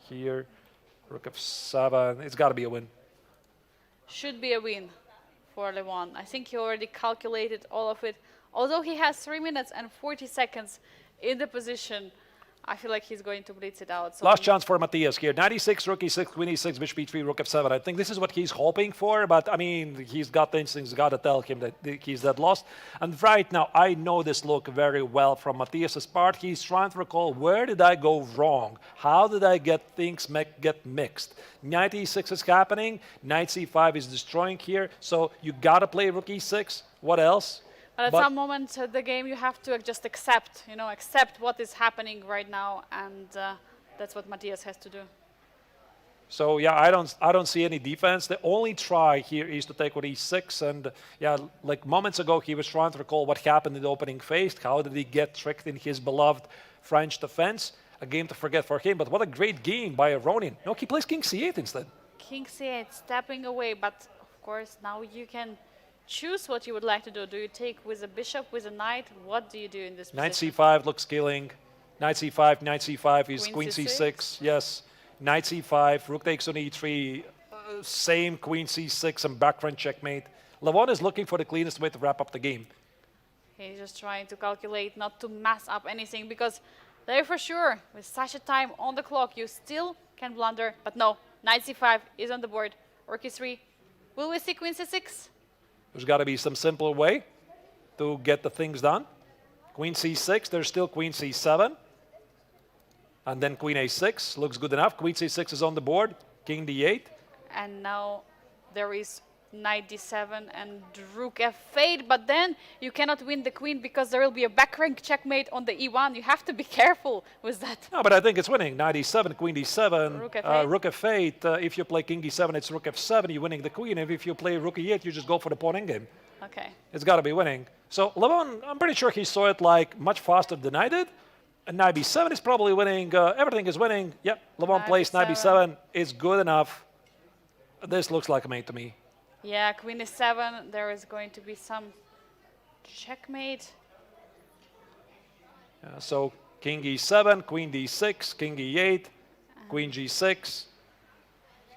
here, rook f7, it's got to be a win. Should be a win for Levon. I think he already calculated all of it. Although he has 3 minutes and 40 seconds in the position, I feel like he's going to blitz it out. So Last chance for Matthias here. 96, rook e6, queen e6, bishop e3, rook f7. I think this is what he's hoping for, but I mean, he's got the instincts, got to tell him that he's that lost. And right now, I know this look very well from Matthias's part. He's trying to recall, where did I go wrong? How did I get things get mixed? Knight e6 is happening. Knight c5 is destroying here. So you got to play rook e6. What else? But at some moment of the game, you have to just accept, accept what is happening right now, and that's what Matthias has to do. So yeah, I don't see any defense. The only try here is to take with e6, and yeah, like moments ago, he was trying to recall what happened in the opening phase. How did he get tricked in his beloved French defense? A game to forget for him. But what a great game by Aronian. No, he plays king c8 instead. King c8, stepping away, but of course now you can choose what you would like to do. Do you take with a bishop, with a knight? What do you do in this Knight position? c5 looks killing. Knight c5 is Queen queen c6. c6. Yes. Knight c5, rook takes on e3. Same queen c6 and background checkmate. Levon is looking for the cleanest way to wrap up the game. He's just trying to calculate not to mess up anything, because there for sure, with such a time on the clock, you still can blunder. But no, knight c5 is on the board. Rook e3. Will we see queen c6? There's got to be some simpler way to get the things done. Queen c6, there's still queen c7. And then queen a6, looks good enough. Queen c6 is on the board, king d8. And now there is knight d7 and rook f8, but then you cannot win the queen because there will be a back rank checkmate on the e1. You have to be careful with that. No, but I think it's winning. Knight e7, queen d7, Rook f8. rook f8. If you play king d7, it's rook f7, you're winning the queen. If you play rook e8, you just go for the pawn endgame. Okay. It's got to be winning. So Levon, I'm pretty sure he saw it like much faster than I did. And knight b7 is probably winning. Everything is winning. Yep, Levon Knight plays knight b7. b7. It's good enough. This looks like a mate to me. Yeah, queen e7. There is going to be some checkmate. So king e7, queen d6, king e8, queen g6.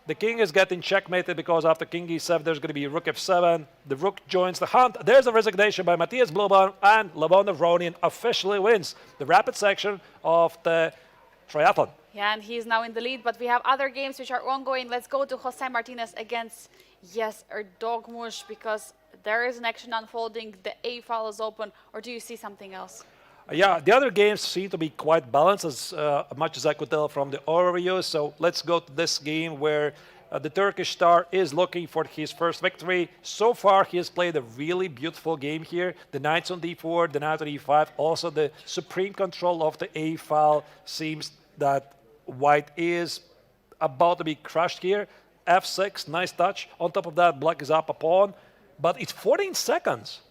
The king is getting checkmated because after king e7, there's going to be rook f7. The rook joins the hunt. There's a resignation by Matthias Bluban, and Levon Aronian officially wins the rapid section of the triathlon. Yeah, and he's now in the lead, but we have other games which are ongoing. Let's go to Jose Martinez against, yes, Erdogmush, because there is an action unfolding. The A file is open, or do you see something else? Yeah, the other games seem to be quite balanced, as much as I could tell from the overview. So let's go to this game where the Turkish star is looking for his first victory. So far, he has played a really beautiful game here. The knights on d4, the knight on e5. Also, the supreme control of the A file seems that white is about to be crushed here. f6, nice touch. On top of that, black is up a pawn. But it's 14 seconds.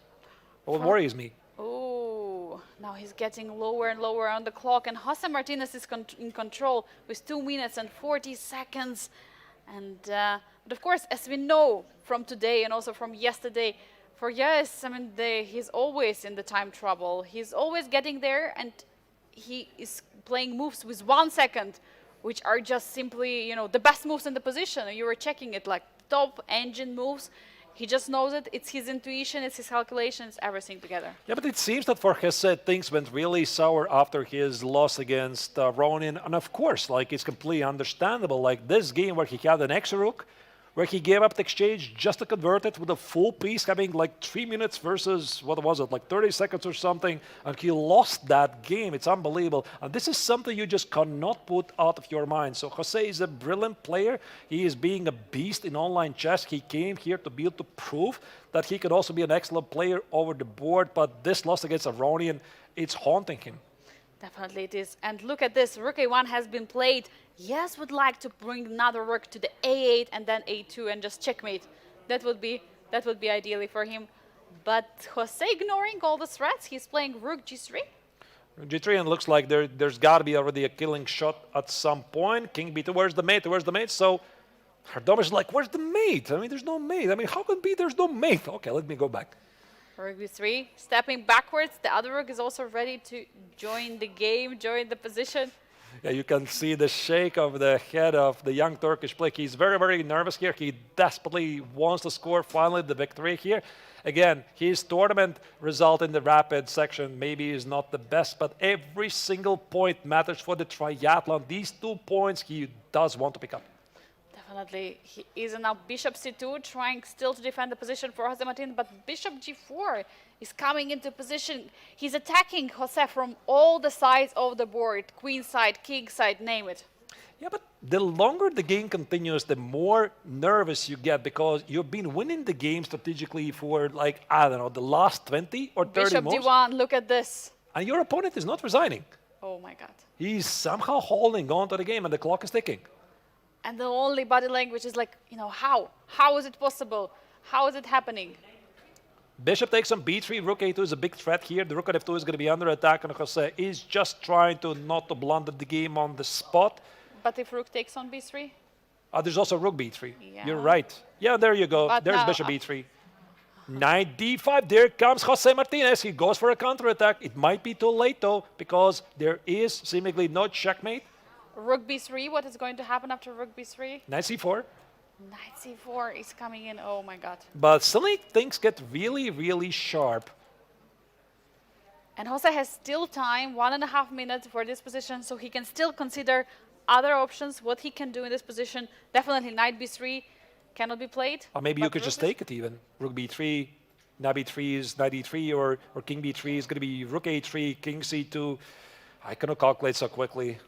What worries me. Oh, now he's getting lower and lower on the clock, and Jose Martinez is in control with 2 minutes and 40 seconds. And but of course, as we know from today and also from yesterday, for Yes, I mean, he's always in the time trouble. He's always getting there, and he is playing moves with 1 second, which are just simply, the best moves in the position. You were checking it like top engine moves. He just knows it. It's his intuition, it's his calculations, everything together. Yeah, but it seems that for Hesse, things went really sour after his loss against Ronin. And of course, like, it's completely understandable. Like this game where he had an extra rook, where he gave up the exchange just to convert it with a full piece, having like 3 minutes versus, what was it, like 30 seconds or something, and he lost that game. It's unbelievable. And this is something you just cannot put out of your mind. So Jose is a brilliant player. He is being a beast in online chess. He came here to be able to prove that he could also be an excellent player over the board, but this loss against Aronian, it's haunting him. Definitely it is. And look at this, rook a1 has been played. Yes, would like to bring another rook to the a8 and then a2 and just checkmate. That would be ideally for him. But Jose ignoring all the threats. He's playing rook g3. G3, and looks like there's got to be already a killing shot at some point. King b2, where's the mate? Where's the mate? So Erdogmush is like, where's the mate? I mean, there's no mate. I mean, how can it be there's no mate? Okay, let me go back. Rook b3, stepping backwards. The other rook is also ready to join the game, join the position. Yeah, you can see the shake of the head of the young Turkish player. He's very, very nervous here. He desperately wants to score finally the victory here. Again, his tournament result in the rapid section maybe is not the best, but every single point matters for the triathlon. These 2 points he does want to pick up. Definitely. He is now bishop c2, trying still to defend the position for Jose Martin, but bishop g4 is coming into position. He's attacking Jose from all the sides of the board, queen side, king side, name it. Yeah, but the longer the game continues, the more nervous you get because you've been winning the game strategically for, like, I don't know, the last 20 or 30 Bishop moves. d1, look at this. And your opponent is not resigning. Oh my god. He's somehow holding on to the game and the clock is ticking. And the only body language is like, how? How is it possible? How is it happening? Bishop takes on b3, rook a2 is a big threat here. The rook at f2 is going to be under attack, and Jose is just trying to not to blunder the game on the spot. But if rook takes on b3? There's also rook b3. Yeah. You're right. Yeah, there you go. But There's now, bishop b3. Knight d5. There comes Jose Martinez. He goes for a counterattack. It might be too late, though, because there is seemingly no checkmate. Rook b3, what is going to happen after rook b3? Knight c4. Knight c4 is coming in, oh my god. But suddenly things get really, really sharp. And Jose has still time, 1.5 minutes for this position, so he can still consider other options, what he can do in this position. Definitely knight b3 cannot be played. Or maybe you could rook just is- take it even. Rook b3, knight b3 is knight e3, or king b3 is going to be rook a3, king c2. I cannot calculate so quickly.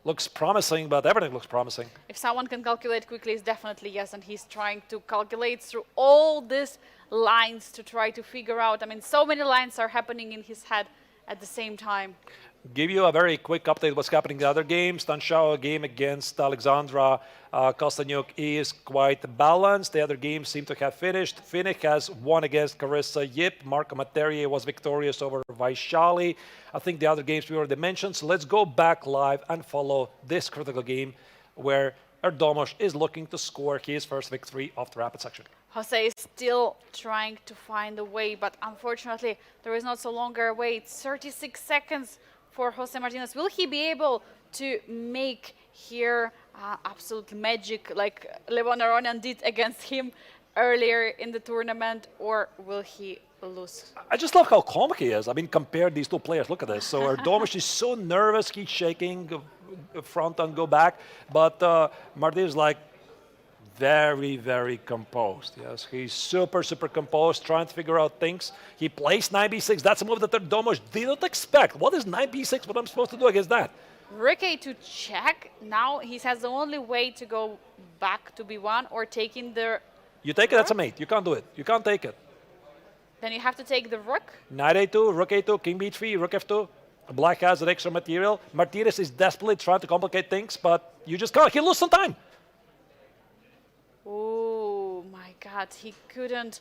Looks promising, but everything looks promising. If someone can calculate quickly, it's definitely yes, and he's trying to calculate through all these lines to try to figure out. I mean, so many lines are happening in his head at the same time. Give you a very quick update what's happening in the other games. Tanshao game against Alexandra Kostanyuk is quite balanced. The other games seem to have finished. Finnick has won against Carissa Yip. Marco Materie was victorious over Vaishali. I think the other games we already mentioned. So let's go back live and follow this critical game where Erdomosh is looking to score his first victory of the rapid section. Jose is still trying to find a way, but unfortunately, there is not so longer a way. It's 36 seconds for Jose Martinez. Will he be able to make here absolute magic like Levon Aronian did against him earlier in the tournament, or will he lose? I just love how calm he is. I mean, compare these two players. Look at this. So Erdomosh is so nervous. He's shaking front and go back. But Martin is like very, very composed. Yes, he's super, super composed, trying to figure out things. He plays knight b6. That's a move that Erdomosh did not expect. What is knight b6? What I'm supposed to do against that? Rook a2 check. Now he has the only way to go back to b1 or taking the... You take it, that's a mate. You can't do it. You can't take it. Then you have to take the rook. Knight a2, rook a2, king b3, rook f2. Black has an extra material. Martinez is desperately trying to complicate things, but you just can't. He'll lose some time. Oh my god, he couldn't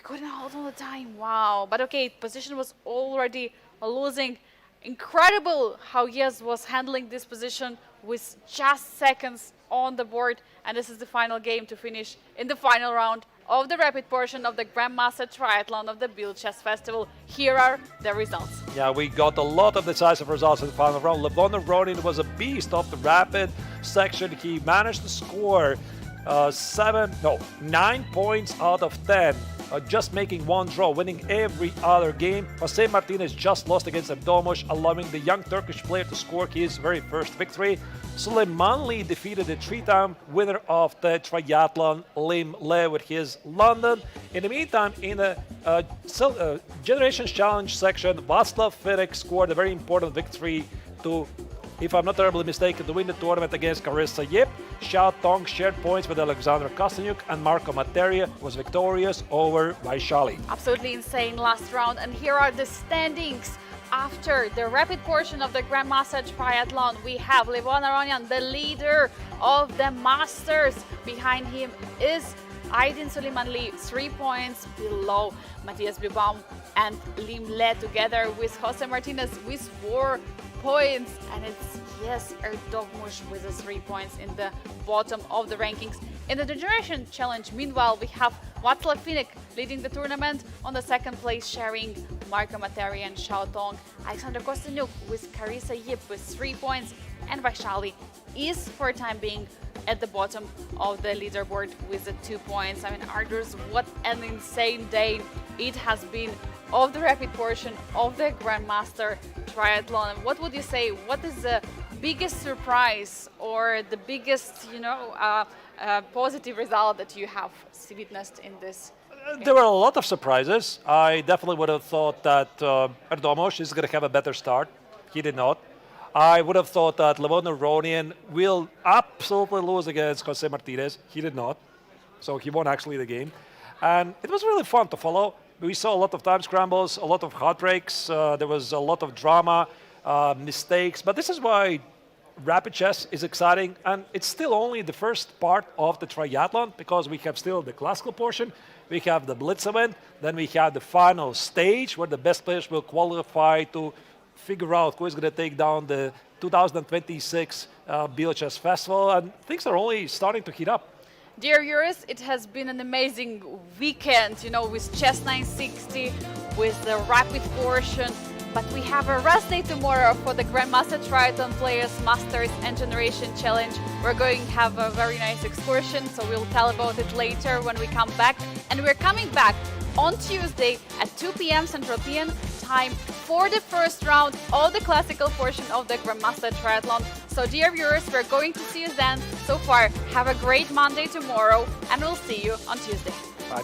hold on the time. Wow. But okay, position was already losing. Incredible how Yes was handling this position with just seconds on the board. And this is the final game to finish in the final round of the rapid portion of the Grandmaster Triathlon of the Biel Chess Festival. Here are the results. Yeah, we got a lot of decisive results in the final round. Levon Ronin was a beast of the rapid section. He managed to score 9 points out of 10, just making one draw, winning every other game. Jose Martinez just lost against Erdomosh, allowing the young Turkish player to score his very first victory. Suleiman Lee defeated the three-time winner of the triathlon, Lim Le, with his London. In the meantime, in the Generations Challenge section, Václav Finnick scored a very important victory to, if I'm not terribly mistaken, to win the tournament against Carissa Yip. Xiao Tong shared points with Alexandra Kostanyuk, and Marco Materia was victorious over Vaishali. Absolutely insane last round. And here are the standings. After the rapid portion of the Grandmaster Triathlon, we have Levon Aronian, the leader of the Masters. Behind him is Aydin Suleiman-Lee, 3 points below Matthias Blübaum and Lim Le, together with Jose Martinez with 4 points. And it's Yes Erdoğmuş with the 3 points in the bottom of the rankings. In the Generation Challenge, meanwhile, we have Václav Finnick leading the tournament on the second place, sharing Marco Materia and Xiao Tong. Alexandra Kostanyuk with Carissa Yip with 3 points. and Vaishali is for the time being at the bottom of the leaderboard with the 2 points. I mean, Arthurs, what an insane day it has been of the rapid portion of the Grandmaster Triathlon. And what would you say, what is the biggest surprise or the biggest, positive result that you have witnessed in this? There were a lot of surprises. I definitely would have thought that Erdomos is going to have a better start. He did not. I would have thought that Levon Aronian will absolutely lose against Jose Martinez. He did not. So he won actually the game. And it was really fun to follow. We saw a lot of time scrambles, a lot of heartbreaks. There was a lot of drama, mistakes. But this is why rapid chess is exciting. And it's still only the first part of the triathlon because we have still the classical portion. We have the Blitz event. Then we have the final stage where the best players will qualify to figure out who is going to take down the 2026 Biel Chess Festival, and things are only starting to heat up. Dear viewers, it has been an amazing weekend, with Chess 960, with the rapid portion, but we have a rest day tomorrow for the Grandmaster Triathlon Players Masters and Generation Challenge. We're going to have a very nice excursion, so we'll tell about it later when we come back. And we're coming back on Tuesday at 2 p.m. Central European time for the first round of the classical portion of the Grandmaster Triathlon. So dear viewers, we're going to see you then. So far, have a great Monday tomorrow, and we'll see you on Tuesday. Bye.